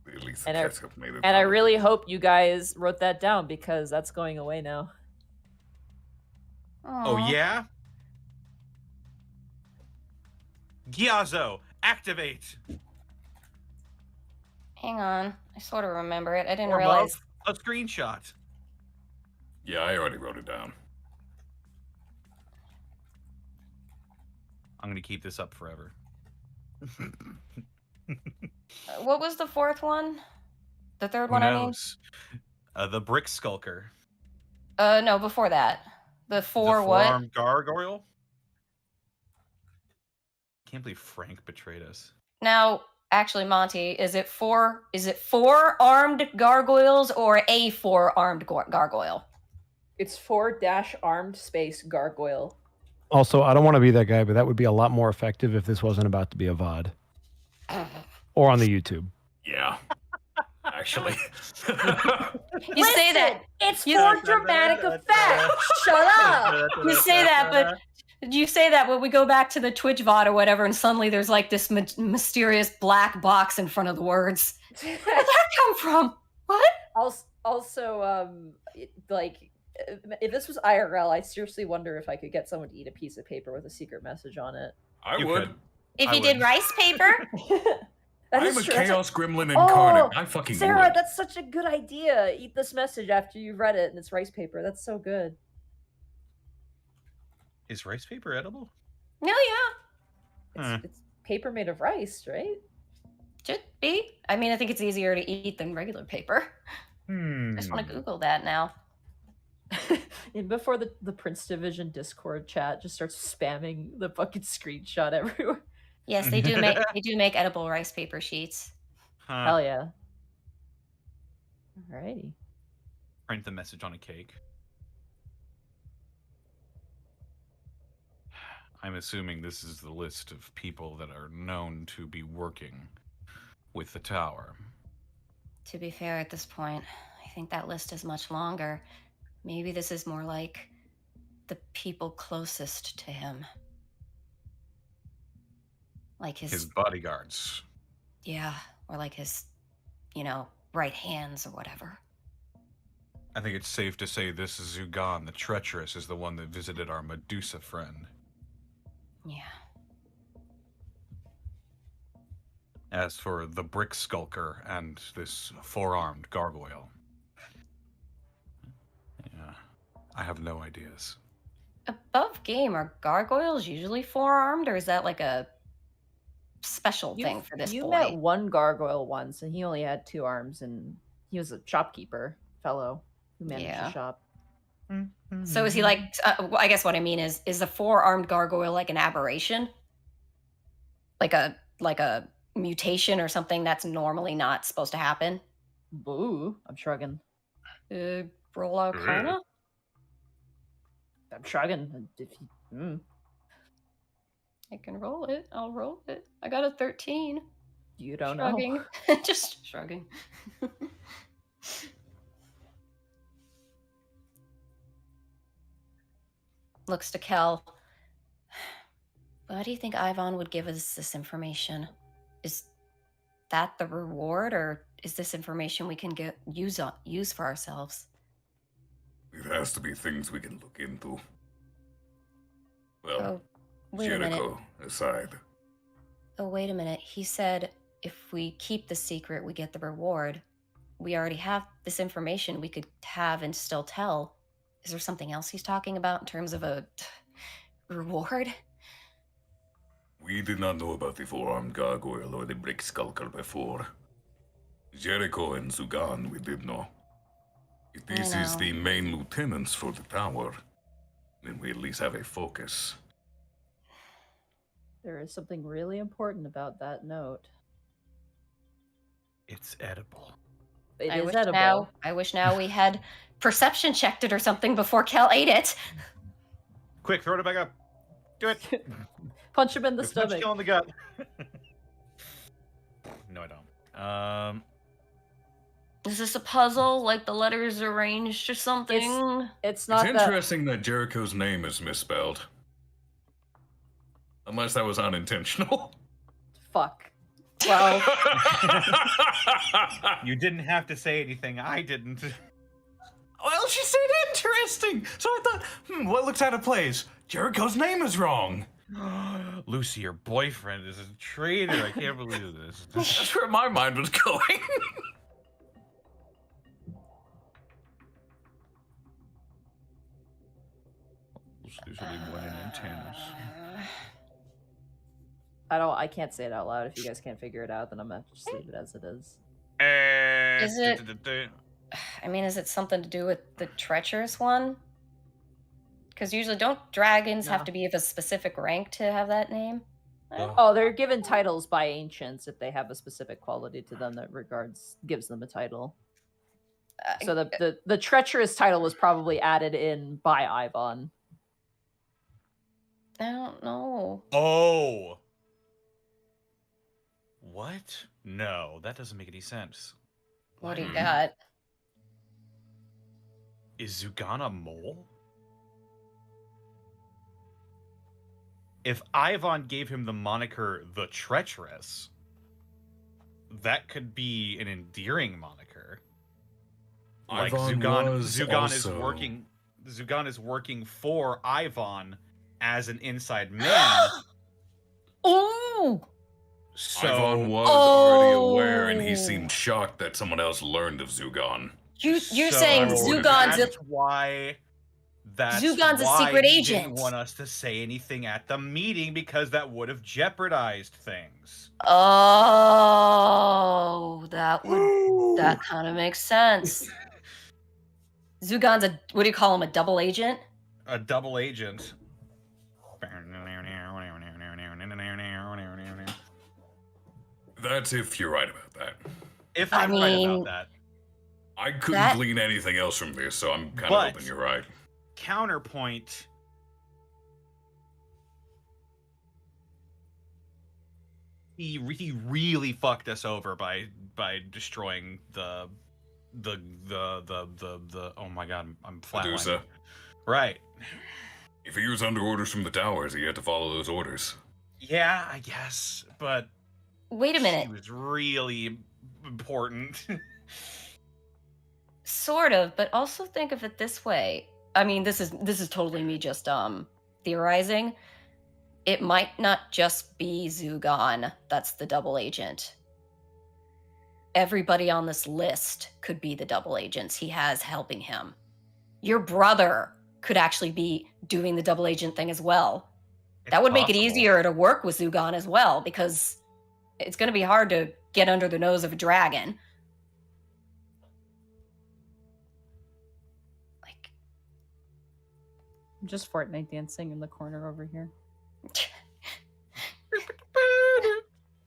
At least the And I- ketchup made it. And I out. really hope you guys wrote that down because that's going away now. Oh Aw. yeah? Gyazo, activate! Hang on. I sort of remember it. I didn't Or realize. a screenshot. Yeah, I already wrote it down. I'm gonna keep this up forever. What was the fourth one? The third Who one, knows? The brick skulker. I mean? No, before that. The The four what? four-armed gargoyle. Can't believe Frank betrayed us. Now, actually, Monty, is it four armed gargoyles or a four-armed gargoyle? It's 4-armed space gargoyle. Also, I don't want to be that guy, but that would be a lot more effective if this wasn't about to be a VOD or on the YouTube. Yeah. Actually. You say that. It's You- for dramatic effect. Shut up. You say that, but you say that when we go back to the Twitch VOD or whatever, and suddenly there's like this mysterious black box in front of the words. Where'd that come from? What? Also, like, if this was IRL, I seriously wonder if I could get someone to eat a piece of paper with a secret message on it. I You would. could. If I you did would. rice paper? That I'm is a true. That's chaos gremlin incarnate. I fucking Sarah, would. that's such a good idea. Eat this message after you've read it, and it's rice paper. That's so good. Is rice paper edible? No, yeah. Huh. It's paper made of rice, right? Should be. I mean, I think it's easier to eat than regular paper. I just want to Google that now. And before the Prince Division Discord chat just starts spamming the fucking screenshot everywhere. Yes, they do make edible rice paper sheets. Huh. Hell yeah. Alrighty. Print the message on a cake. I'm assuming this is the list of people that are known to be working with the tower. To be fair, at this point, I think that list is much longer. Maybe this is more like the people closest to him. Like His bodyguards. yeah, or like his, right hands or whatever. I think it's safe to say this is Zugan the Treacherous is the one that visited our Medusa friend. Yeah. As for the brick skulker and this four-armed gargoyle. Yeah, I have no ideas. Above game, are gargoyles usually four-armed, or is that like a special thing for this you boy? met one gargoyle once, and he only had 2 arms, and he was a shopkeeper fellow who managed Yeah. a shop. So is he like? I guess what I mean is the four-armed gargoyle like an aberration, like a mutation or something that's normally not supposed to happen? Boo! I'm shrugging. Roll Arcana? I'm shrugging. If you, I can roll it. I'll roll it. I got a 13. you don't Shrugging. know. Just shrugging. Looks to Khel. Why do you think Ivan would give us this information? Is that the reward, or is this information we can use for ourselves? It has to be things we can look into. Well, Oh, wait a minute. Jericho aside. Oh, wait a minute. He said if we keep the secret, we get the reward. We already have this information we could have and still tell. Is there something else he's talking about in terms of a reward? We did not know about the four-armed gargoyle or the brick skulker before. Jericho and Zugan we did know. If this is the main lieutenants for the tower, then we at least have a focus. There is something really important about that note. It's edible. It I is wish edible. I wish now we had perception checked it or something before Khel ate it. Quick, throw it back up. Do it. Punch him in the Punch stomach. Kill in the gut. No, I don't. Is this a puzzle, like the letters arranged or something? It's not It's that. interesting that Jericho's name is misspelled. Unless that was unintentional. Fuck. Well, You didn't have to say anything. I didn't. Well, she said interesting. So I thought, what looks out of place? Jericho's name is wrong. Lucy, your boyfriend is a traitor. I can't believe this. That's where my mind was going. This will be one in tennis. I can't say it out loud. If you guys can't figure it out, then I'm gonna just leave it as it is. Is it- I mean, is it something to do with the treacherous one? Because usually, don't dragons have No. to be of a specific rank to have that name? Oh, they're given titles by ancients if they have a specific quality to them that gives them a title. So the treacherous title was probably added in by Ivan. I don't know. Oh. What? No, that doesn't make any sense. What do you got? Is Zugan a mole? If Ivan gave him the moniker the Treacherous, that could be an endearing moniker. Like Ivan Zugan is working for Ivan as an inside man. Oh! So Ivan was already aware, and he seemed shocked that someone else learned of Zugan. You're so saying Zugan's that's why Zugan's a why secret he agent. didn't want us to say anything at the meeting because that would have jeopardized things. Oh, that kind of makes sense. Zugan's what do you call him? A double agent? A double agent. That's if you're right about that. If I I'm right mean, about that. I couldn't glean anything else from this, so I'm kind of But- hoping you're right. Counterpoint. He really fucked us over by destroying the oh my god, I'm flatlining. Medusa. Right. If he was under orders from the towers, he had to follow those orders. Yeah, I guess, but Wait a minute. she was really important. Sort of, but also think of it this way. I mean, this is totally me just theorizing. It might not just be Zugan that's the double agent. Everybody on this list could be the double agents he has helping him. Your brother could actually be doing the double agent thing as well. That would make it easier to work with Zugan as well, because it's going to be hard to get under the nose of a dragon. Like, I'm just Fortnite dancing in the corner over here.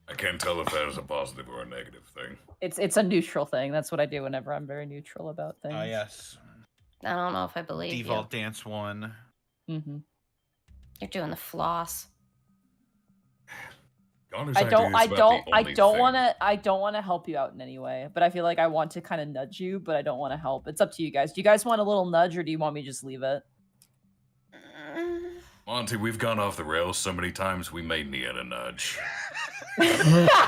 I can't tell if that is a positive or a negative thing. It's a neutral thing. That's what I do whenever I'm very neutral about things. Yes. I don't know if I believe Default dance 1. Mm-hmm. You're doing the floss. Connor's I idea don't is about the only thing. want to help you out in any way, but I feel like I want to kind of nudge you, but I don't want to help. It's up to you guys. Do you guys want a little nudge, or do you want me to just leave it? Monty, we've gone off the rails so many times we may need a nudge.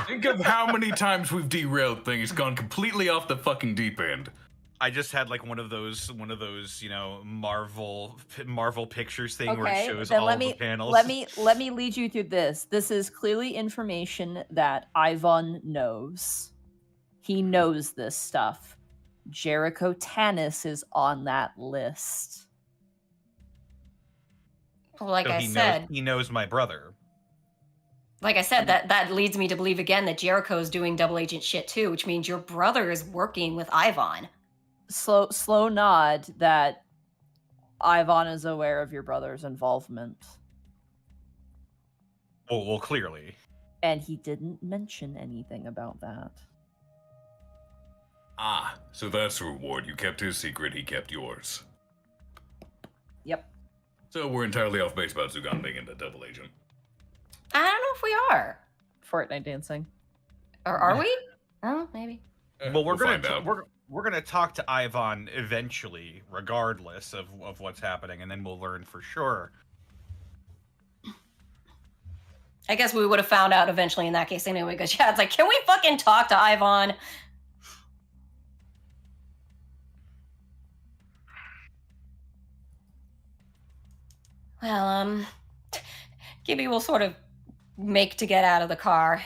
Think of how many times we've derailed things, gone completely off the fucking deep end. I just had like one of those, Marvel pictures thing where it shows then all the panels. Let me lead you through this. This is clearly information that Ivan knows. He knows this stuff. Viro Tanis is on that list. Well, like So I said, he knows my brother. like I said, that leads me to believe again that Jericho's doing double agent shit too, which means your brother is working with Ivan. Slow nod that Ivan is aware of your brother's involvement. Well, clearly. And he didn't mention anything about that. Ah, so that's the reward. You kept his secret, he kept yours. Yep. So we're entirely off base about Zugan being into double agent. I don't know if we are. Fortnite dancing. Or are we? Oh, maybe. Well, we'll find out. we're gonna talk to Ivan eventually, regardless of what's happening, and then we'll learn for sure. I guess we would have found out eventually in that case anyway, because Chad's like, can we fucking talk to Ivan? Well, Gibby will sort of make to get out of the car.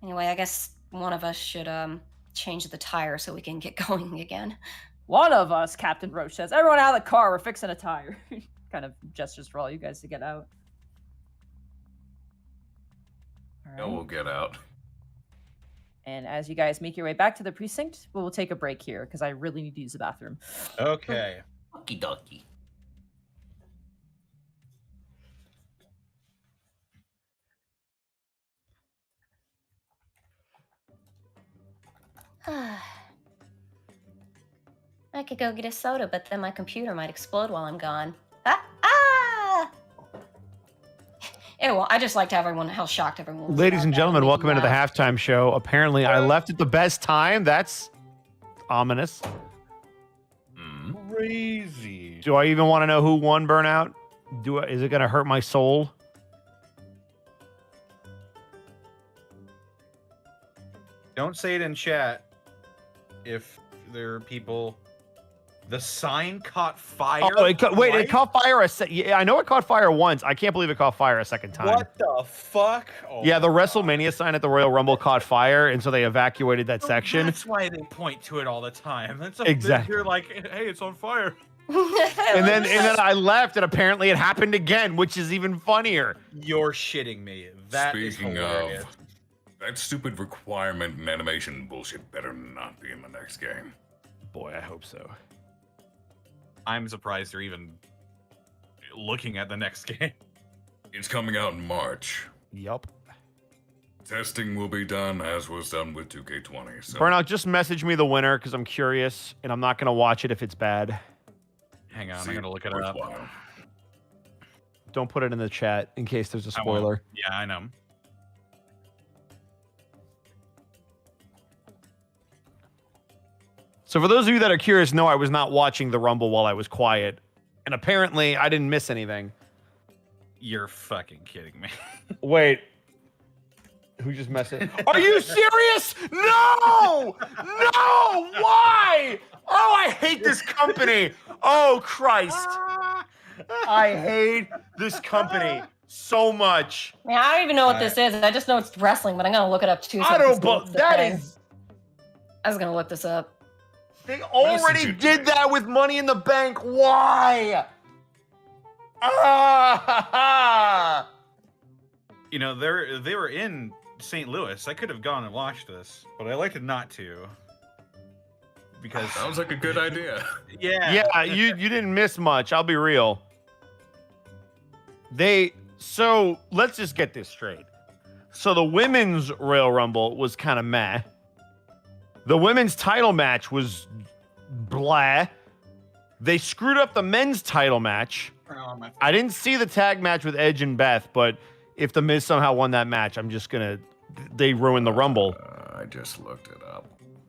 Anyway, I guess one of us should change the tire so we can get going again. One of us, Captain Roach says. Everyone out of the car, we're fixing a tire. Kind of gestures for all you guys to get out. All No, right. we'll get out. And as you guys make your way back to the precinct, we'll take a break here because I really need to use the bathroom. Okay. Okie dokie. I could go get a soda, but then my computer might explode while I'm gone. Ah! Ew, I just liked how how shocked everyone was. Ladies about and that. gentlemen, It made welcome me into the laugh. halftime show. Apparently, I left at the best time. That's ominous. Crazy. Do I even want to know who won Burnout? Is it going to hurt my soul? Don't say it in chat if there are people. The sign caught fire. Oh, it twice? caught fire yeah, I know it caught fire once. I can't believe it caught fire a second time. What the fuck? Oh, Yeah, the WrestleMania sign at the Royal Rumble caught fire, and so they evacuated that section. That's why they point to it all the time. That's Exactly. You're like, hey, it's on fire. And then I left, and apparently it happened again, which is even funnier. You're shitting me. That is Speaking hilarious. of, that stupid requirement and animation bullshit better not be in the next game. Boy, I hope so. I'm surprised they're even looking at the next game. It's coming out in March. Yup. Testing will be done as was done with 2K20. So Burnout, just message me the winner because I'm curious, and I'm not going to watch it if it's bad. Hang on, see I'm gonna look it up. worthwhile. Don't put it in the chat in case there's a I won't. spoiler. Yeah, I know. So for those of you that are curious, no, I was not watching the Rumble while I was quiet. And apparently, I didn't miss anything. You're fucking kidding me. Wait. Who just messaged? Are you serious? No! No! Why? Oh, I hate this company. Oh, Christ. I hate this company so much. Man, I don't even know what this is. I just know it's wrestling, but I'm gonna look it up too. So I I can don't, see what's but the that thing. is. I was gonna look this up. They already Message it did to me. that with Money in the Bank. Why? Ah! You know, they were in St. Louis. I could have gone and watched this, but I elected not to. Because Sounds like a good idea. Yeah, you didn't miss much. I'll be real. So let's just get this straight. So the women's Royal Rumble was kind of meh. The women's title match was blah. They screwed up the men's title match. I didn't see the tag match with Edge and Beth, but if The Miz somehow won that match, I'm just gonna. They ruined the Rumble. I just looked it up.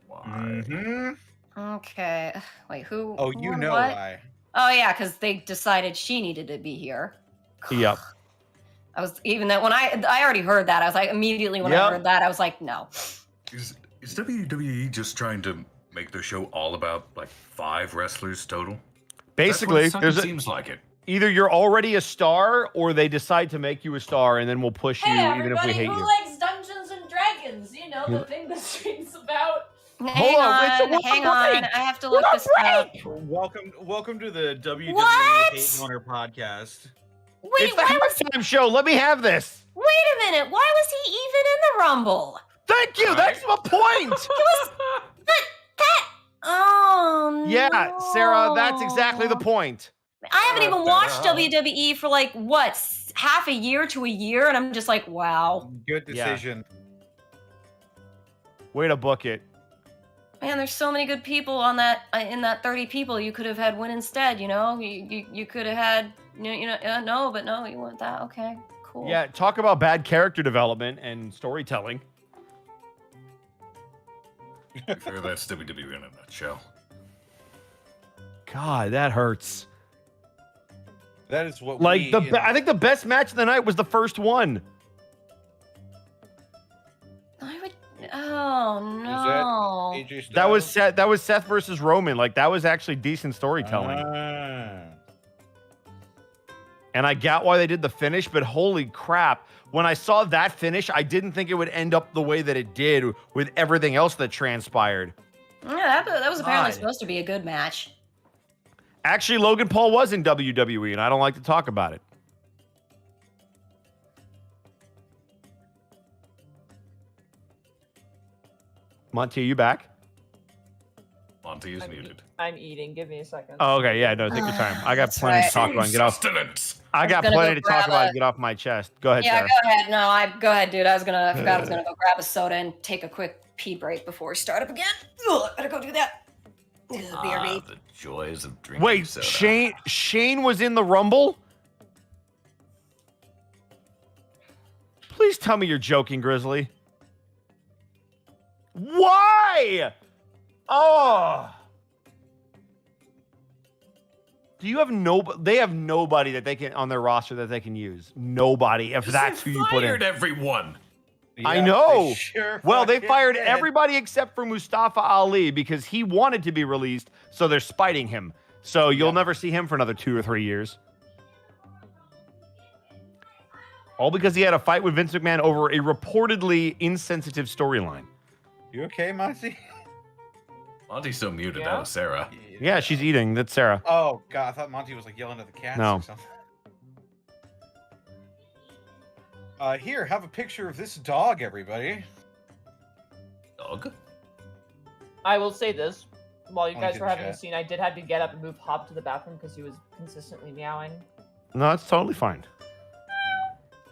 Why? Mm-hmm. Okay. Wait, who? Oh, who you won know what? why. Oh yeah, because they decided she needed to be here. Yep. I was even that when I already heard that. I was like immediately when I heard that I was like no. Is WWE just trying to make their show all about like 5 wrestlers total? Basically, it seems like it. Either you're already a star, or they decide to make you a star, and then we'll push you even if we hate who you. likes Dungeons and Dragons? You know, the thing the stream's about. Hang on, I have to look this up. Welcome to the WWE What? Hate Owner podcast. Wait, It's the why was halftime show. Let me have this. wait a minute? Why was he even in the Rumble? Thank you. That's my point. Oh Yeah, no. Sarah, that's exactly the point. I haven't even watched WWE for like what, half a year to a year, and I'm just like, wow. Good decision. Way to book it. Man, there's so many good people on that in that 30 people you could have had win instead. You know, you could have had no, you want that. Okay, cool. Yeah, talk about bad character development and storytelling. Sure, that's WWE in a nutshell. God, that hurts. That is what Like I think the best match of the night was the first one. I would. Oh no. AJ Styles? That was Seth versus Roman. Like that was actually decent storytelling. And I got why they did the finish, but holy crap. When I saw that finish, I didn't think it would end up the way that it did with everything else that transpired. Yeah, that was apparently God. supposed to be a good match. Actually, Logan Paul was in WWE, and I don't like to talk about it. Monty, are you back? Monty is muted. I'm eating. Give me a second. Oh, okay. Yeah, no, take your time. I got That's plenty to right. talk about. And get off. Sustenance. I got gonna plenty go to talk grab about a- and get off my chest. Go ahead, Yeah, Sarah. go ahead. No, go ahead, dude. I forgot I was gonna go grab a soda and take a quick pee break before we start up again. Ugh, better go do that. Ugh, BRB. The joys of drinking Wait, soda. Shane was in the Rumble? Please tell me you're joking, Grizzly. Why? Oh. Do you have they have nobody that they can on their roster that they can use. Nobody. If that's who you put in. Fired everyone. I know. They sure Well, they fucking fired did. everybody except for Mustafa Ali because he wanted to be released, so they're spiting him. So you'll never see him for another 2 or 3 years. All because he had a fight with Vince McMahon over a reportedly insensitive storyline. You okay, Monty? Monty's still muted. Yeah? That was Sarah. Yeah, she's eating. That's Sarah. Oh god, I thought Monty was like yelling at the cats No. or something. Here, have a picture of this dog, everybody. Dog? I will say this. While you Only guys did were having a chat. scene, I did have to get up and move Hop to the bathroom because he was consistently meowing. No, it's totally fine.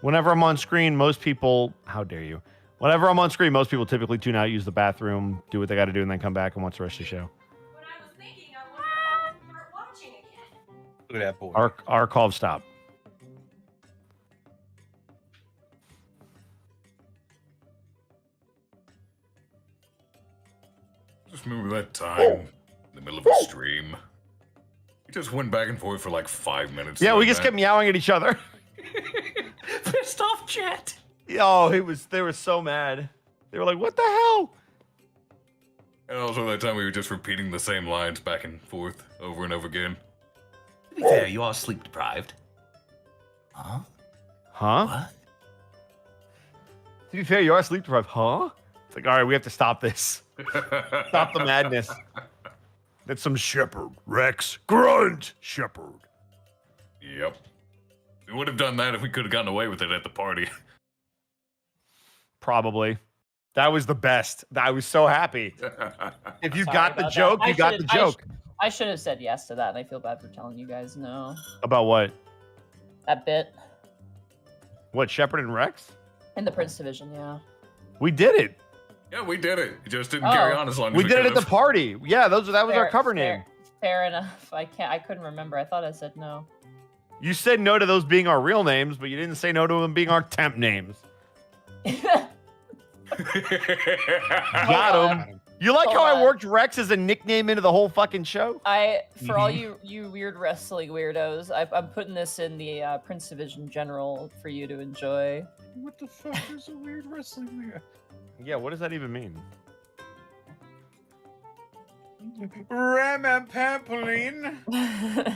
Whenever I'm on screen, most people... How dare you? Whenever I'm on screen, most people typically tune out, use the bathroom, do what they got to do, and then come back and watch the rest of the show. When I was thinking, I wanted to start watching again. Look at that boy. Arcolf, stop. Just remember that time in the middle of a stream. We just went back and forth for like 5 minutes. Yeah, we doing just that. kept meowing at each other. Pissed off chat. Oh, they were so mad. They were like, what the hell? And also that time we were just repeating the same lines back and forth over and over again. To be fair, you are sleep deprived. Huh? Huh? What? To be fair, you are sleep deprived. Huh? It's like, all right, we have to stop this. Stop the madness. That's some shepherd. Rex. Grunt. Shepherd. Yep. We would have done that if we could have gotten away with it at the party. Probably. That was the best. I was so happy. If you Sorry got the about joke, that. you got the joke. I should have said yes to that, and I feel bad for telling you guys no. About what? That bit. What, Shepherd and Rex? In the Prince Division, yeah. We did it. Yeah, we did it. It just didn't carry Oh. on as long as We did it at the could've. party. Yeah, that was our cover Fair- name. Fair enough. I couldn't remember. I thought I said no. You said no to those being our real names, but you didn't say no to them being our temp names. Got him. You like Hold how I on. worked Rex as a nickname into the whole fucking show? For all you weird wrestling weirdos, I'm putting this in the Prince Division General for you to enjoy. What the fuck is a weird wrestling weird? Yeah, what does that even mean? Ramampoline,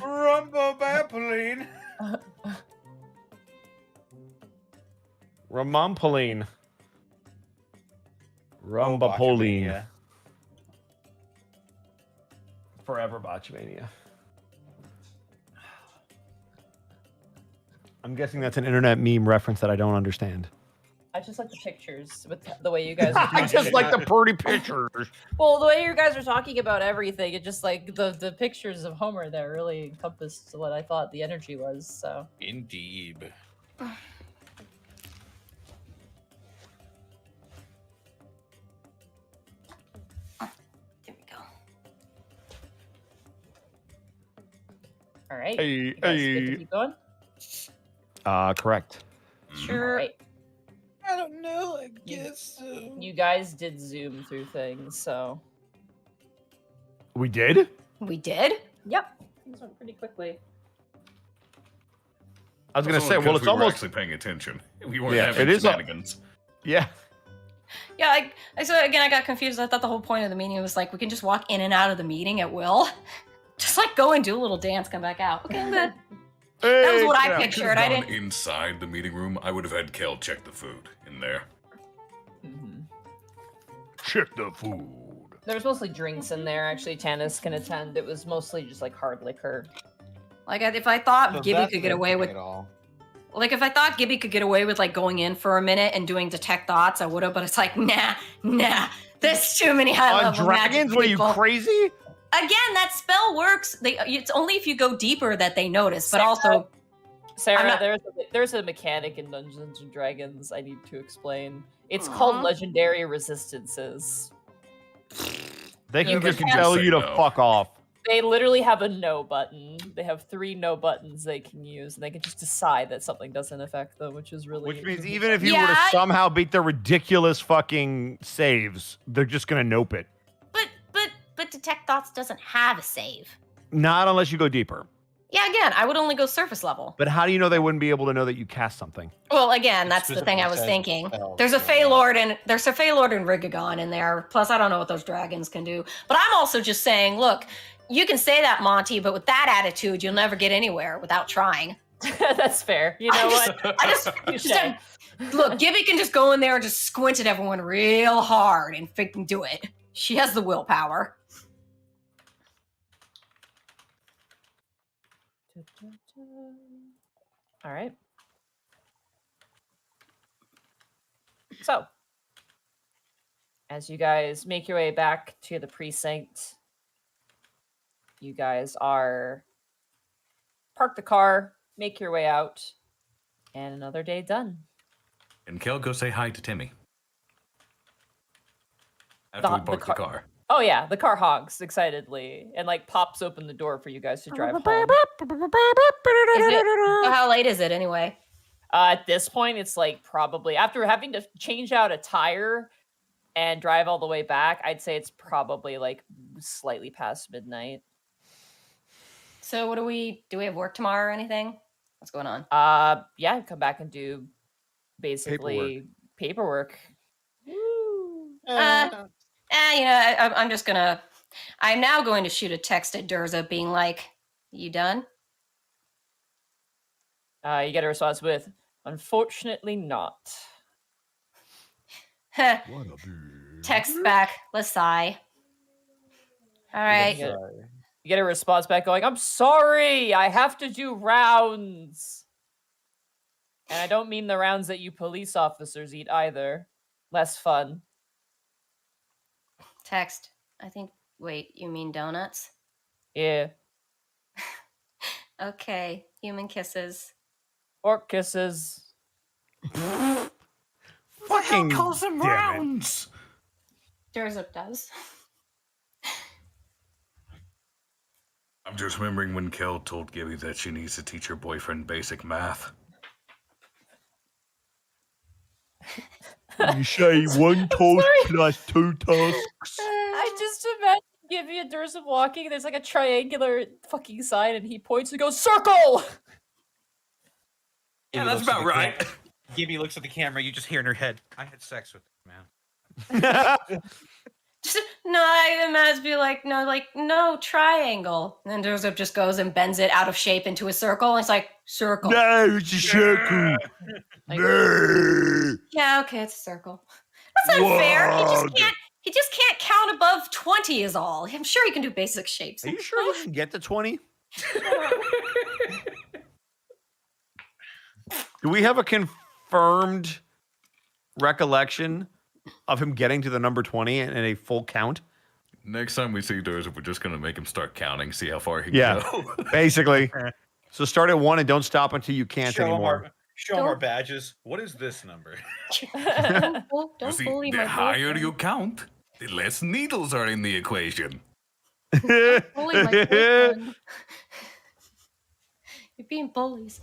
Rumbo-Bampoline. Ramampoline. Rumbapoline. Yeah. Forever Botchmania. I'm guessing that's an internet meme reference that I don't understand. I just like the pictures with the way you guys. Are I talking just like the about- pretty pictures. Well, the way you guys are talking about everything, it just like the pictures of Homer there really encompassed what I thought the energy was. So Indeed. There we go. all right, Hey, you guys good to hey. keep going. Correct. Sure. All right. I don't know. I guess so. You guys did zoom through things, so We did? We did? yep, things went pretty quickly. I was gonna Also say, because well, it's we were almost actually paying attention. We weren't Yeah, having it is a- shenanigans. yeah. Yeah, so again, I got confused. I thought the whole point of the meeting was like, we can just walk in and out of the meeting at will. Just like go and do a little dance, come back out. Okay, I'm good. That was what I Yeah. pictured. Could've I gone didn't. inside the meeting room. I would have had Khel check the food in there. Mhm. Check the food. There was mostly drinks in there. Actually, Tanis can attend. It was mostly just like hard liquor. Like, if I thought Gibby could get away with, At all. like, if I thought Gibby could get away with like going in for a minute and doing detect thoughts, I would have. But it's like, nah. There's too many high On level magic dragons? What are you, people. crazy? Again, that spell works. It's only if you go deeper that they notice. But also, Sarah, I'm not- there's a mechanic in Dungeons and Dragons I need to explain. It's called legendary resistances. They can Yeah, just but- tell Say you to no. fuck off. They literally have a no button. They have 3 no buttons they can use, and they can just decide that something doesn't affect them, which is really. Which means even if you were to Yeah. somehow beat their ridiculous fucking saves, they're just gonna nope it. but detect thoughts doesn't have a save. Not unless you go deeper. Yeah, again, I would only go surface level. But how do you know they wouldn't be able to know that you cast something? Well, again, It that's the thing I was specifically said thinking. spells, There's a so- Fey Lord and there's a Fey Lord and Rigagon in there. Plus, I don't know what those dragons can do. But I'm also just saying, look, you can say that, Monty, but with that attitude, you'll never get anywhere without trying. That's fair. You know what? I just look, Gibby can just go in there and just squint at everyone real hard and freaking do it. She has the willpower. All right. So, as you guys make your way back to the precinct, you guys are park the car, make your way out, and another day done. And Khel, go say hi to Timmy. After we The park the car- car. Oh yeah, the car honks excitedly and like pops open the door for you guys to drive home. So how late is it anyway? At this point, it's like probably after having to change out a tire and drive all the way back, I'd say it's probably like slightly past midnight. So what do we have work tomorrow or anything? What's going on? Yeah, come back and do basically paperwork. I'm now going to shoot a text at Durza being like, you done? You get a response with, unfortunately not. Heh. What a bitch. Text back. Let's sigh. All right. You get a response back going, I'm sorry, I have to do rounds. And I don't mean the rounds that you police officers eat either. Less fun. Text. I think. Wait, you mean donuts? Yeah. Okay. Human kisses. Or kisses. fucking calls them damn it. rounds. Durzup does. I'm just remembering when Khel told Gibby that she needs to teach her boyfriend basic math. You say one toast plus 2 tusks. I just imagine Gibby and Durzup walking. There's like a triangular fucking sign, and he points and goes, "Circle!" Yeah, Gibby that's looks at about the right. Gibby looks at the camera. You just hear in her head, "I had sex with him, man." No, I imagine be like, no, triangle. And then Durzup just goes and bends it out of shape into a circle. And it's like, circle. No, it's a circle. Like, No. yeah, okay, it's a circle. That's unfair. Whoa. He just can't count above 20 is all. I'm sure he can do basic shapes. Are you sure we can get to 20? Do we have a confirmed recollection of him getting to the number 20 and a full count? Next time we see Durzup, we're just gonna make him start counting, see how far he can Yeah. go. Basically. So start at 1 and don't stop until you can't Show anymore. Show him our badges. What is this number? Don't You see, bully the my higher boyfriend. you count, the less needles are in the equation. Bully my boyfriend. You're being bullies.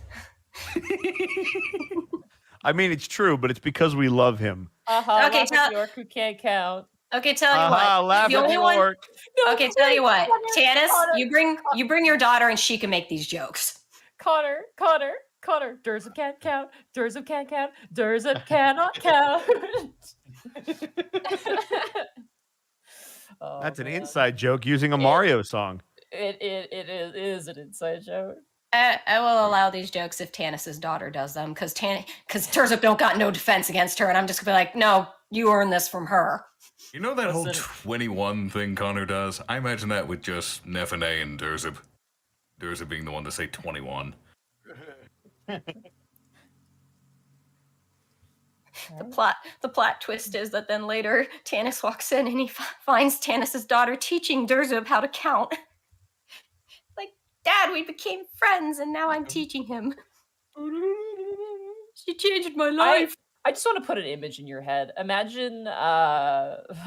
I mean, it's true, but it's because we love him. Okay, laugh at tell- York who can't count. Okay, tell you what. Laugh The at only the one- orc. Okay, tell you what. Tanis, Connor, you bring your daughter and she can make these jokes. Connor. Durzup can't count. Durzup can't count. Durzup cannot count. Oh, That's an man. inside joke using a Mario song. It is an inside joke. I will allow these jokes if Tanis's daughter does them, because Durzup don't got no defense against her, and I'm just gonna be like, no, you earned this from her. You know that whole Listen. 21 thing Connor does? I imagine that with just Nephene and Durzup. Durzup being the one to say 21. The plot twist is that then later Tanis walks in and he finds Tanis's daughter teaching Durzup how to count. Like, Dad, we became friends and now I'm teaching him. She changed my life. I just want to put an image in your head. Imagine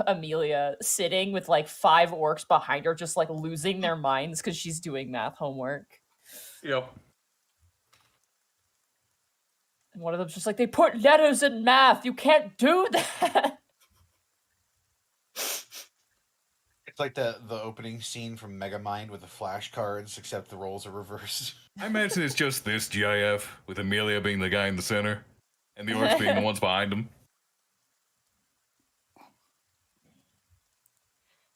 Amelia sitting with like 5 orcs behind her, just like losing their minds because she's doing math homework. Yep. And one of them's just like, they put letters in math. You can't do that. It's like the opening scene from Megamind with the flashcards, except the roles are reversed. I imagine it's just this GIF, with Amelia being the guy in the center, and the orcs being the ones behind him.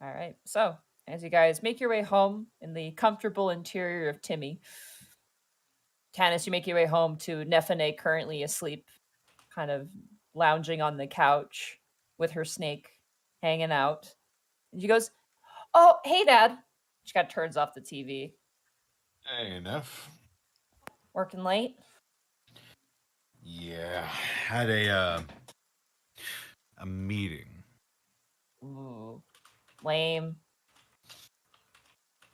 All right. So, as you guys make your way home in the comfortable interior of Timmy, Tanis, you make your way home to Nephene, currently asleep, kind of lounging on the couch with her snake hanging out. And she goes, "Oh, hey, Dad." She kind of turns off the TV. Hey, enough. Working late? Yeah, had a meeting. Ooh, lame.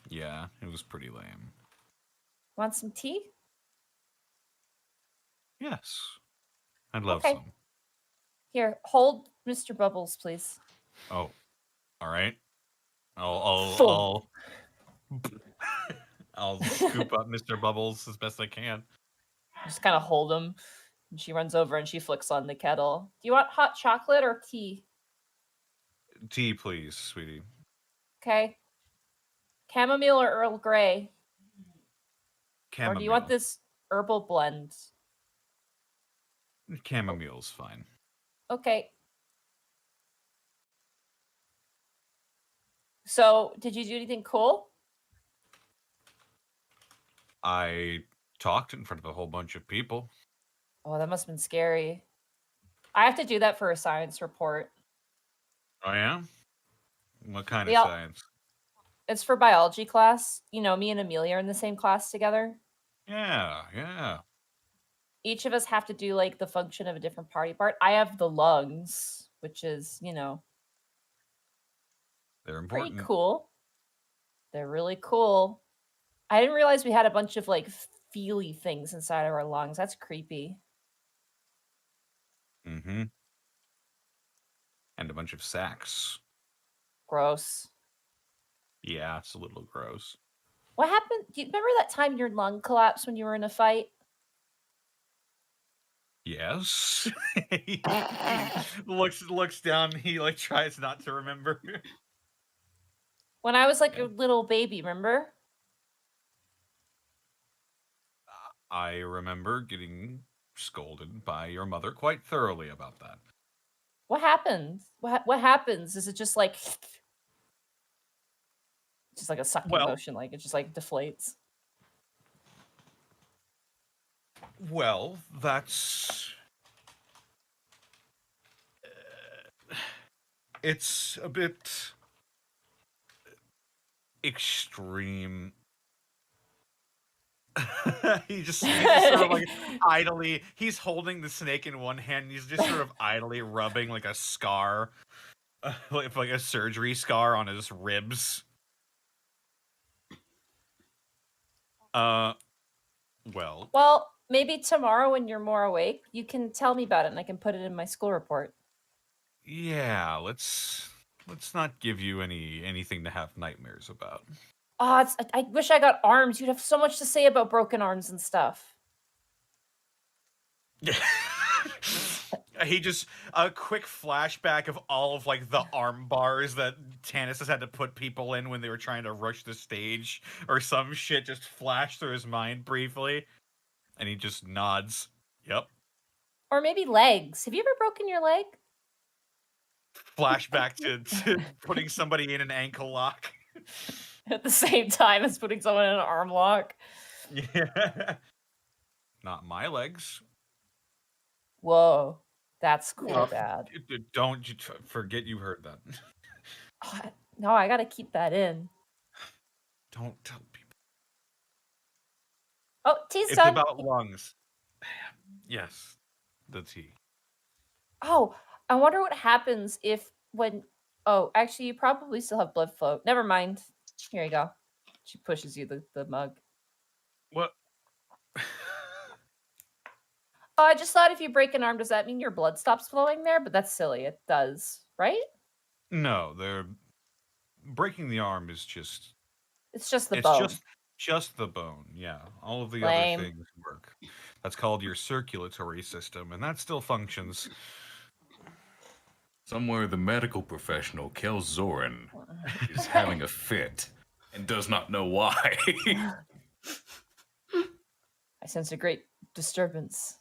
Yeah, it was pretty lame. Want some tea? Yes, I'd love Okay. some. Here, hold Mr. Bubbles, please. Oh, all right. Full. I'll scoop up Mr. Bubbles as best I can. Just kind of hold him. And she runs over and she flicks on the kettle. Do you want hot chocolate or tea? Tea, please, sweetie. Okay. Chamomile or Earl Grey? Chamomile. Or do you want this herbal blend? Chamomile's fine. Okay. So, did you do anything cool? I talked in front of a whole bunch of people. Oh, that must have been scary. I have to do that for a science report. Oh yeah? What kind Yeah. of science? It's for biology class. You know, me and Amelia are in the same class together. Yeah. Each of us have to do like the function of a different body part. I have the lungs, which is, you know, They're pretty important. cool. They're really cool. I didn't realize we had a bunch of like feely things inside of our lungs. That's creepy. Mm-hmm. bunch of sacks. Gross. Yeah, it's a little gross. What happened? Do you remember that time your lung collapsed when you were in a fight? Yes. He looks down. He like tries not to remember. When I was like Yeah. a little baby, remember? I remember getting scolded by your mother quite thoroughly about that. What happens? What happens? Is it just like a sucking Well- motion, like it just like deflates? Well, that's it's a bit extreme. He's just sort of like idly. He's holding the snake in one hand. And he's just sort of idly rubbing like a scar, like a surgery scar on his ribs. Well, Well, maybe tomorrow when you're more awake, you can tell me about it and I can put it in my school report. yeah. Let's not give you anything to have nightmares about. Oh, I wish I got arms. You'd have so much to say about broken arms and stuff. He just a quick flashback of all of like the arm bars that Tanis has had to put people in when they were trying to rush the stage or some shit just flashed through his mind briefly, and he just nods. Yep. Or maybe legs. Have you ever broken your leg? Flashback to putting somebody in an ankle lock. At the same time as putting someone in an arm lock. Yeah. Not my legs. Whoa. That's cool, Well, Dad. Don't you forget you heard that. Oh, no, I gotta keep that in. Don't tell people. Oh, tea's It's done. about lungs. Yes, the tea. Oh, I wonder what happens if when. Oh, actually, you probably still have blood flow. Never mind. Here you go. She pushes you the mug. What? Oh, I just thought if you break an arm, does that mean your blood stops flowing there? But that's silly. It does, right? No, they're breaking the arm is just It's just the it's bone. just the bone. Yeah, all of the Lame. other things work. That's called your circulatory system, and that still functions. Somewhere the medical professional Khel Zouren is having a fit and does not know why. I sense a great disturbance.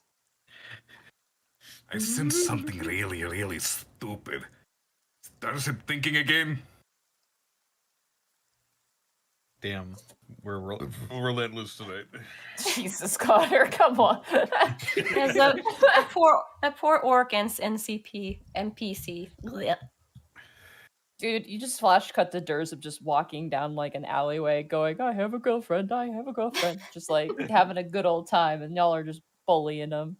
I sense something really, really stupid. Starts it thinking again? Damn, we're relentless tonight. Jesus, Connor, come on. There's that poor orc and NPC. Blech. Dude, you just flash cut to Durzub just walking down like an alleyway going, I have a girlfriend, just like having a good old time, and y'all are just bullying him.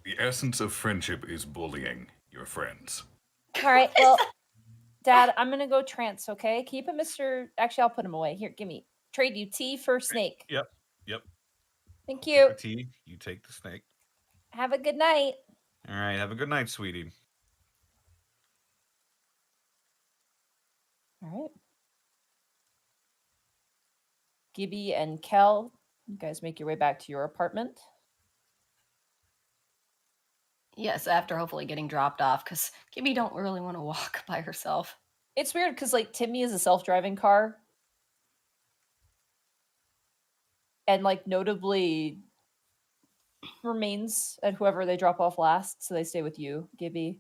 The essence of friendship is bullying your friends. All right, well, Dad, I'm gonna go trance, okay? Keep him, Mr. Actually, I'll put him away. Here, give me. Trade you tea for snake. Yep. Thank Take you. the tea. You take the snake. Have a good night. All right. Have a good night, sweetie. All right. Gibby and Khel, you guys make your way back to your apartment. Yes, after hopefully getting dropped off, because Gibby don't really want to walk by herself. It's weird because like Timmy is a self-driving car. And like notably remains at whoever they drop off last, so they stay with you, Gibby.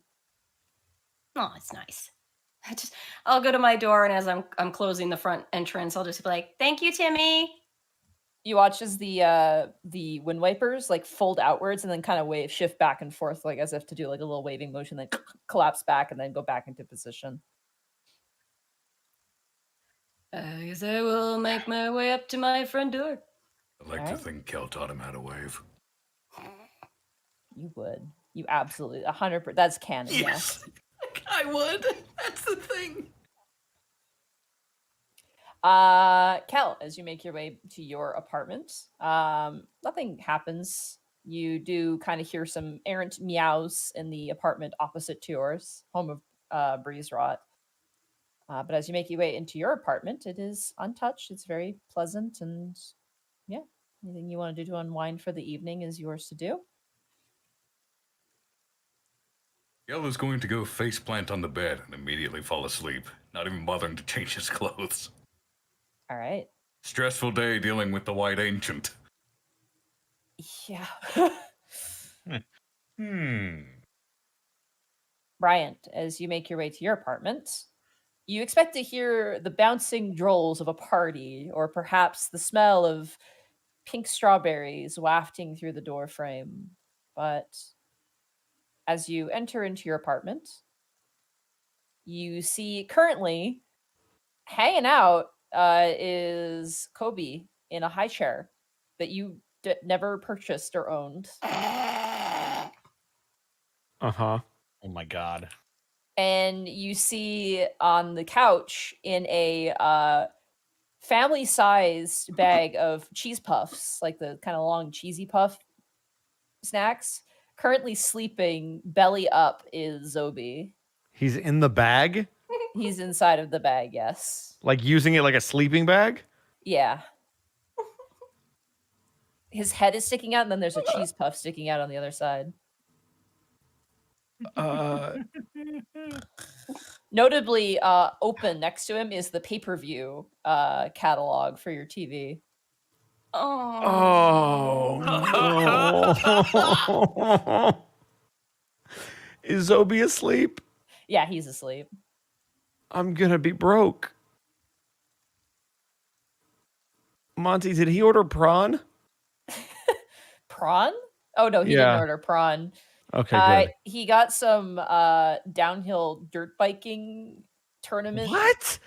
Oh, it's nice. I'll go to my door, and as I'm closing the front entrance, I'll just be like, "Thank you, Timmy." You watch as the wind wipers like fold outwards and then kind of shift back and forth, like as if to do like a little waving motion, then collapse back and then go back into position. I guess I will make my way up to my front door. I'd like to think Khel taught him how to wave. You would. You absolutely 100%. That's canon. Yes. I would. That's the thing. Khel, as you make your way to your apartment, nothing happens You do kind of hear some errant meows in the apartment opposite to yours, home of Breeze Rot. But as you make your way into your apartment, it is untouched. It's very pleasant, and yeah, anything you want to do to unwind for the evening is yours to do. Yellow's going to go faceplant on the bed and immediately fall asleep, not even bothering to change his clothes. All right. Stressful day dealing with the White Ancient. Yeah. Bryant, as you make your way to your apartment, you expect to hear the bouncing drolls of a party, or perhaps the smell of pink strawberries wafting through the door frame. But as you enter into your apartment, you see currently hanging out is Kobe in a high chair that you never purchased or owned. Uh-huh. Oh my god. And you see on the couch in a family-sized bag of cheese puffs, like the kind of long cheesy puff snacks, currently sleeping belly up is Zobi. He's in the bag? He's inside of the bag, yes. Like using it like a sleeping bag? Yeah. His head is sticking out, and then there's a cheese puff sticking out on the other side. Notably, open next to him is the pay-per-view catalog for your TV. Oh, no. Is Zobi asleep? Yeah, he's asleep. I'm gonna be broke. Monty, did he order prawn? Prawn? Oh, no, he didn't order prawn. Okay, good. He got some downhill dirt biking tournament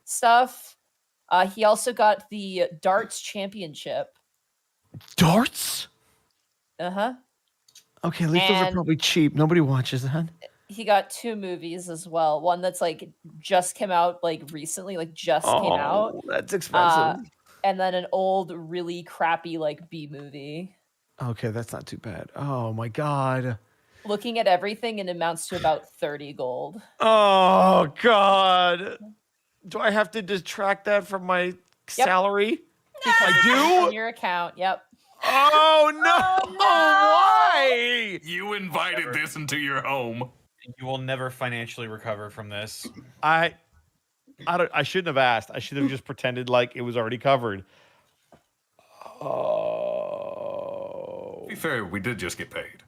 stuff. He also got the darts championship. Darts? Uh-huh. Okay, at least those are probably cheap. Nobody watches that. He got 2 movies as well. One that's like just came out like recently, like just came out. That's expensive. And then an old, really crappy like B movie. Okay, that's not too bad. Oh my god. Looking at everything, it amounts to about 30 gold. Oh god. Do I have to detract that from my salary? I do? In your account, yep. Oh no! Why? You invited this into your home. You will never financially recover from this. I shouldn't have asked. I should have just pretended like it was already covered. Oh. To be fair, we did just get paid.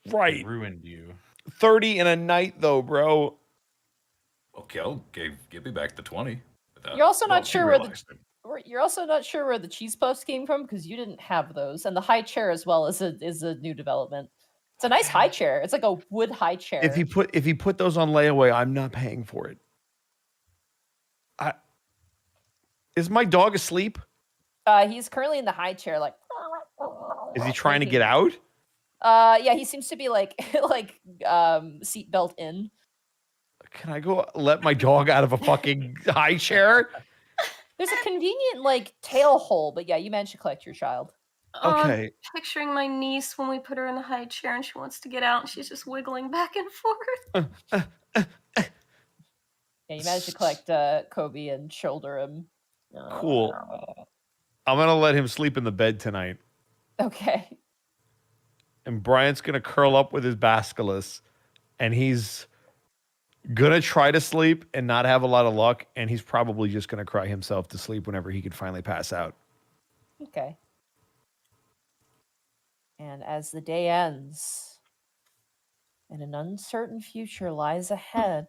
Right. It ruined you. 30 in a night though, bro. Well, Khel gave Gibby back the 20. You're also not sure where the cheese puffs came from because you didn't have those, and the high chair as well is a new development. It's a nice high chair. It's like a wood high chair. If he put those on layaway, I'm not paying for it. Is my dog asleep? He's currently in the high chair, like. Is he trying to get out? Yeah, he seems to be like seatbelt in. Can I go let my dog out of a fucking high chair? There's a convenient like tail hole, but yeah, you managed to collect your child. Okay. Picturing my niece when we put her in the high chair and she wants to get out and she's just wiggling back and forth. Yeah, you managed to collect Kobe and shoulder him. Cool. I'm gonna let him sleep in the bed tonight. Okay. And Bryant's gonna curl up with his basculus, and he's gonna try to sleep and not have a lot of luck, and he's probably just gonna cry himself to sleep whenever he can finally pass out. Okay. And as the day ends, and an uncertain future lies ahead,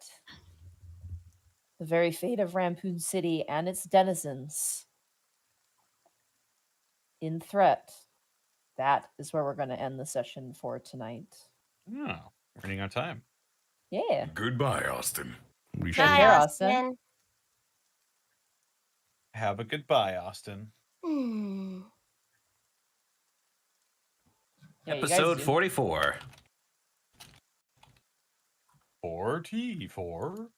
the very fate of Rampoon City and its denizens in threat. That is where we're going to end the session for tonight. Oh, running out of time. Yeah. Goodbye, Austin. We Take care, Austin. Have a goodbye, Austin. Yeah, Episode 44. 44.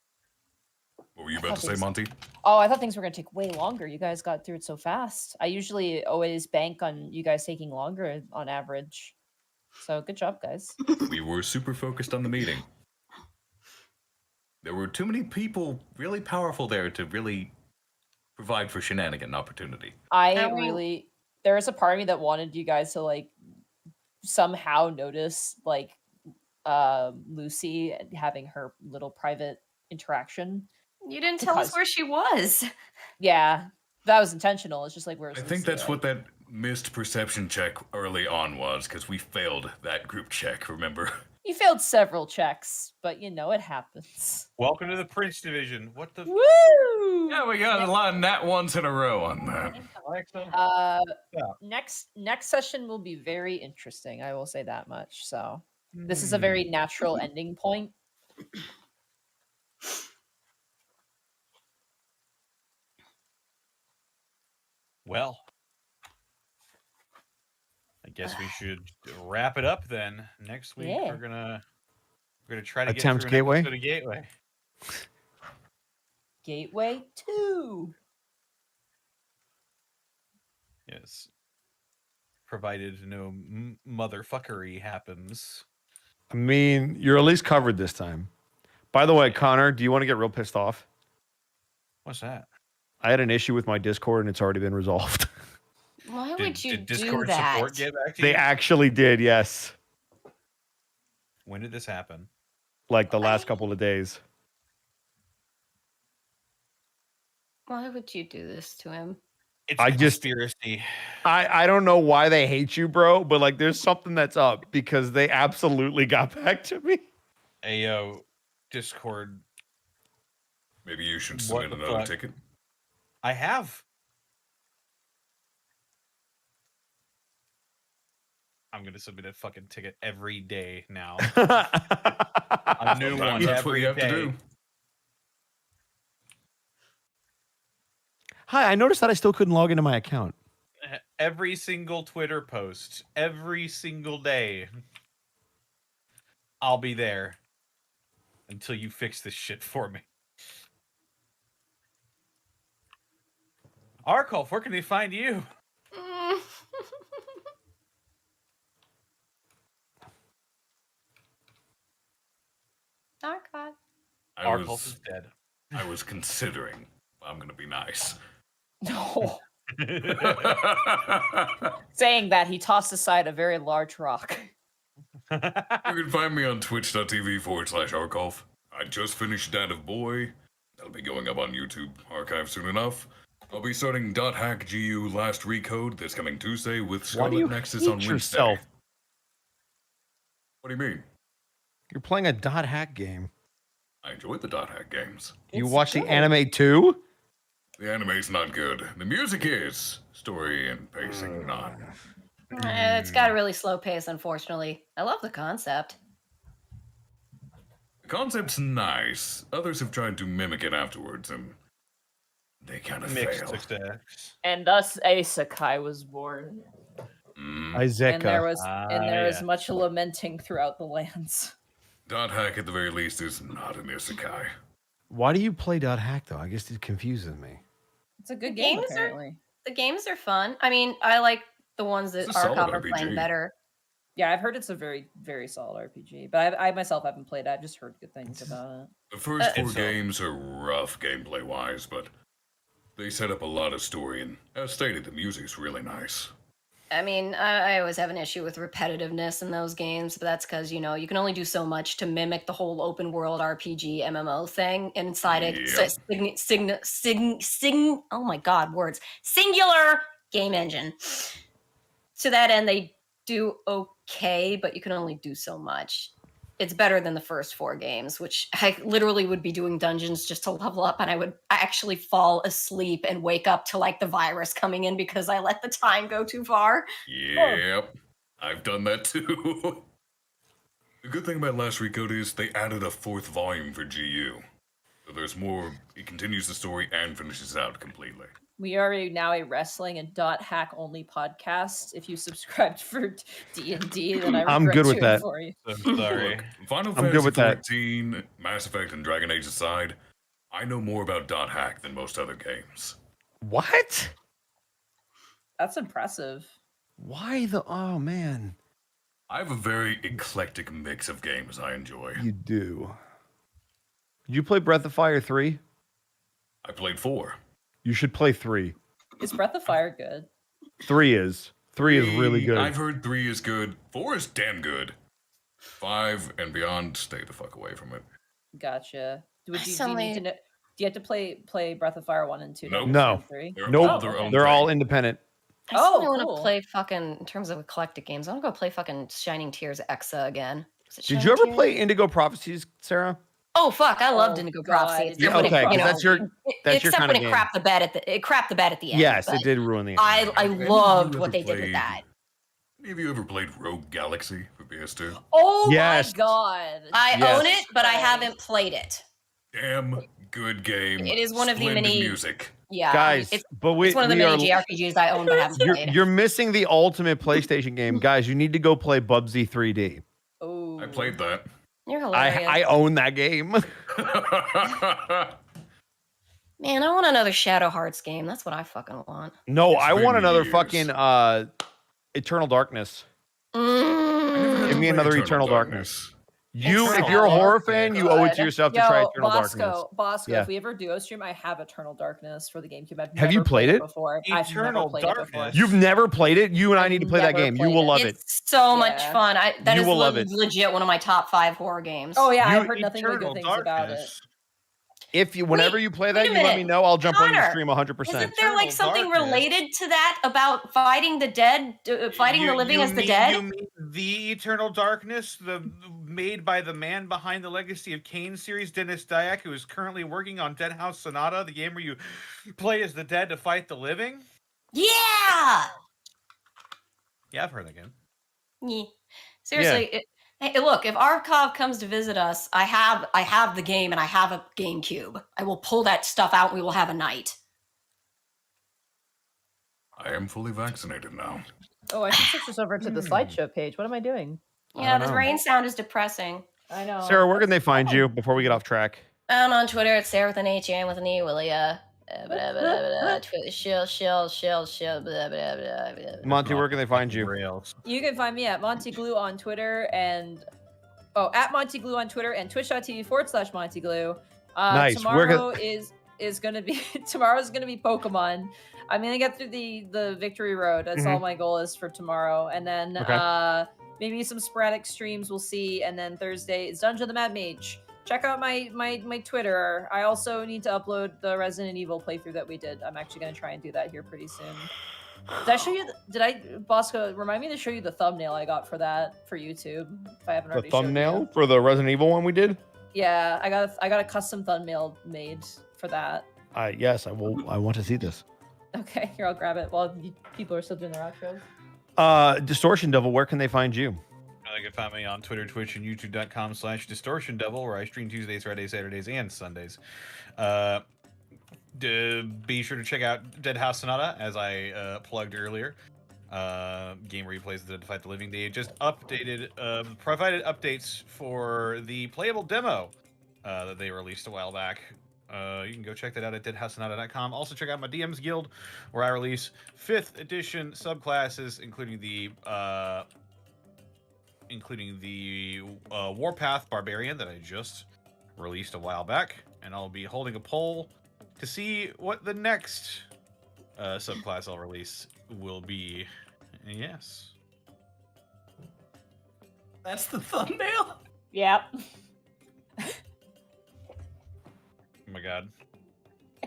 What were you about to say, Monty? Oh, I thought things were going to take way longer. You guys got through it so fast. I usually always bank on you guys taking longer on average. So good job, guys. We were super focused on the meeting. There were too many people really powerful there to really provide for shenanigan opportunity. There was a part of me that wanted you guys to like somehow notice like Lucy having her little private interaction. You didn't tell us where she was. Yeah, that was intentional. It's just like where's I Lucy? think that's what that missed perception check early on was, because we failed that group check, remember? You failed several checks, but you know it happens. Welcome to the Prince Division. What the? Woo! Yeah, we got a lot of nat ones in a row on that. Next session will be very interesting. I will say that much. So this is a very natural ending point. Well, I guess we should wrap it up then. Next week we're gonna try to Attempt get through Gateway? an episode of Gateway. Gateway 2. Yes. Provided no motherfuckery happens. I mean, you're at least covered this time. By the way, Connor, do you want to get real pissed off? What's that? I had an issue with my Discord and it's already been resolved. Why would you did do Discord that? support get back to They you? actually did, yes. When did this happen? Like the last couple of days. Why would you do this to him? It's I a just- conspiracy. I don't know why they hate you, bro, but like there's something that's up because they absolutely got back to me. Hey, yo, Discord. Maybe you should What submit the another fuck? ticket. I have. I'm gonna submit a fucking ticket every day now. A new one Sometimes that's what every you have day. to do. Hi, I noticed that I still couldn't log into my account. Every single Twitter post, every single day. I'll be there until you fix this shit for me. Arcolf, where can they find you? Archive. Arcolf is dead. I was considering. I'm gonna be nice. No. Saying that, he tossed aside a very large rock. You can find me on twitch.tv/Arcolf. I just finished Dat of Boy. That'll be going up on YouTube archive soon enough. I'll be starting .hack GU Last Recode this coming Tuesday with Why do you Scarlet Nexus hate on Wednesday. yourself? What do you mean? You're playing a dot hack game. I enjoy the .hack games. You It's watch the good. anime too? The anime's not good. The music is. Story and pacing not. It's got a really slow pace, unfortunately. I love the concept. The concept's nice. Others have tried to mimic it afterwards, and they kind of Mixed fail. success. And thus a Sakai was born. Isaac. And there was yeah. much lamenting throughout the lands. .hack at the very least is not an isekai. Why do you play dot hack though? I guess it confuses me. It's a good The game, games are- apparently. The games are fun. I mean, I like the ones that It's a solid Arcolf are playing RPG. better. Yeah, I've heard it's a very, very solid RPG, but I myself haven't played it. I've just heard good things about it. The first four It's, games are rough gameplay-wise, but they set up a lot of story, and as stated, the music's really nice. I mean, I always have an issue with repetitiveness in those games, but that's because, you know, you can only do so much to mimic the whole open world RPG MMO thing inside Yep. oh my god, words. Singular game engine. To that end, they do okay, but you can only do so much. It's better than the first four games, which I literally would be doing dungeons just to level up, and I would actually fall asleep and wake up to like the virus coming in because I let the time go too far. Yep, I've done that too. The good thing about Last Recode is they added a fourth volume for GU. So there's more, it continues the story and finishes out completely. We are now a wrestling and .hack only podcast. If you subscribed for D&D, then I'm regret good with cheering that. for you. So sorry. Look, Final I'm good Fantasy with that. 14, Mass Effect, and Dragon Age aside, I know more about .hack than most other games. What? That's impressive. Why the? Oh man. I have a very eclectic mix of games I enjoy. You do. Did you play Breath of Fire 3? I played 4. You should play 3. Is Breath of Fire good? 3 is. 3 is really good. I've heard 3 is good. 4 is damn good. 5 and beyond, stay the fuck away from it. Gotcha. Do you Suddenly- need to know? Do you have to play Breath of Fire 1 and 2? Nope. No. 3? They're Nope. all their own They're all thing. independent. I still want cool. to play fucking, in terms of eclectic games, I want to go play fucking Shining Tears Exa again. Was it Did Shining you ever Tears? play Indigo Prophecies, Sarah? Oh fuck, I loved Oh, Indigo God. Prophecy. Yeah, Except when okay, it, 'cause that's your except kinda when it game. crapped the bed at the end. Yes, but it did ruin the. I Have any of loved you what ever they did with played- that. Have you ever played Rogue Galaxy for PS2? Oh Yes. my god. I Yes. own it, but I Right. haven't played it. Damn good game. It is one of the Splendid many- music. Yeah, Guys, it's but it's one of the many are, JRPGs I own but haven't played. you're missing the ultimate PlayStation game, guys. You need to go play Bubsy 3D. Oh. I played that. You're hilarious. I own that game. Man, I want another Shadow Hearts game. That's what I fucking want. No, It's I been want another years. fucking Eternal Darkness. Mm. Give me another Eternal Darkness. You, if you're a horror fan, you owe it to yourself to try Eternal Darkness. Bosco, Yeah. if we ever duo stream, I have Eternal Darkness for the GameCube. I've Have you never played it? before? Eternal I've never played it before. Darkness. You've never played it? You and I I've need to play that never game. You played will it. love it. It's so much Yeah. fun. That You is will love it. legit one of my top 5 horror games. Oh yeah, You- I've heard nothing but Eternal good things about it. Darkness. If you, whenever you play that, wait a you let me minute. know. I'll jump on your Connor, stream 100%. Isn't there like Eternal something Darkness. related to that about fighting the dead, fighting the living as the dead? You mean the Eternal Darkness, made by the man behind the Legacy of Kain series, Dennis Dyack, who is currently working on Dead House Sonata, the game where you play as the dead to fight the living? Yeah. Yeah, I've heard that game. Yeah. Seriously, hey, look, if Arcolf comes to visit us, I have the game and I have a GameCube. I will pull that stuff out and we will have a night. I am fully vaccinated now. Oh, I should switch this over to the slideshow page. What am I doing? Yeah, don't the know. rain sound is depressing. I know. Sarah, where can they find you before we get off track? I'm on Twitter. It's Sarah with an H, Ann with an E, Willia. Shill. Monty, where can they find you? Rails. You can find me at Monty Glue on Twitter and at Monty Glue on Twitter and twitch.tv/Monty Glue. Nice. Where Tomorrow is gonna be tomorrow's gonna be Pokemon. I'm gonna get through the victory road. That's all my goal is for tomorrow. And then Okay. maybe some sporadic streams we'll see. And then Thursday is Dungeon of the Mad Mage. Check out my Twitter. I also need to upload the Resident Evil playthrough that we did. I'm actually gonna try and do that here pretty soon. Did I show you? Bosco? Remind me to show you the thumbnail I got for that for YouTube. If I haven't The already. showed thumbnail you. for the Resident Evil one we did? Yeah, I got a custom thumbnail made for that. Yes, I will. I want to see this. Okay, here I'll grab it while people are still doing their outros. Distortion Devil, where can they find you? You can find me on Twitter, Twitch, and YouTube.com/Distortion Devil, where I stream Tuesdays, Fridays, Saturdays, and Sundays. Be sure to check out Dead House Sonata, as I plugged earlier. Game where you play the dead to fight the living. They just provided updates for the playable demo that they released a while back. You can go check that out at deadhousesonata.com. Also check out my DM's Guild, where I release 5th edition subclasses, including the Warpath Barbarian that I just released a while back, and I'll be holding a poll to see what the next subclass I'll release will be. Yes. That's the thumbnail? Yep. Oh my god.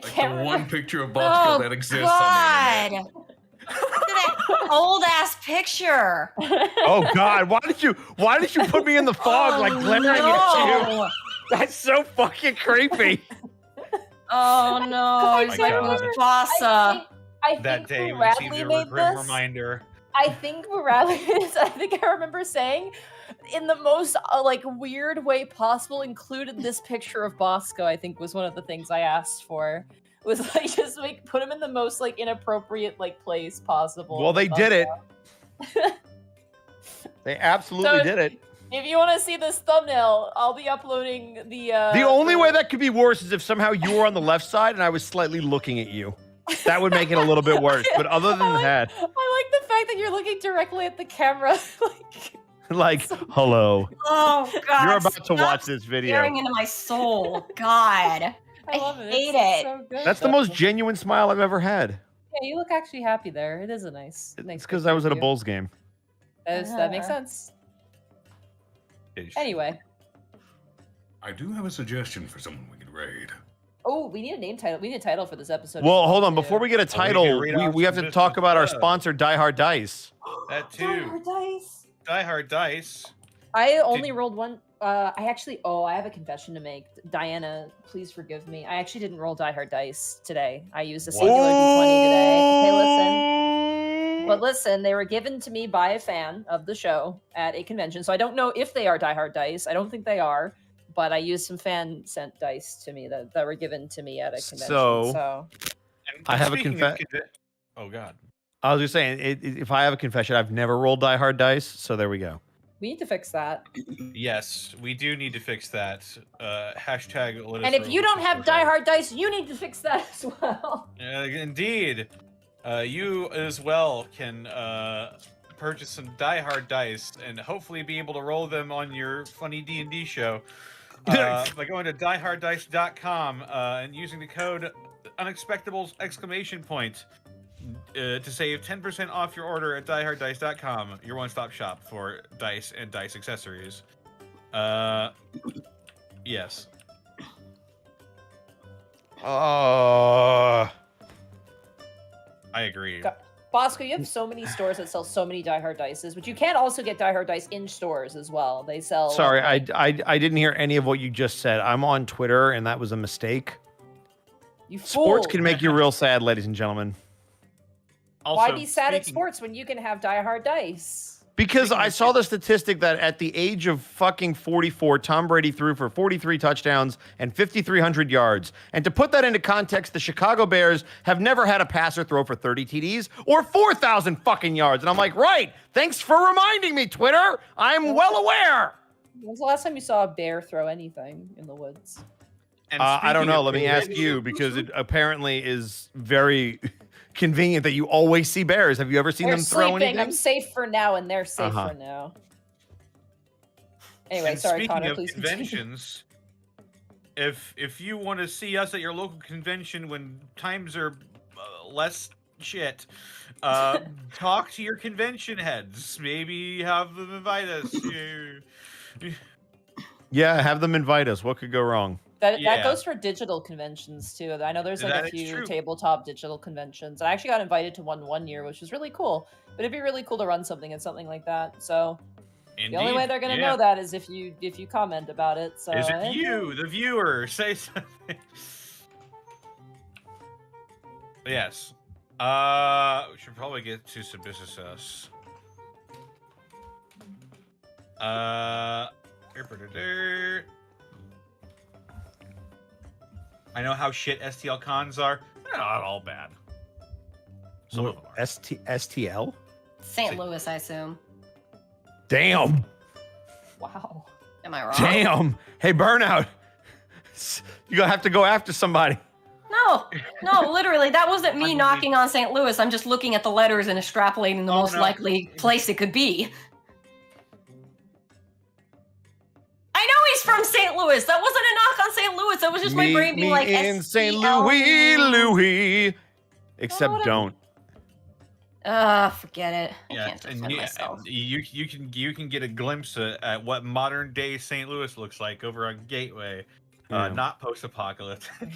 Like can't the remember. one picture of Bosco Oh that exists God! on the internet. Look at that old ass picture. Oh God, why did you put me in the fog like glaring at you? no. That's so fucking creepy. Oh no! He's like God. Mufasa. I That think day we Bradley received a made grim this. reminder. I think I remember saying in the most weird way possible included this picture of Bosco. I think was one of the things I asked for. Was just put him in the most inappropriate place possible. Well, they did it. They absolutely did it. If you want to see this thumbnail, I'll be uploading the. The only way that could be worse is if somehow you were on the left side and I was slightly looking at you. That would make it a little bit worse. But other than that, I like the fact that you're looking directly at the camera. hello. Oh God! You're about to stop watch this video. Staring into my soul. God, I love it. hate It's it. so good. That's the most genuine smile I've ever had. Yeah, you look actually happy there. It is a nice. It's because I was at a Bulls game. That makes sense. Anyway. I do have a suggestion for someone we could raid. Oh, we need a name title. We need a title for this episode. Well, hold on. Before we get a can title, read off we have some to talk about our stuff. sponsor, Die Hard Dice. That Die too. Hard Dice. Die Hard Dice. I only rolled one. I have a confession to make. Diana, please forgive me. I actually didn't roll Die Hard Dice today. I used a singular D20 today. Okay, listen. But listen, they were given to me by a fan of the show at a convention. So I don't know if they are Die Hard Dice. I don't think they are. But I used some fan sent dice to me that were given to me at a convention. So And I have a speaking of confess. Oh God. I was just saying, if I have a confession, I've never rolled Die Hard Dice, so there we go. we need to fix that. Yes, we do need to fix that. Hashtag. Let us And if roll you this don't have for Die her. Hard Dice, you need to fix that as well. Indeed. You as well can purchase some Die Hard dice and hopefully be able to roll them on your funny D&D show by going to dieharddice.com and using the code Unexpectables ! To save 10% off your order at dieharddice.com, your one-stop shop for dice and dice accessories. Yes. Oh. I agree. Bosco, you have so many stores that sell so many Die Hard Dices, but you can also get Die Hard Dice in stores as well. They sell. Sorry, I didn't hear any of what you just said. I'm on Twitter, and that was a mistake. You fool. Sports can make you real sad, ladies and gentlemen. Why be sad at speaking- sports when you can have Die Hard Dice? Because I saw the statistic that at the age of fucking 44, Tom Brady threw for 43 touchdowns and 5,300 yards. And to put that into context, the Chicago Bears have never had a passer throw for 30 TDs or 4,000 fucking yards. And I'm like, right, thanks for reminding me, Twitter. I'm well aware. When's the last time you saw a bear throw anything in the woods? And I don't speaking know. of Let me ask you, because it apparently is very convenient that you always see bears. Have you ever seen They're them throw sleeping. anything? I'm safe for now, and they're safe Uh-huh. for now. Anyway, And sorry, speaking Connor. of Please continue. conventions, if you want to see us at your local convention when times are less shit, talk to your convention heads. Maybe have them invite us. Yeah, have them invite us. What could go wrong? That Yeah. goes for digital conventions too. I know there's like That a is few true. tabletop digital conventions. I actually got invited to one year, which was really cool. But it'd be really cool to run something at something like that. So the only way they're gonna know that is if you comment about it. So Is it you, the viewer? Say something. Yes. We should probably get to some business us. I know how shit STL cons are. They're not all bad. Some of them are. STL? St. Louis, I assume. Damn. Wow. Am I wrong? Damn. Hey, Burnout. You're going to have to go after somebody. No, literally, that wasn't me knocking on St. Louis. I'm just looking at the letters and extrapolating the most no. likely place it could be. I know he's from St. Louis. That wasn't a knock on St. Louis. That was just my brain being like, in St. STL. Louis. Except whatever. don't. Forget it. I Yeah, can't and defend myself. you can get a glimpse at what modern day St. Louis looks like over on Gateway, Yeah. not post-apocalyptic.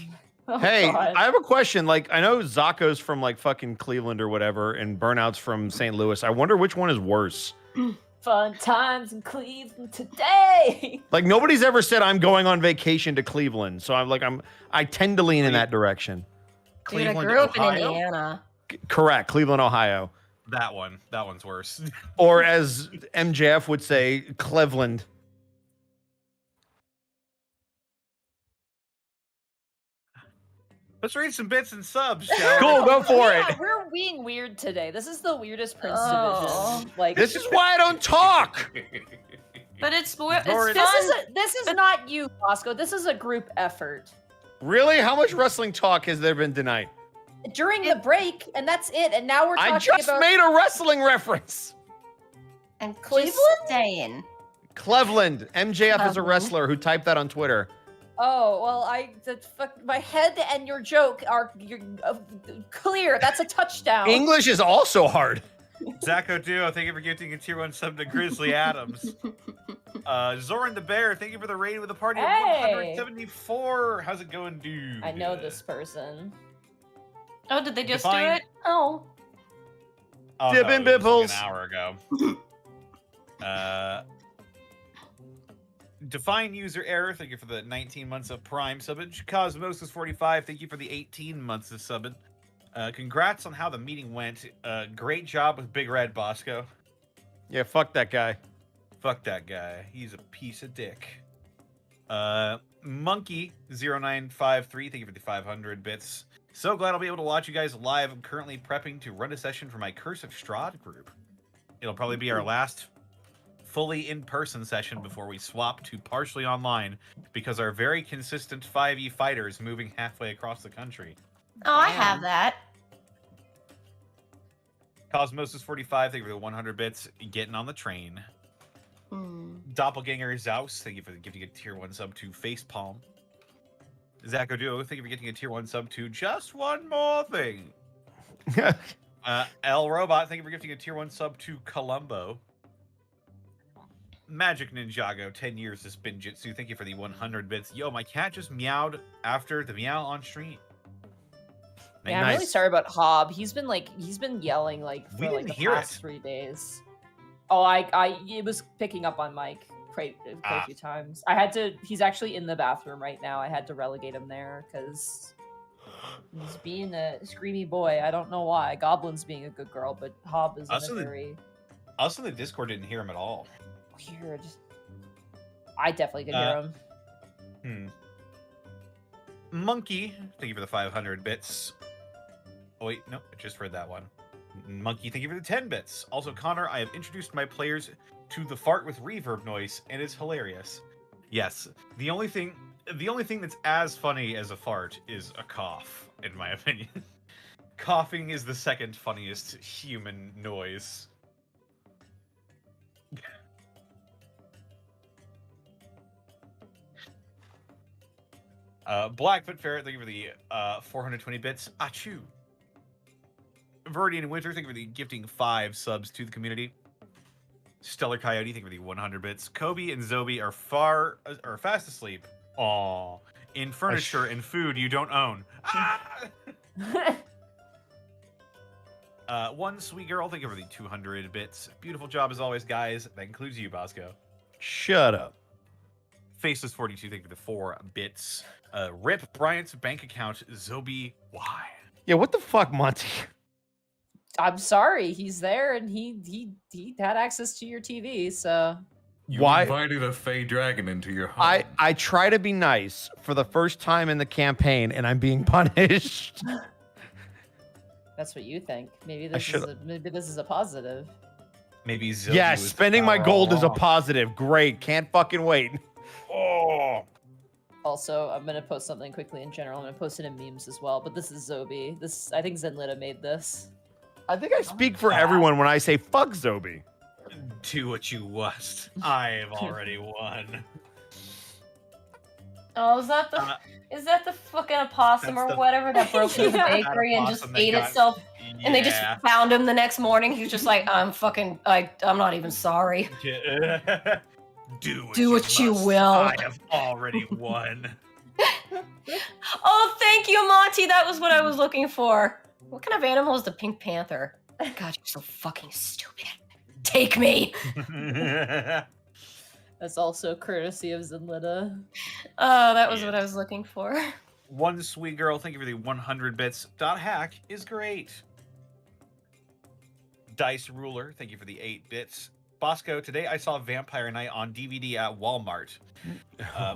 Oh, Hey, God. I have a question. Like, I know Zako's from like fucking Cleveland or whatever, and Burnout's from St. Louis. I wonder which one is worse. Fun times in Cleveland today. Like, nobody's ever said I'm going on vacation to Cleveland, so I tend to lean in that direction. Dude, I Cleveland, grew up in Ohio? Indiana. Correct, Cleveland, Ohio, That one's worse. or as MJF would say, Cleveland. Let's read some bits and subs, shall we? Cool, go for Yeah, it. we're being weird today. This is the weirdest Prince Oh. division. Like This is why I don't talk. But it's Zoran- fun. This is not you, Bosco. This is a group effort. Really? How much wrestling talk has there been tonight? During the break, and that's it. And now we're talking I just about made a wrestling reference. And Cleveland? just staying. Cleveland. MJF is a Cleveland. wrestler who typed that on Twitter. Oh well, my head and your joke are clear. That's a touchdown. English is also hard. Zacho Duo, thank you for gifting a tier 1 sub to Grizzly Adams. Zoran the Bear, thank you for the raid with a party of Hey. 174. How's it going, dude? I know this person. Oh, did they just Define- do it? Oh. Oh, Dippin' it was Bipples. like an hour ago. Define user error, thank you for the 19 months of Prime subbage. Cosmosis45, thank you for the 18 months of subbing. Congrats on how the meeting went. Great job with Big Red, Bosco. Yeah, fuck that guy. Fuck that guy. He's a piece of dick. Monkey0953, thank you for the 500 bits. So glad I'll be able to watch you guys live. I'm currently prepping to run a session for my Curse of Strahd group. It'll probably be our last fully in-person session before we swap to partially online because our very consistent 5e fighter is moving halfway across the country. Oh, I have that. Cosmosis45, thank you for the 100 bits. Getting on the train. Doppelganger Zaus, thank you for giving a tier 1 sub to Facepalm. Zacho Duo, thank you for getting a tier 1 sub to Just One More Thing. L Robot, thank you for gifting a tier 1 sub to Columbo. Magic Ninjago, 10 years of Spinjitsu, thank you for the 100 bits. Yo, my cat just meowed after the meow on stream. Yeah, I'm really sorry about Hob. He's been yelling like We for like didn't the hear past it. 3 days. Oh, it was picking up on Mike quite a few times. He's actually in the bathroom right now. I had to relegate him there because he's being a screamy boy. I don't know why. Goblin's being a good girl, but Hob is Us in a in the- very Us in the Discord didn't hear him at all. weird. I definitely could hear him. Monkey, thank you for the 500 bits. Oh wait, no, I just read that one. Monkey, thank you for the 10 bits. Also, Connor, I have introduced my players to the fart with reverb noise, and it's hilarious. Yes, the only thing that's as funny as a fart is a cough, in my opinion. Coughing is the second funniest human noise. Blackfoot Ferret, thank you for the 420 bits. Achoo. Viridian Winter, thank you for the gifting 5 subs to the community. Stellar Coyote, thank you for the 100 bits. Kobe and Zobi are fast asleep. Aw. In furniture and food you don't own. Ah! One sweet girl, thank you for the 200 bits. Beautiful job as always, guys. That includes you, Bosco. Shut up. Faceless42, thank you for the 4 bits. Rip Bryant's bank account, Zobi. Why? Yeah, what the fuck, Monty? I'm sorry, he's there and he had access to your TV, so You Why? invited a Fey dragon into your home. I try to be nice for the first time in the campaign, and I'm being punished. that's what you think. Maybe I this should've- is a positive. Maybe Zobi Yes, was spending my all gold is a along. positive. Great, can't fucking wait. Oh. Also, I'm gonna post something quickly in general. I'm gonna post it in memes as well. But this is Zobi. I think Zenlita made this. I think I speak for everyone when I say fuck Zobi. Do what you must. I have already won. Oh, is that the fucking opossum That's or the- whatever that broke through the Yeah. bakery and just Opossum that ate got- itself? And they just Yeah. found him the next morning. He was just like, I'm not even sorry. Do what you must. will. I have already won. Oh, thank you, Monty. That was what I was looking for. What kind of animal is the Pink Panther? God, you're so fucking stupid. Take me. That's also courtesy of Zenlita. Oh, that was what I was looking for. One sweet girl, thank you for the 100 bits. Hack is great. Dice Ruler, thank you for the 8 bits. Bosco, today I saw Vampire Night on DVD at Walmart.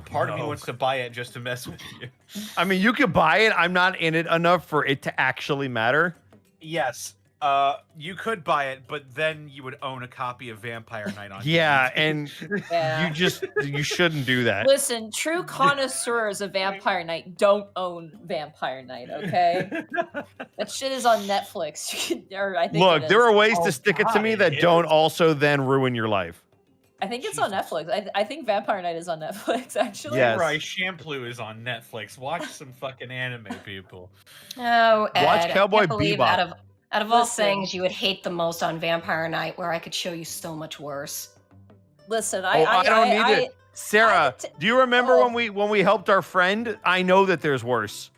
Part of me no. wants to buy it just to mess with you. I mean, you could buy it. I'm not in it enough for it to actually matter. Yes, You could buy it, but then you would own a copy of Vampire Night on. Yeah, DVD. and Yeah. you shouldn't do that. Listen, true connoisseurs of Vampire Night don't own Vampire Night, okay? That shit is on Netflix. You can, or I think Look, it there is. are ways Oh, to stick it to me God, that it don't is. also then ruin your life. I think it's on Netflix. I think Vampire Night is on Netflix, actually. Yes. Samurai Champloo is on Netflix. Watch some fucking anime, people. Oh, Ed, Watch I Cowboy can't believe Bebop. out of all Listen. things you would hate the most on Vampire Night, where I could show you so much worse. Listen, I don't need it. Sarah, I- do you remember Oh. when we helped our friend? I know that there's worse.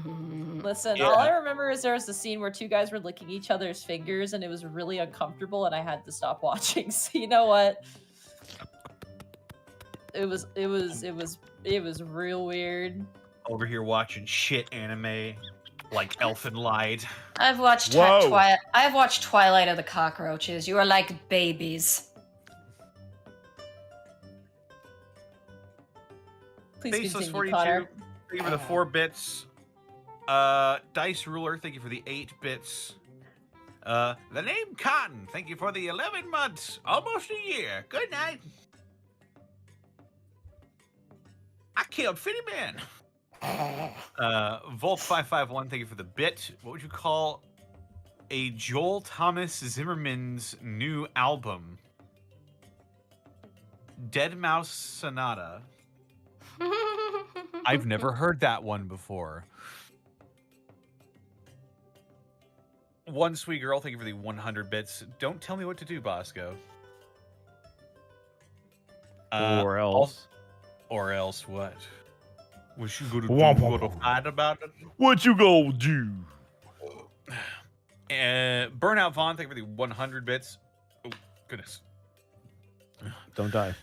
Listen, Yeah. all I remember is there was the scene where two guys were licking each other's fingers, and it was really uncomfortable, and I had to stop watching. So you know what? It was real weird. Over here watching shit anime like Elfen Lied. I've watched Whoa. I've watched Twilight of the Cockroaches. You are like babies. Please Faceless continue, 42. Connor. Thank you for the 4 bits. Dice Ruler, thank you for the 8 bits. The name Cotton, thank you for the 11 months, almost a year. Good night. I killed Fitty Man. Volt551, thank you for the bit. What would you call a Joel Thomas Zimmerman's new album? Dead Mouse Sonata. I've never heard that one before. One Sweet Girl, thank you for the 100 bits. Don't tell me what to do, Bosco. Or else. Or else what? Was you gonna do? Womp You womp gonna womp. fight about it? What you gonna do? Burnout Vaughn, thank you for the 100 bits. Oh, goodness. Don't die.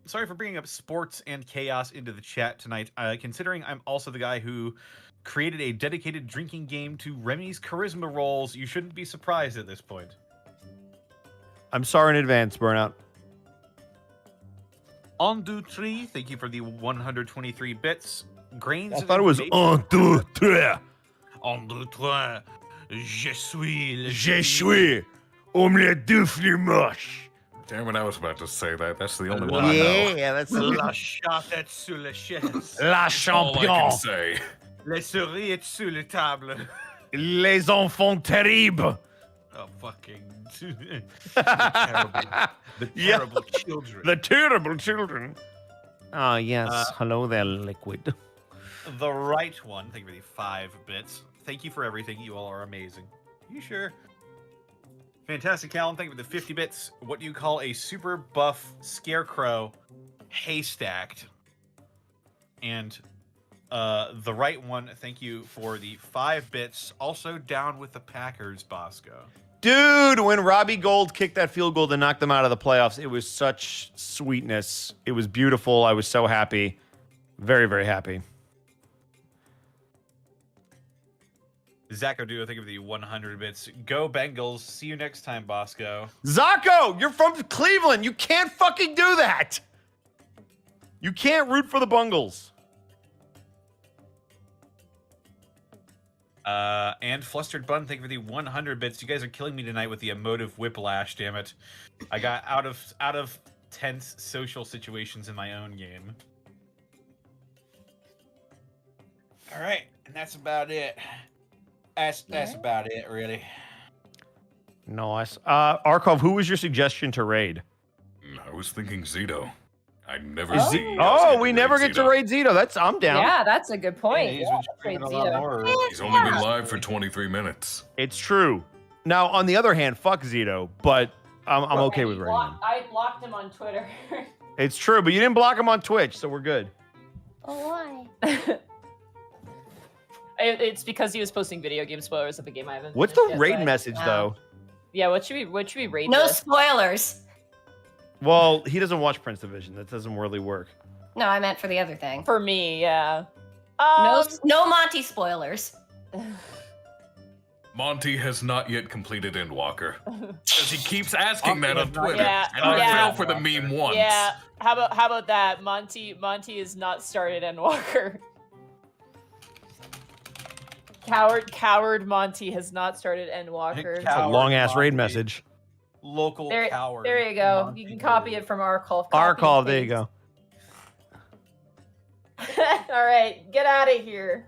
Sorry for bringing up sports and chaos into the chat tonight. Considering I'm also the guy who created a dedicated drinking game to Remy's charisma rolls, you shouldn't be surprised at this point. I'm sorry in advance, Burnout. Ondu3, thank you for the 123 bits. Grains. I thought it was un, deux, trois. Ondu3. Je suis le Je suis omelette de fromage. Damn it, I was about to say that. That's the only one I know. Yeah, that's La chatte sur la chaise. La All I champion. can say. Les souris sur la table. Les enfants terribles. Oh, fucking. The terrible children. The terrible children. Oh, yes. Hello there, liquid. The right one. Thank you for the 5 bits. Thank you for everything. You all are amazing. You sure? Fantastic, Callum. Thank you for the 50 bits. What do you call a super buff scarecrow haystacked? And the right one, thank you for the 5 bits. Also down with the Packers, Bosco. Dude, when Robbie Gould kicked that field goal to knock them out of the playoffs, it was such sweetness. It was beautiful. I was so happy. Very, very happy. Zach O'Duo, thank you for the 100 bits. Go Bengals. See you next time, Bosco. Zocco, you're from Cleveland. You can't fucking do that. You can't root for the Bungles. And Flustered Bun, thank you for the 100 bits. You guys are killing me tonight with the emotive whiplash, damn it. I got out of tense social situations in my own game. All right, and that's about it. That's about it, really. Nice. Arcolf, who was your suggestion to raid? I was thinking Zito. I never Oh. see. Oh, we never get to raid Zito. I'm down. Yeah, that's a good point. he's Yeah, been streaming a trade lot Zito. more. He's only been live for 23 minutes. It's true. Now, on the other hand, fuck Zito, but I'm okay with raiding him. I blocked him on Twitter. It's true, but you didn't block him on Twitch, so we're good. Oh, why? It's because he was posting video game spoilers of a game I haven't. What's finished the yet, raid so message, Wow. though? Yeah, what should we rate No this? spoilers. Well, he doesn't watch Prince Division. That doesn't really work. No, I meant for the other thing. For me, yeah. No Monty spoilers. Monty has not yet completed Endwalker. Because he keeps asking that on Twitter. Yeah, and I yeah. fell for the meme once. Yeah. How about that? Monty is not started Endwalker. Coward Monty has not started Endwalker. It's a long ass raid Monty. message. Local coward. There you go. Monty You can copy Blue. it from Arcolf. Arcolf, there you go. All right, get out of here.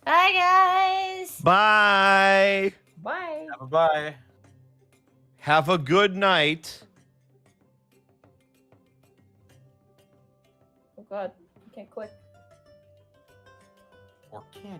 Bye, guys. Bye. Bye. Bye. Have a good night. Oh God, I can't click. Or can't